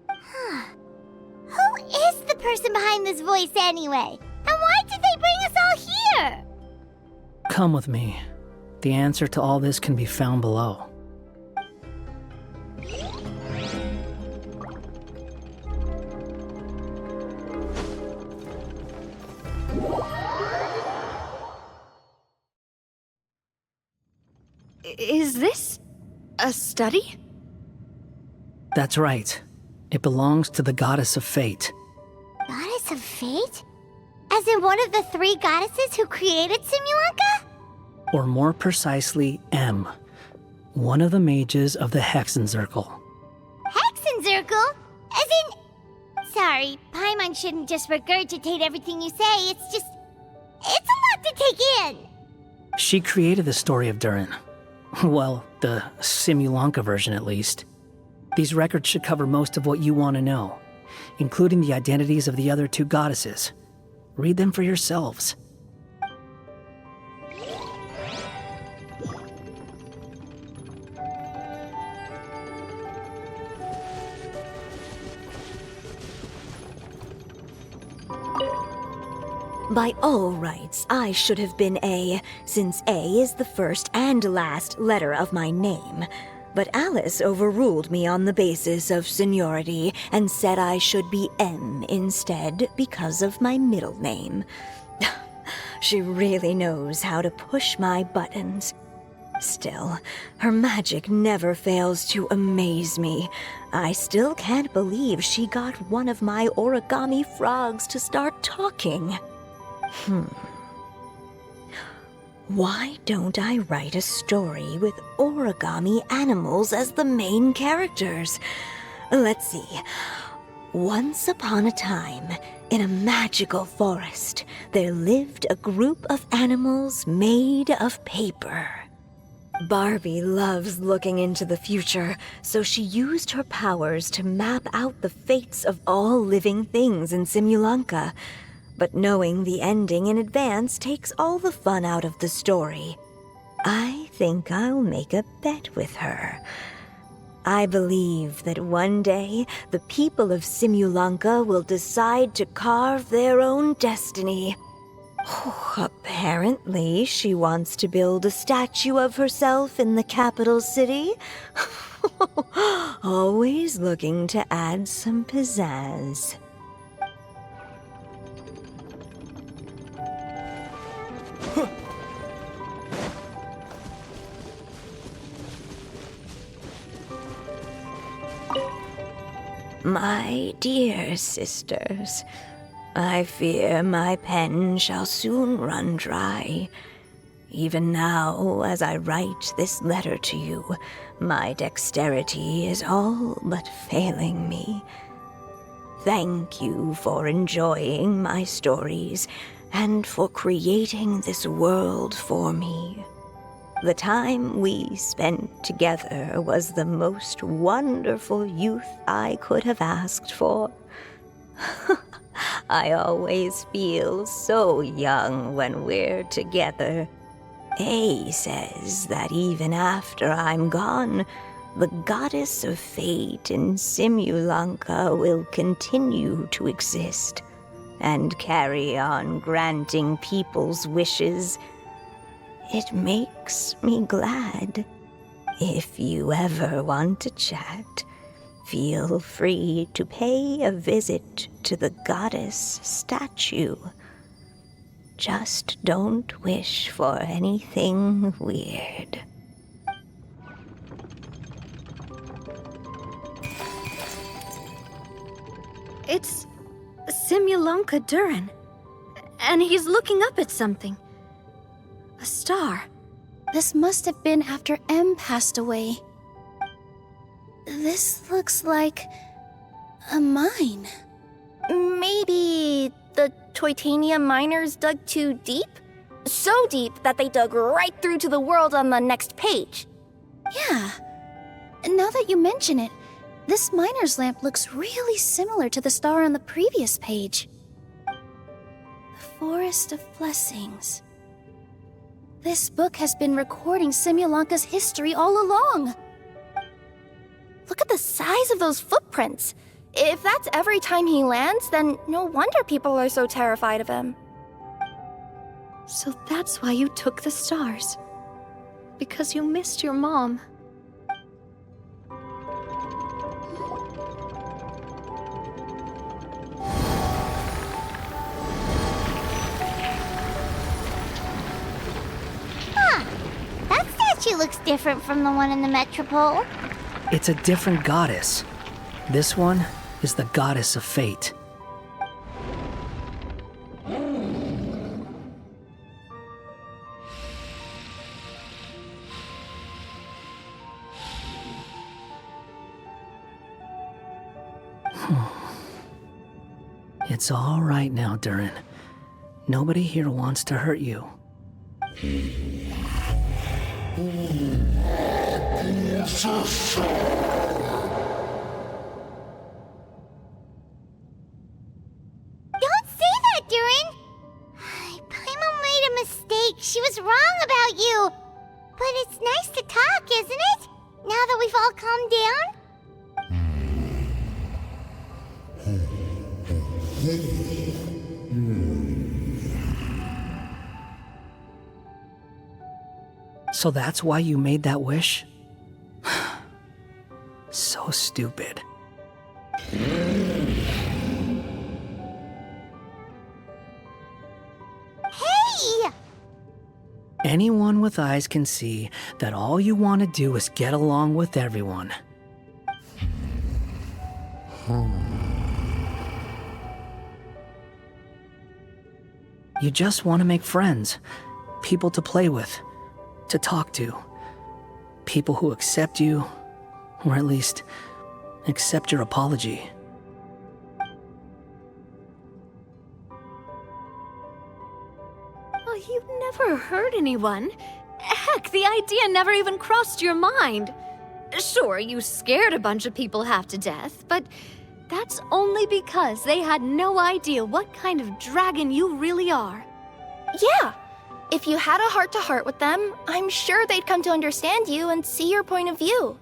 Who is the person behind this voice anyway? And why did they bring us all here? Come with me. The answer to all this can be found below. Is this a study? That's right. It belongs to the Goddess of Fate. Goddess of Fate? As in one of the 3 goddesses who created Simulanka? Or more precisely, M. One of the mages of the Hexenzirkel. Hexenzirkel? As in... Sorry, Paimon shouldn't just regurgitate everything you say. It's a lot to take in. She created the story of Durin. Well, the Simulanka version at least. These records should cover most of what you want to know, including the identities of the other 2 goddesses. Read them for yourselves. By all rights, I should have been A, since A is the first and last letter of my name. But Alice overruled me on the basis of seniority and said I should be M instead because of my middle name. She really knows how to push my buttons. Still, her magic never fails to amaze me. I still can't believe she got one of my origami frogs to start talking. Why don't I write a story with origami animals as the main characters? Let's see. Once upon a time, in a magical forest, there lived a group of animals made of paper. Barbie loves looking into the future, so she used her powers to map out the fates of all living things in Simulanka. But knowing the ending in advance takes all the fun out of the story. I think I'll make a bet with her. I believe that one day the people of Simulanka will decide to carve their own destiny. Apparently, she wants to build a statue of herself in the capital city. Always looking to add some pizzazz. My dear sisters, I fear my pen shall soon run dry. Even now, as I write this letter to you, my dexterity is all but failing me. Thank you for enjoying my stories and for creating this world for me. The time we spent together was the most wonderful youth I could have asked for. I always feel so young when we're together. A says that even after I'm gone, the Goddess of Fate in Simulanka will continue to exist and carry on granting people's wishes. It makes me glad. If you ever want to chat, feel free to pay a visit to the goddess statue. Just don't wish for anything weird. Simulonka Durin. And he's looking up at something. A star. This must have been after M passed away. This looks like a mine. Maybe the Toitania miners dug too deep? So deep that they dug right through to the world on the next page. Yeah. And now that you mention it, this miner's lamp looks really similar to the star on the previous page. The Forest of Blessings. This book has been recording Simulonka's history all along. Look at the size of those footprints. If that's every time he lands, then no wonder people are so terrified of him. So that's why you took the stars. Because you missed your mom. Huh. That statue looks different from the one in the Metropole. It's a different goddess. This one is the goddess of fate. It's all right now, Durin. Nobody here wants to hurt you. Don't say that, Durin! Paimon made a mistake. She was wrong about you. But it's nice to talk, isn't it? Now that we've all calmed down? So that's why you made that wish? So stupid. Hey! Anyone with eyes can see that all you want to do is get along with everyone. You just want to make friends, people to play with, to talk to, people who accept you, or at least accept your apology. Oh, you never hurt anyone. Heck, the idea never even crossed your mind. Sure, you scared a bunch of people half to death, but that's only because they had no idea what kind of dragon you really are. Yeah. If you had a heart-to-heart with them, I'm sure they'd come to understand you and see your point of view.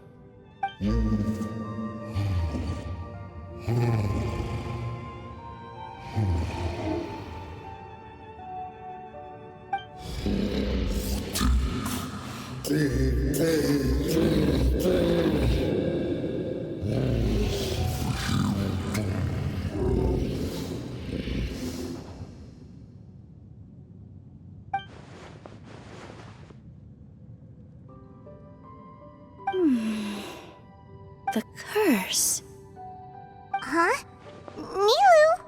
The curse. Huh? Nilu?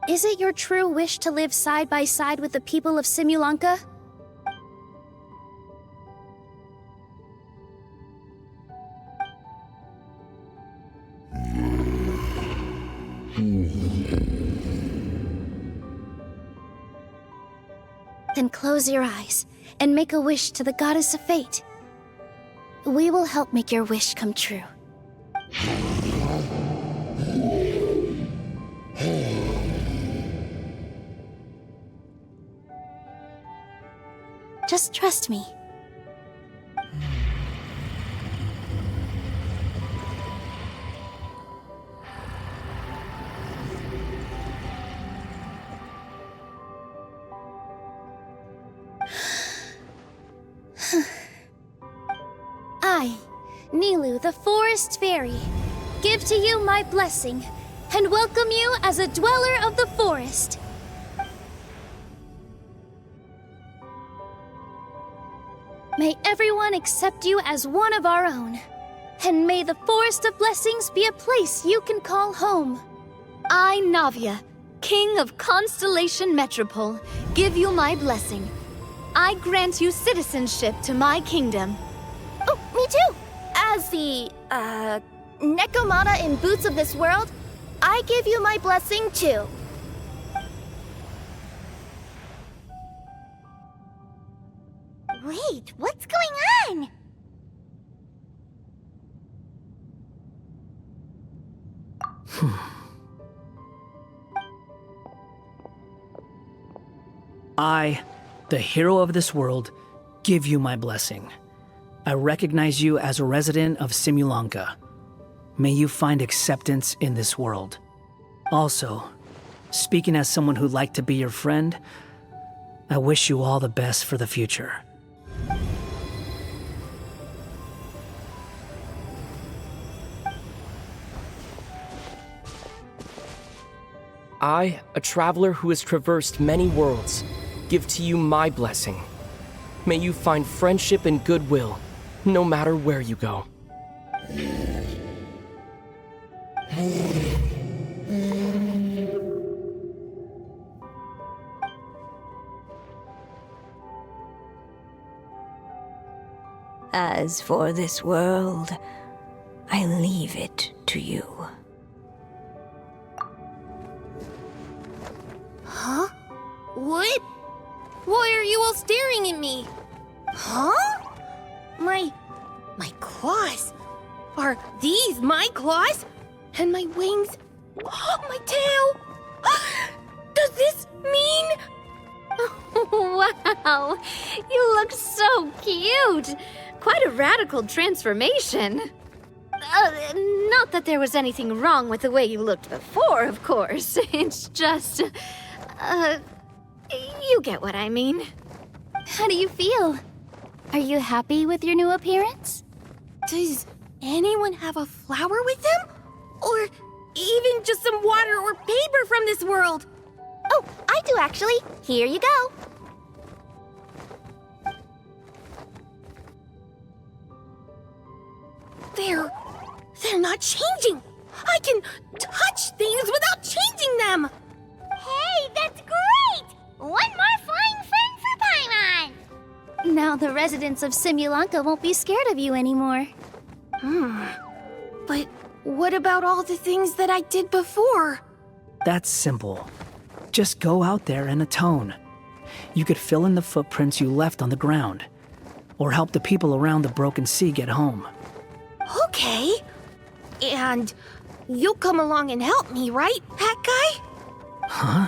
Is it your true wish to live side by side with the people of Simulonka? Then close your eyes and make a wish to the goddess of fate. We will help make your wish come true. Just trust me. I, Nilu, the Forest Fairy, give to you my blessing and welcome you as a dweller of the forest. May everyone accept you as one of our own, and may the Forest of Blessings be a place you can call home. I, Navia, King of Constellation Metropole, give you my blessing. I grant you citizenship to my kingdom. Oh, me too! As the, Nekomata in Boots of this world, I give you my blessing too. Wait, what's going on? I, the hero of this world, give you my blessing. I recognize you as a resident of Simulanka. May you find acceptance in this world. Also, speaking as someone who'd like to be your friend, I wish you all the best for the future. I, a traveler who has traversed many worlds, give to you my blessing. May you find friendship and goodwill, no matter where you go. As for this world, I leave it to you. Huh? What? Why are you all staring at me? Huh? My claws? Are these my claws? And my wings? My tail? Does this mean... Wow, you look so cute. Quite a radical transformation. Not that there was anything wrong with the way you looked before, of course. It's just... you get what I mean. How do you feel? Are you happy with your new appearance? Does anyone have a flower with them? Or even just some water or paper from this world? Oh, I do actually. Here you go. They're not changing. I can touch things without changing them. Hey, that's great! One more flying friend for Paimon! Now the residents of Simulanka won't be scared of you anymore. But what about all the things that I did before? That's simple. Just go out there and atone. You could fill in the footprints you left on the ground, or help the people around the broken sea get home. Okay. And you'll come along and help me, right, Hat Guy? Huh?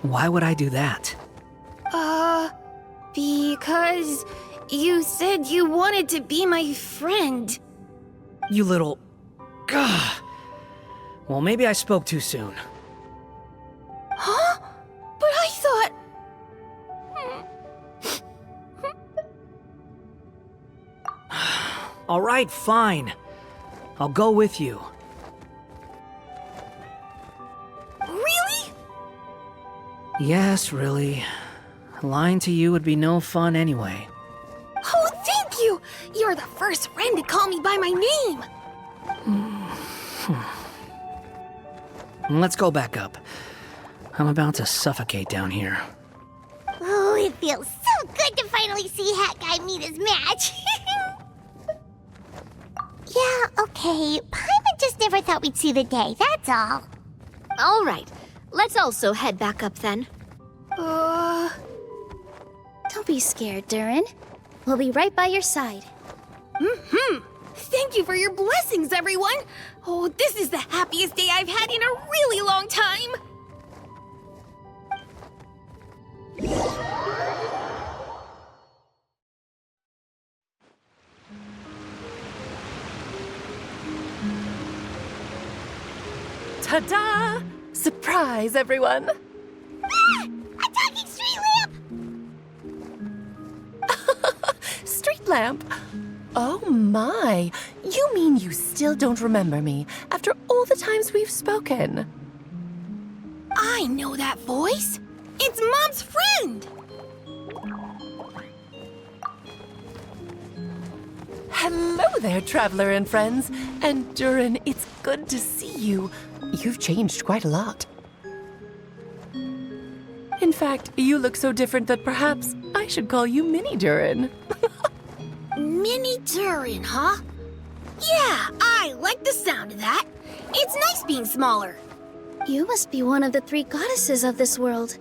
Why would I do that? Because you said you wanted to be my friend. You little... Gah. Well, maybe I spoke too soon. Huh? But I thought... All right, fine. I'll go with you. Really? Yes, really. Lying to you would be no fun anyway. Oh, thank you! You're the first friend to call me by my name! Let's go back up. I'm about to suffocate down here. Oh, it feels so good to finally see Hat Guy meet his match. Yeah, okay. Paimon just never thought we'd see the day, that's all. All right, let's also head back up then. Don't be scared, Durin. We'll be right by your side. Thank you for your blessings, everyone! Oh, this is the happiest day I've had in a really long time! Ta-da! Surprise, everyone! Ah! A talking street lamp! Street lamp? Oh my! You mean you still don't remember me after all the times we've spoken? I know that voice! It's Mom's friend! Hello there, traveler and friends. And Durin, it's good to see you. You've changed quite a lot. fact, you look so different that perhaps I should call you Mini Durin. Mini Durin, huh? Yeah, I like the sound of that. It's nice being smaller. You must be one of the 3 goddesses of this world.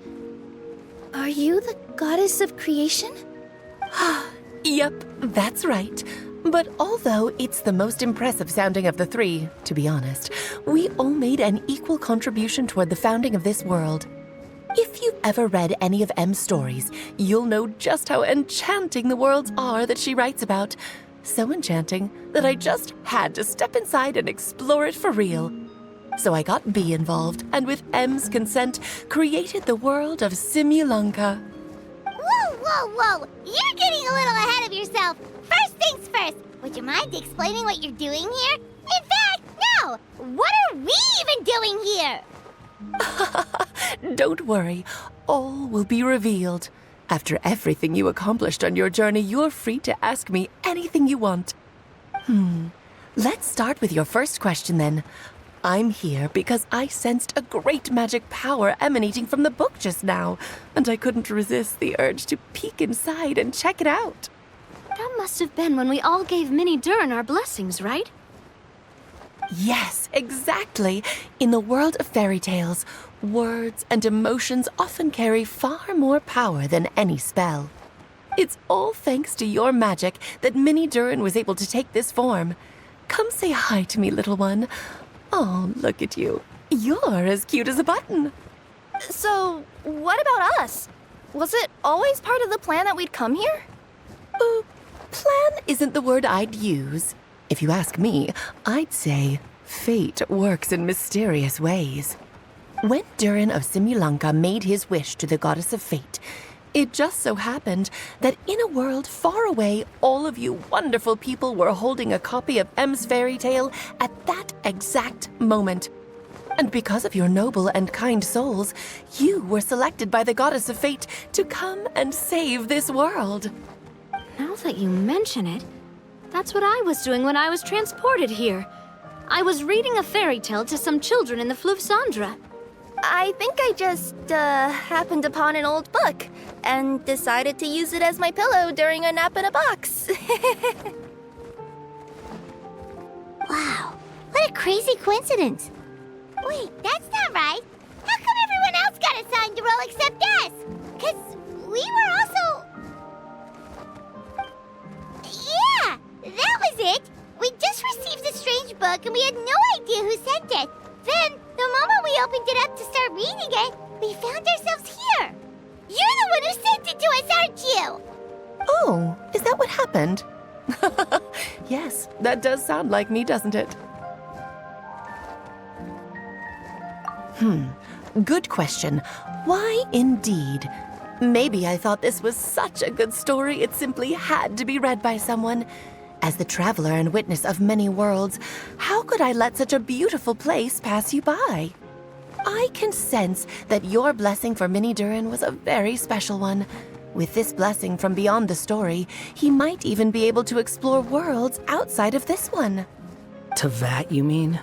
Are you the goddess of creation? Yep, that's right. But although it's the most impressive sounding of the 3, to be honest, we all made an equal contribution toward the founding of this world. If you've ever read any of M's stories, you'll know just how enchanting the worlds are that she writes about. So enchanting that I just had to step inside and explore it for real. So I got B involved, and with M's consent, created the world of Simulanka. Whoa, whoa, whoa! You're getting a little ahead of yourself. First things first, would you mind explaining what you're doing here? In fact, no! What are we even doing here? Don't worry, all will be revealed. After everything you accomplished on your journey, you're free to ask me anything you want. Let's start with your first question then. I'm here because I sensed a great magic power emanating from the book just now, and I couldn't resist the urge to peek inside and check it out. That must have been when we all gave Mini Durin our blessings, right? Yes, exactly. In the world of fairy tales, words and emotions often carry far more power than any spell. It's all thanks to your magic that Mini Durin was able to take this form. Come say hi to me, little one. Oh, look at you. You're as cute as a button. So, what about us? Was it always part of the plan that we'd come here? Plan isn't the word I'd use. If you ask me, I'd say fate works in mysterious ways. When Durin of Simulanka made his wish to the goddess of fate, it just so happened that in a world far away, all of you wonderful people were holding a copy of M's fairy tale at that exact moment. And because of your noble and kind souls, you were selected by the goddess of fate to come and save this world. Now that you mention it, that's what I was doing when I was transported here. I was reading a fairy tale to some children in the Fleuve Cendre. I think I just, happened upon an old book and decided to use it as my pillow during a nap in a box. Wow, what a crazy coincidence. Wait, that's not right. How come everyone else got assigned to roll except us? 'Cause we were also... Yeah, that was it. We just received a strange book and we had no idea who sent it. Then, the moment we opened it up to start reading it, we found ourselves here. You're the one who sent it to us, aren't you? Oh, is that what happened? Yes, that does sound like me, doesn't it? Good question. Why indeed? Maybe I thought this was such a good story it simply had to be read by someone. As the traveler and witness of many worlds, how could I let such a beautiful place pass you by? I can sense that your blessing for Mini Durin was a very special one. With this blessing from beyond the story, he might even be able to explore worlds outside of this one. Teyvat, you mean?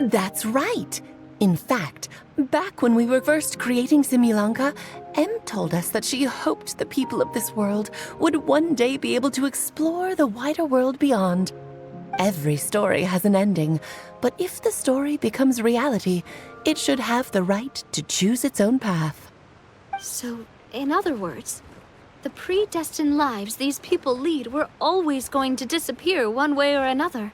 That's right. In fact, back when we were first creating Simulanka, Em told us that she hoped the people of this world would one day be able to explore the wider world beyond. Every story has an ending, but if the story becomes reality, it should have the right to choose its own path. So, in other words, the predestined lives these people lead were always going to disappear one way or another.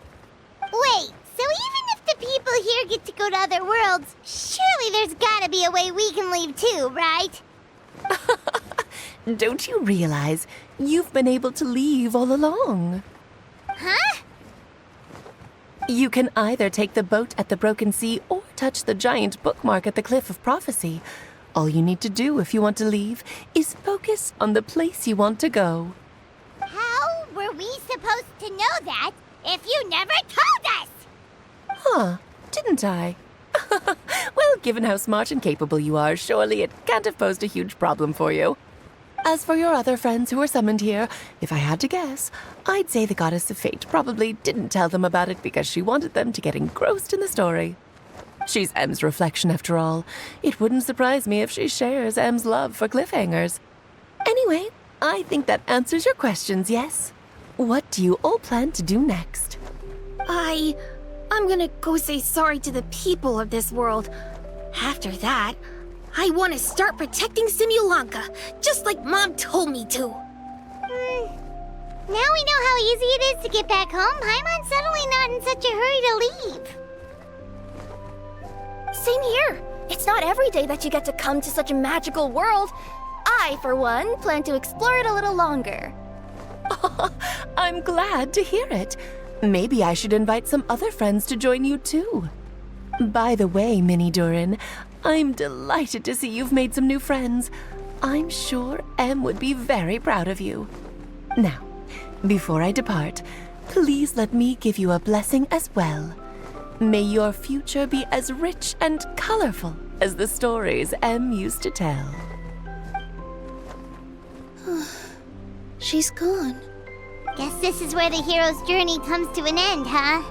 Wait, so even if the people here get to go to other worlds, surely there's gotta be a way we can leave too, right? Don't you realize you've been able to leave all along? Huh? You can either take the boat at the Broken Sea or touch the giant bookmark at the Cliff of Prophecy. All you need to do if you want to leave is focus on the place you want to go. How were we supposed to know that if you never told us? Huh, didn't I? Well, given how smart and capable you are, surely it can't have posed a huge problem for you. As for your other friends who were summoned here, if I had to guess, I'd say the Goddess of Fate probably didn't tell them about it because she wanted them to get engrossed in the story. She's M's reflection after all. It wouldn't surprise me if she shares M's love for cliffhangers. Anyway, I think that answers your questions, yes? What do you all plan to do next? I'm gonna go say sorry to the people of this world. After that, I want to start protecting Simulanka, just like Mom told me to. Now we know how easy it is to get back home. Paimon's suddenly not in such a hurry to leave. Same here. It's not every day that you get to come to such a magical world. I, for one, plan to explore it a little longer. I'm glad to hear it. Maybe I should invite some other friends to join you too. By the way, Minnie Durin, I'm delighted to see you've made some new friends. I'm sure Em would be very proud of you. Now, before I depart, please let me give you a blessing as well. May your future be as rich and colorful as the stories Em used to tell. She's gone. Guess this is where the hero's journey comes to an end, huh?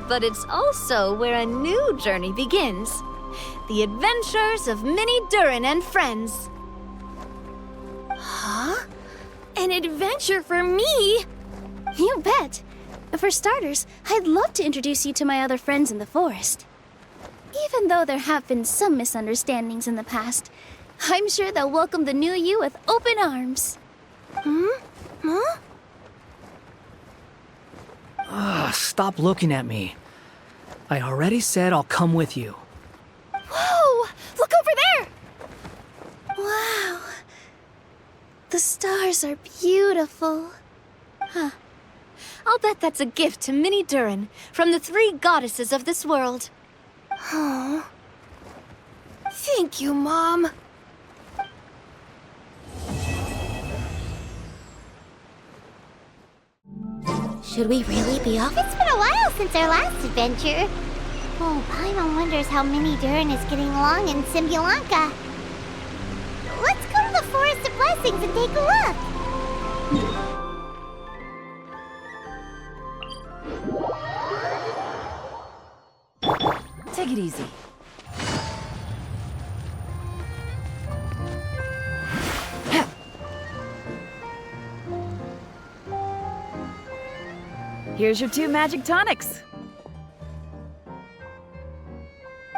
But it's also where a new journey begins. The adventures of Minnie Durin and friends. Huh? An adventure for me? You bet. For starters, I'd love to introduce you to my other friends in the forest. Even though there have been some misunderstandings in the past, I'm sure they'll welcome the new you with open arms. Huh? Stop looking at me. I already said I'll come with you. Whoa! Look over there! Wow. The stars are beautiful. I'll bet that's a gift to Minnie Durin from the 3 goddesses of this world. Oh. Thank you, Mom. Should we really be off? It's been a while since our last adventure. Oh, Paimon wonders how Minnie Durin is getting along in Simulanka. Let's go to the Forest of Blessings and take a look. Take it easy. Here's your 2 magic tonics.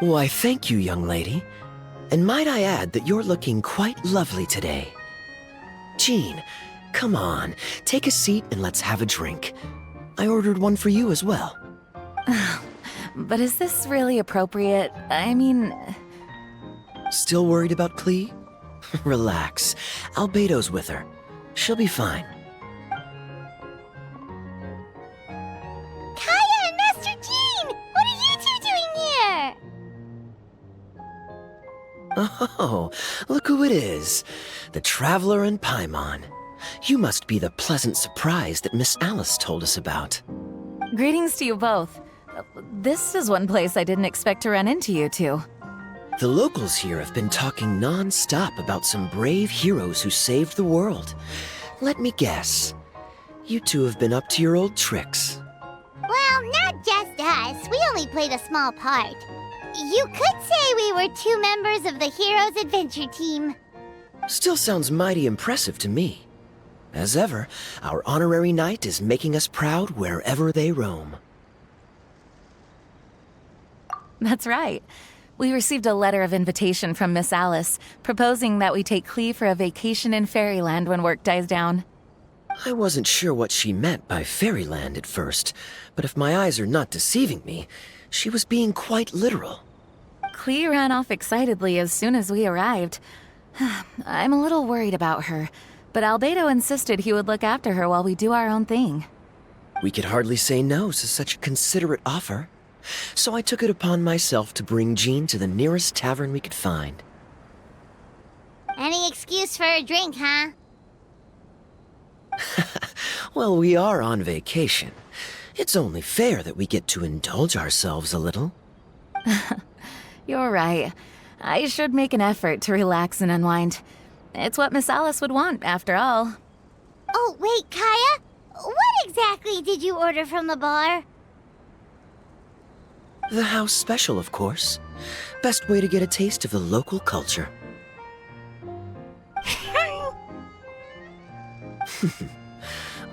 Why, thank you, young lady. And might I add that you're looking quite lovely today. Jean, come on, take a seat and let's have a drink. I ordered one for you as well. But is this really appropriate? I mean... Still worried about Klee? Relax. Albedo's with her. She'll be fine. Kaya and Master Jean! What are you 2 doing here? Oh, look who it is. The Traveler and Paimon. You must be the pleasant surprise that Miss Alice told us about. Greetings to you both. This is one place I didn't expect to run into you two. The locals here have been talking non-stop about some brave heroes who saved the world. Let me guess. You two have been up to your old tricks. Well, not just us. We only played a small part. You could say we were 2 members of the Heroes Adventure Team. Still sounds mighty impressive to me. As ever, our honorary knight is making us proud wherever they roam. That's right. We received a letter of invitation from Miss Alice, proposing that we take Klee for a vacation in Fairyland when work dies down. I wasn't sure what she meant by Fairyland at first, but if my eyes are not deceiving me, she was being quite literal. Klee ran off excitedly as soon as we arrived. I'm a little worried about her, but Albedo insisted he would look after her while we do our own thing. We could hardly say no to such a considerate offer, so I took it upon myself to bring Jean to the nearest tavern we could find. Any excuse for a drink, huh? Well, we are on vacation. It's only fair that we get to indulge ourselves a little. You're right. I should make an effort to relax and unwind. It's what Miss Alice would want, after all. Oh, wait, Kaya? What exactly did you order from the bar? The house special, of course. Best way to get a taste of the local culture.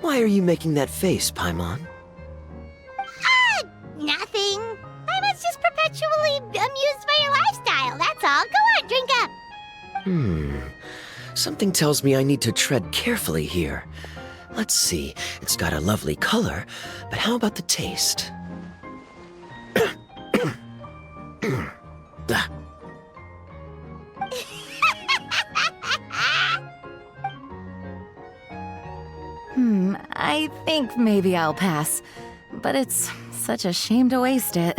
Why are you making that face, Paimon? Nothing. I'm just perpetually amused by your lifestyle, that's all. Go on, drink up. Something tells me I need to tread carefully here. Let's see, it's got a lovely color, but how about the taste? Ah. I think maybe I'll pass. But it's such a shame to waste it.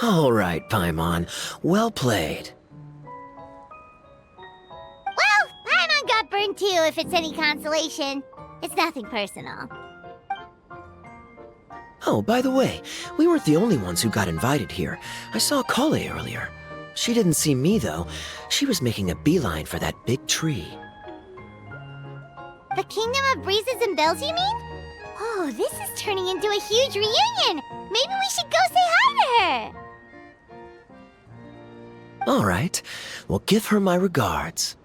All right, Paimon. Well played. Well, Paimon got burned too, if it's any consolation. It's nothing personal. Oh, by the way, we weren't the only ones who got invited here. I saw Kale earlier. She didn't see me, though. She was making a beeline for that big tree. The Kingdom of Breezes and Bells, you mean? Oh, this is turning into a huge reunion! Maybe we should go say hi to her! All right. Well, give her my regards.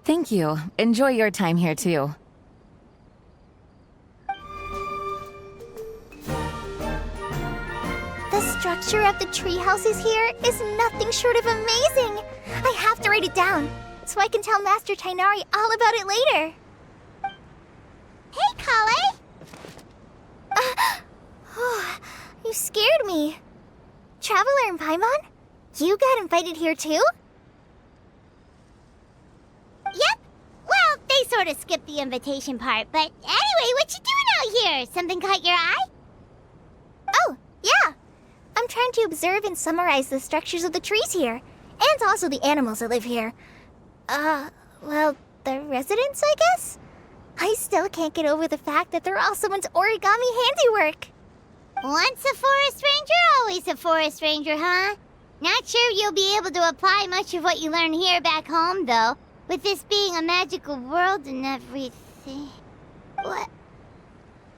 Thank you. Enjoy your time here, too. The structure of the tree houses here is nothing short of amazing. I have to write it down so I can tell Master Tighnari all about it later. Hey, Kale! You scared me. Traveler and Paimon? You got invited here too? Yep. Well, they sort of skipped the invitation part, but anyway, what you doing out here? Something caught your eye? Oh, yeah. I'm trying to observe and summarize the structures of the trees here, and also the animals that live here. Well, the residents, I guess? I still can't get over the fact that they're all someone's origami handiwork. Once a forest ranger, always a forest ranger, huh? Not sure you'll be able to apply much of what you learn here back home, though, with this being a magical world and everything. What?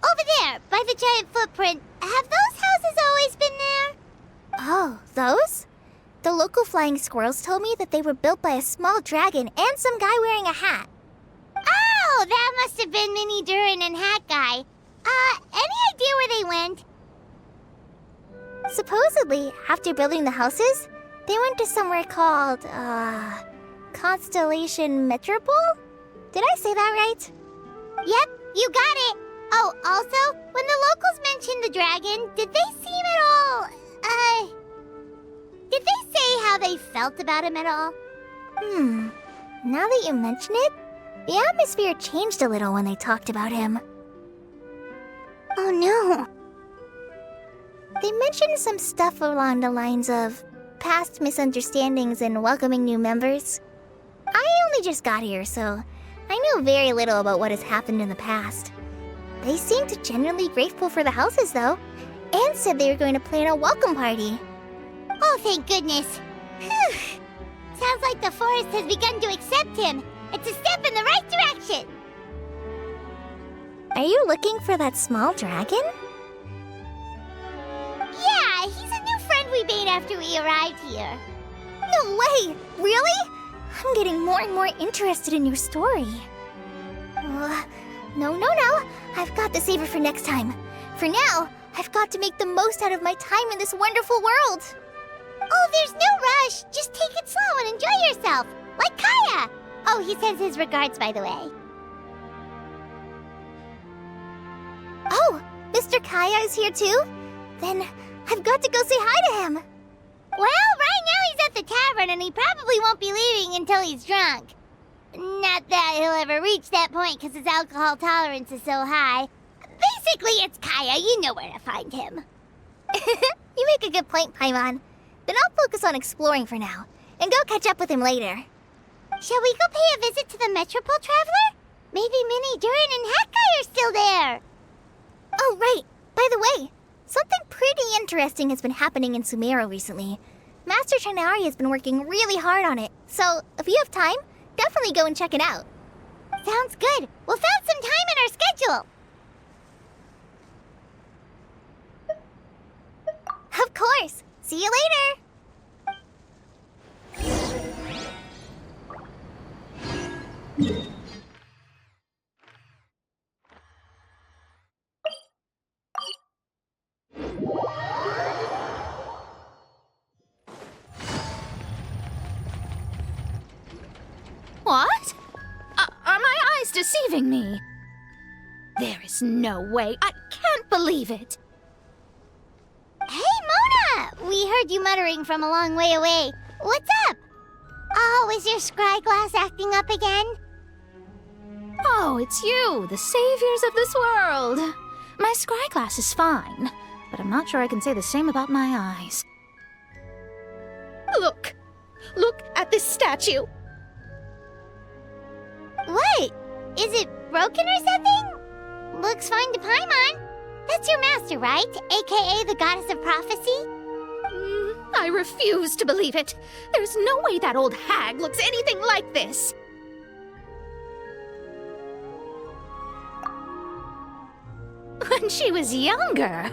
Over there, by the giant footprint, have those houses always been there? Oh, those? The local flying squirrels told me that they were built by a small dragon and some guy wearing a hat. Oh, that must have been Mini Durin and Hat Guy. Any idea where they went? Supposedly, after building the houses, they went to somewhere called, Constellation Metropole? Did I say that right? Yep, you got it. Oh, also, when the locals mentioned the dragon, did they seem at all, did they say how they felt about him at all? Now that you mention it, the atmosphere changed a little when they talked about him. Oh no. They mentioned some stuff along the lines of past misunderstandings and welcoming new members. I only just got here, so I know very little about what has happened in the past. They seemed genuinely grateful for the houses, though, and said they were going to plan a welcome party. Oh, thank goodness. Phew. Sounds like the forest has begun to accept him. It's a step in the right direction. Are you looking for that small dragon? Yeah, he's a new friend we made after we arrived here. No way! Really? I'm getting more and more interested in your story. No. I've got to save it for next time. For now, I've got to make the most out of my time in this wonderful world. Oh, there's no rush. Just take it slow and enjoy yourself. Like Kaya. Oh, he sends his regards, by the way. Oh, Mr. Kaya is here too? Then I've got to go say hi to him. Well, right now he's at the tavern and he probably won't be leaving until he's drunk. Not that he'll ever reach that point because his alcohol tolerance is so high. Basically, it's Kaya. You know where to find him. You make a good point, Paimon. Then I'll focus on exploring for now, and go catch up with him later. Shall we go pay a visit to the Metropole, Traveler? Maybe Mini, Durin, and Hat Guy are still there. Oh, right. By the way, something pretty interesting has been happening in Sumeru recently. Master Tighnari has been working really hard on it, so if you have time, definitely go and check it out. Sounds good. We'll find some time in our schedule. course. See you later. What? Are my eyes deceiving me? There is no way. I can't believe it. Hey, Mona! We heard you muttering from a long way away. What's up? Oh, is your scry glass acting up again? Oh, it's you, the saviors of this world. My scry glass is fine, but I'm not sure I can say the same about my eyes. Look! Look at this statue! What? Is it broken or something? Looks fine to Paimon. That's your master, right? AKA the goddess of prophecy? I refuse to believe it. There's no way that old hag looks anything like this. When she was younger.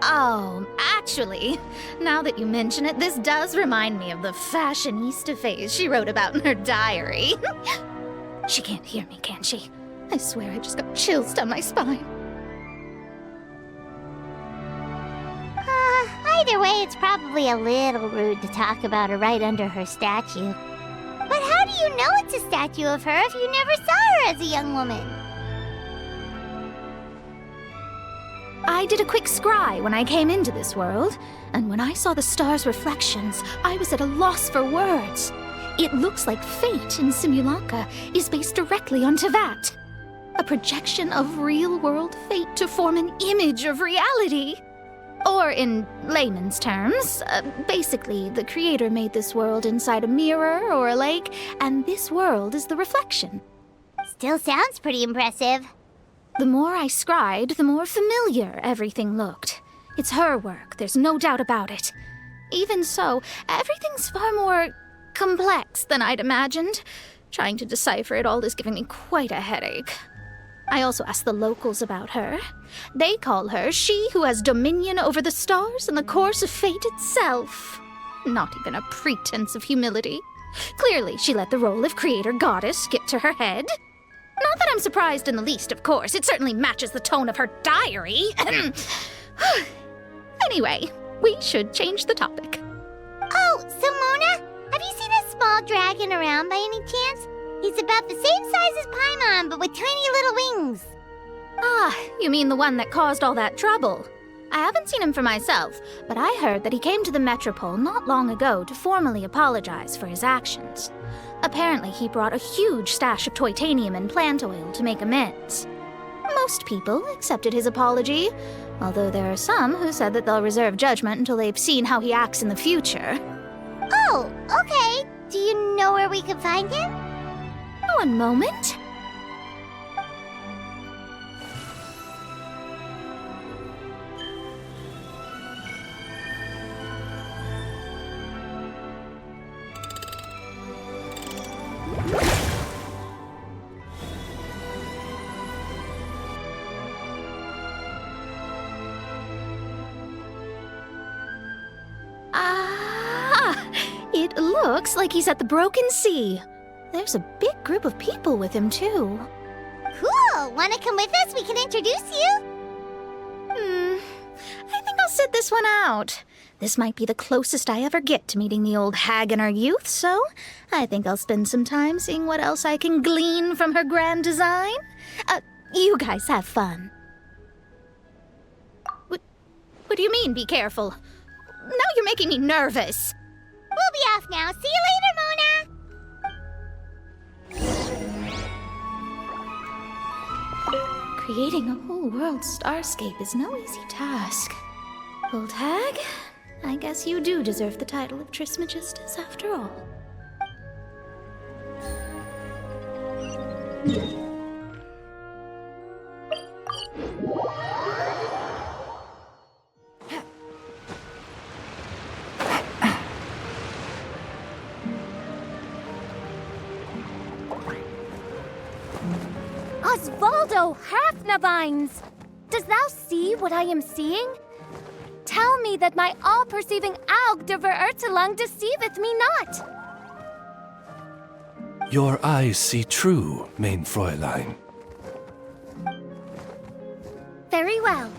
Oh, actually, now that you mention it, this does remind me of the fashionista phase she wrote about in her diary. She can't hear me, can she? I swear I just got chills down my spine. Either way, it's probably a little rude to talk about her right under her statue. But how do you know it's a statue of her if you never saw her as a young woman? I did a quick scry when I came into this world, and when I saw the stars' reflections, I was at a loss for words. It looks like fate in Simulanka is based directly on Tevat, a projection of real-world fate to form an image of reality. Or in layman's terms, basically, the creator made this world inside a mirror or a lake, and this world is the reflection. Still sounds pretty impressive. The more I scried, the more familiar everything looked. It's her work, there's no doubt about it. Even so, everything's far more complex than I'd imagined. Trying to decipher it all is giving me quite a headache. I also asked the locals about her. They call her she who has dominion over the stars and the course of fate itself. Not even a pretense of humility. Clearly, she let the role of creator goddess get to her head. Not that I'm surprised in the least, of course. It certainly matches the tone of her diary. Anyway, we should change the topic. Oh, so Mona, have you seen a small dragon around by any chance? He's about the same size as Paimon, but with tiny little wings. Ah, you mean the one that caused all that trouble? I haven't seen him for myself, but I heard that he came to the Metropole not long ago to formally apologize for his actions. Apparently, he brought a huge stash of Toitanium and plant oil to make amends. Most people accepted his apology, although there are some who said that they'll reserve judgment until they've seen how he acts in the future. Oh, okay. Do you know where we could find him? One moment. It looks like he's at the Broken Sea. There's a big group of people with him, too. Cool! Wanna come with us? We can introduce you? I think I'll sit this one out. This might be the closest I ever get to meeting the old hag in her youth, so I think I'll spend some time seeing what else I can glean from her grand design. You guys have fun. What do you mean, be careful? Now you're making me nervous. We'll be off now. See you later, Mona! Creating a whole world starscape is no easy task. Old hag, I guess you do deserve the title of Trismegistus after all. Osvaldo Hafnavines! Does thou see what I am seeing? tell me that my all-perceiving Aug de Verurtelang deceiveth me not. Your eyes see true, mein Fräulein. Very well.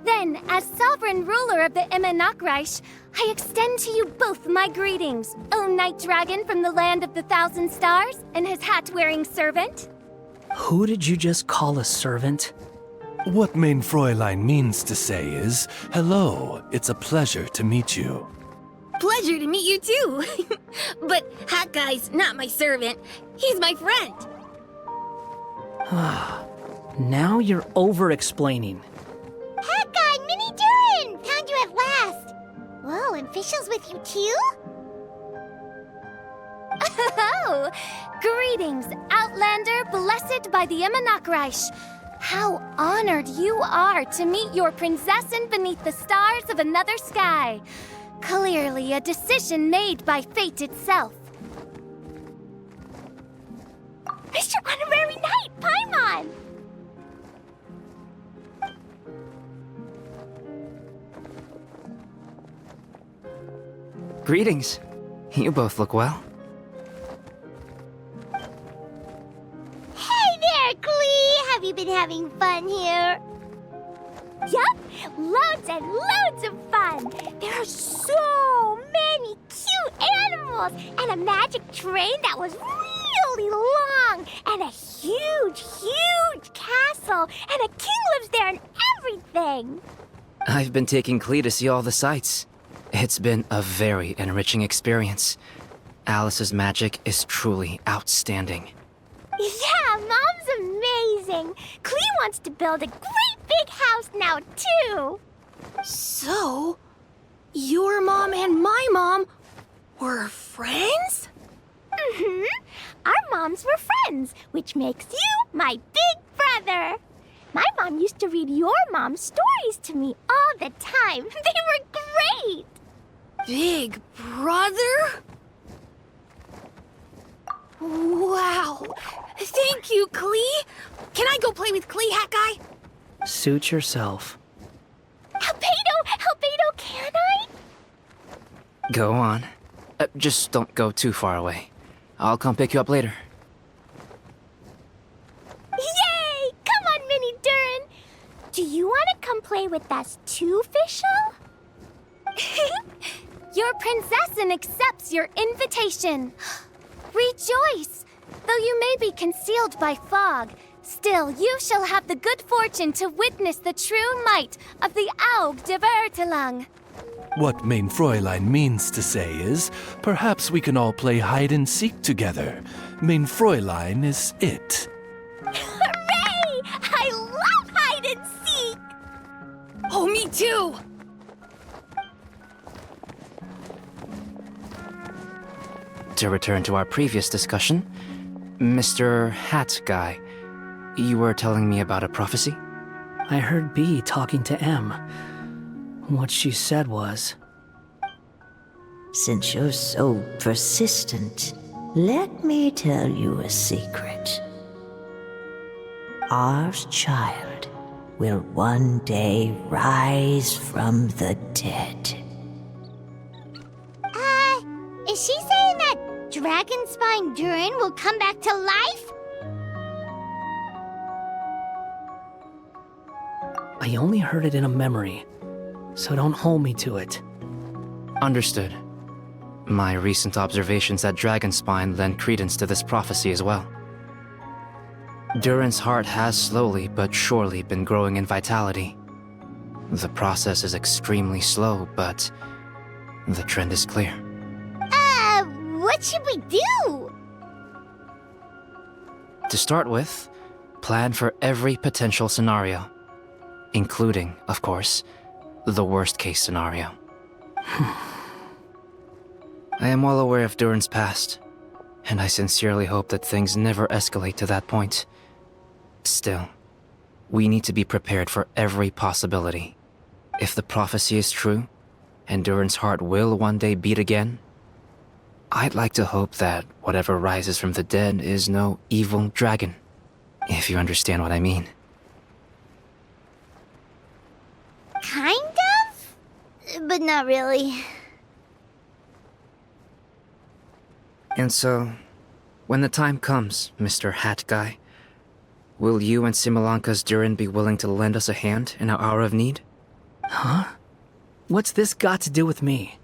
Then, as sovereign ruler of the Immenachreich, I extend to you both my greetings, O Night Dragon from the land of the Thousand Stars and his hat-wearing servant. Who did you just call a servant? What mein Fräulein means to say is, hello, it's a pleasure to meet you. Pleasure to meet you too. But Hat Guy's not my servant. He's my friend. Now you're over-explaining. Hat Guy, Mini Durin! Found you at last. Whoa, and Fischl's with you too? Oh, greetings, Outlander blessed by the Immenachreich. How honored you are to meet your prinzessin beneath the stars of another sky. Clearly a decision made by fate itself. Mr. Honorary Knight, Paimon! Greetings. You both look well. Hey there, Klee! Have you been having fun here? Yup, loads and loads of fun! There are so many cute animals, and a magic train that was really long, and a huge, huge castle, and a king lives there and everything! I've been taking Klee to see all the sights. It's been a very enriching experience. Alice's magic is truly outstanding. Yeah, Mom's amazing! Klee wants to build a great big house now, too! So, your mom and my mom were friends? Mm-hmm. Our moms were friends, which makes you my big brother. My mom used to read your mom's stories to me all the time. They were great! Big brother? Wow! Thank you, Klee! Can I go play with Klee, Hat Guy? Suit yourself. Albedo, can I? Go on. Just don't go too far away. I'll come pick you up later. Yay! Come on, Mini Durin! Do you want to come play with us too, Fischl? Your prinzessin accepts your invitation. Rejoice! Though you may be concealed by fog, still you shall have the good fortune to witness the true might of the Aug de Verurtelang. What mein Fräulein means to say is, perhaps we can all play hide and seek together. Mein Fräulein is it. Hooray! I love hide and seek! Oh, me too! To return to our previous discussion, Mr. Hat Guy, you were telling me about a prophecy? I heard B talking to M. What she said was... Since you're so persistent, let me tell you a secret. Our child will one day rise from the dead. Is she saying that Dragonspine Durin will come back to life? I only heard it in a memory, so don't hold me to it. Understood. My recent observations at Dragonspine lend credence to this prophecy as well. Durin's heart has slowly but surely been growing in vitality. The process is extremely slow, but the trend is clear. What should we do? To start with, plan for every potential scenario, including, of course, the worst-case scenario. I am well aware of Durin's past, and I sincerely hope that things never escalate to that point. Still, we need to be prepared for every possibility. If the prophecy is true, and Durin's heart will one day beat again, I'd like to hope that whatever rises from the dead is no evil dragon, if you understand what I mean. Kind of? but not really. And so, when the time comes, Mr. Hat Guy, will you and Similanka's Durin be willing to lend us a hand in our hour of need? Huh? What's this got to do with me?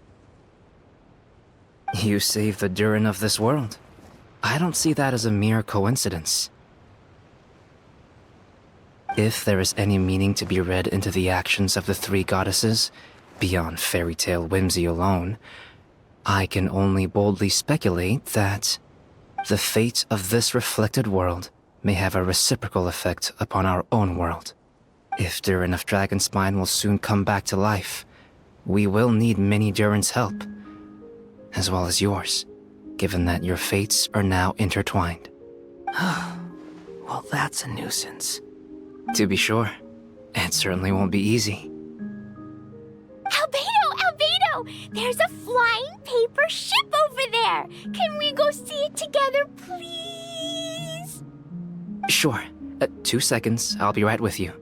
You saved the Durin of this world. I don't see that as a mere coincidence. If there is any meaning to be read into the actions of the three goddesses, beyond fairy tale whimsy alone, I can only boldly speculate that the fate of this reflected world may have a reciprocal effect upon our own world. If Durin of Dragonspine will soon come back to life, we will need many Durin's help, as well as yours, given that your fates are now intertwined. Well, that's a nuisance. To be sure, it certainly won't be easy. Albedo! There's a flying paper ship over there! Can we go see it together, please? Sure. 2 seconds, I'll be right with you.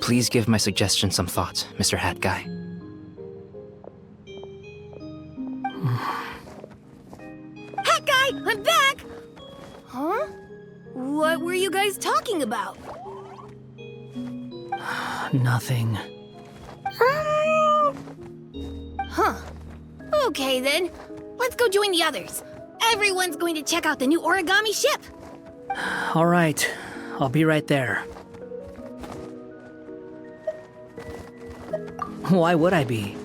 Please give my suggestion some thought, Mr. Hat Guy. Hat Guy, I'm back! Huh? What were you guys talking about? Nothing. Huh. Okay then. Let's go join the others. Everyone's going to check out the new origami ship. All right, I'll be right there. Why would I be?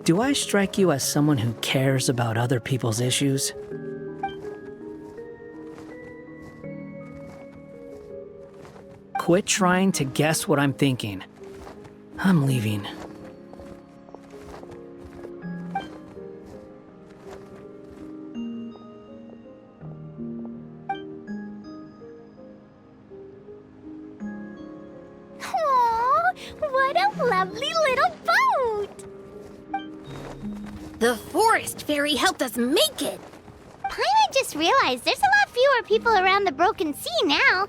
Do I strike you as someone who cares about other people's issues? Quit trying to guess what I'm thinking. I'm leaving. Aww, what a lovely little boat! The forest fairy helped us make it. Paimon just realized there's a lot fewer people around the Broken Sea now.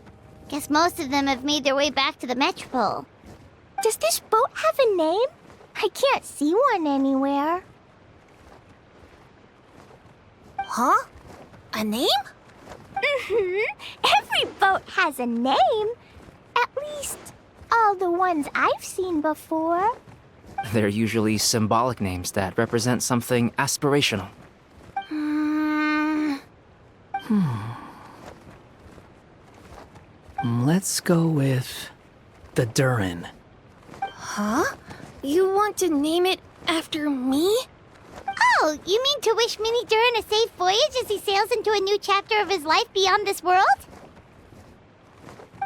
Guess most of them have made their way back to the Metropole. Does this boat have a name? I can't see one anywhere. Huh? A name? Every boat has a name. At least, all the ones I've seen before. They're usually symbolic names that represent something aspirational. Let's go with the Durin. Huh? You want to name it after me? Oh, you mean to wish Mini Durin a safe voyage as he sails into a new chapter of his life beyond this world?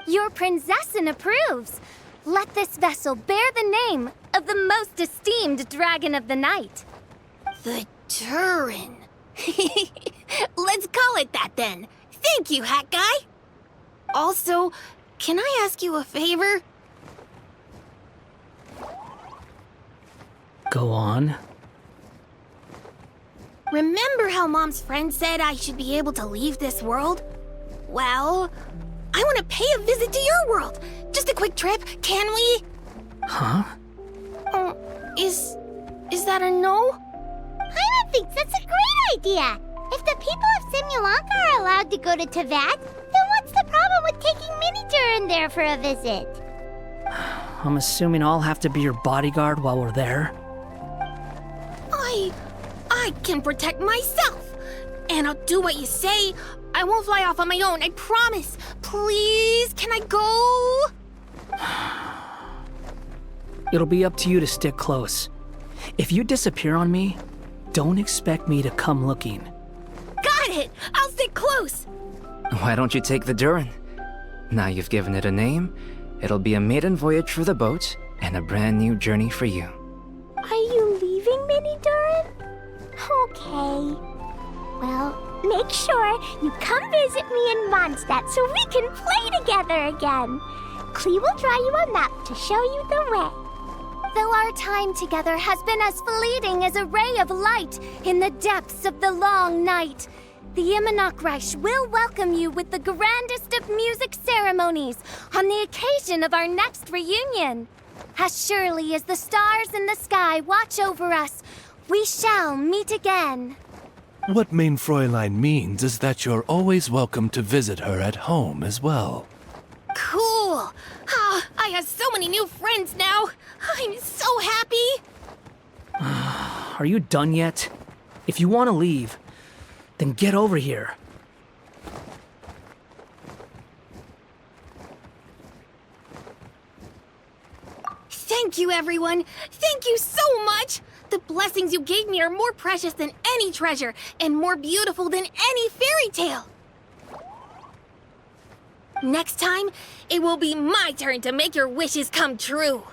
Your princessin approves. Let this vessel bear the name of the most esteemed dragon of the night. The Durin. Let's call it that then. Thank you, Hat Guy. Also, can I ask you a favor? Go on. Remember how Mom's friend said I should be able to leave this world? Well, I want to pay a visit to your world. Just a quick trip, can we? Huh? Is that a no? Paimon thinks that's a great idea. If the people of Simulanka are allowed to go to Teyvat, then what's the problem with taking Mini Durin there for a visit? I'm assuming I'll have to be your bodyguard while we're there. I can protect myself. And I'll do what you say. I won't fly off on my own, I promise. Please, can I go? It'll be up to you to stick close. If you disappear on me, don't expect me to come looking. Got it! I'll stick close! Why don't you take the Durin? Now you've given it a name, it'll be a maiden voyage for the boat and a brand new journey for you. Are you leaving, Mini Durin? Okay. Well, make sure you come visit me in Mondstadt so we can play together again. Klee will draw you a map to show you the way. Though our time together has been as fleeting as a ray of light in the depths of the long night, the Immonokreich will welcome you with the grandest of music ceremonies on the occasion of our next reunion. As surely as the stars in the sky watch over us, we shall meet again. What Main Fräulein means is that you're always welcome to visit her at home as well. Cool! Ah, I have so many new friends now! I'm so happy! Are you done yet? If you want to leave, then get over here. Thank you, everyone! Thank you so much! The blessings you gave me are more precious than any treasure, and more beautiful than any fairy tale! Next time, it will be my turn to make your wishes come true!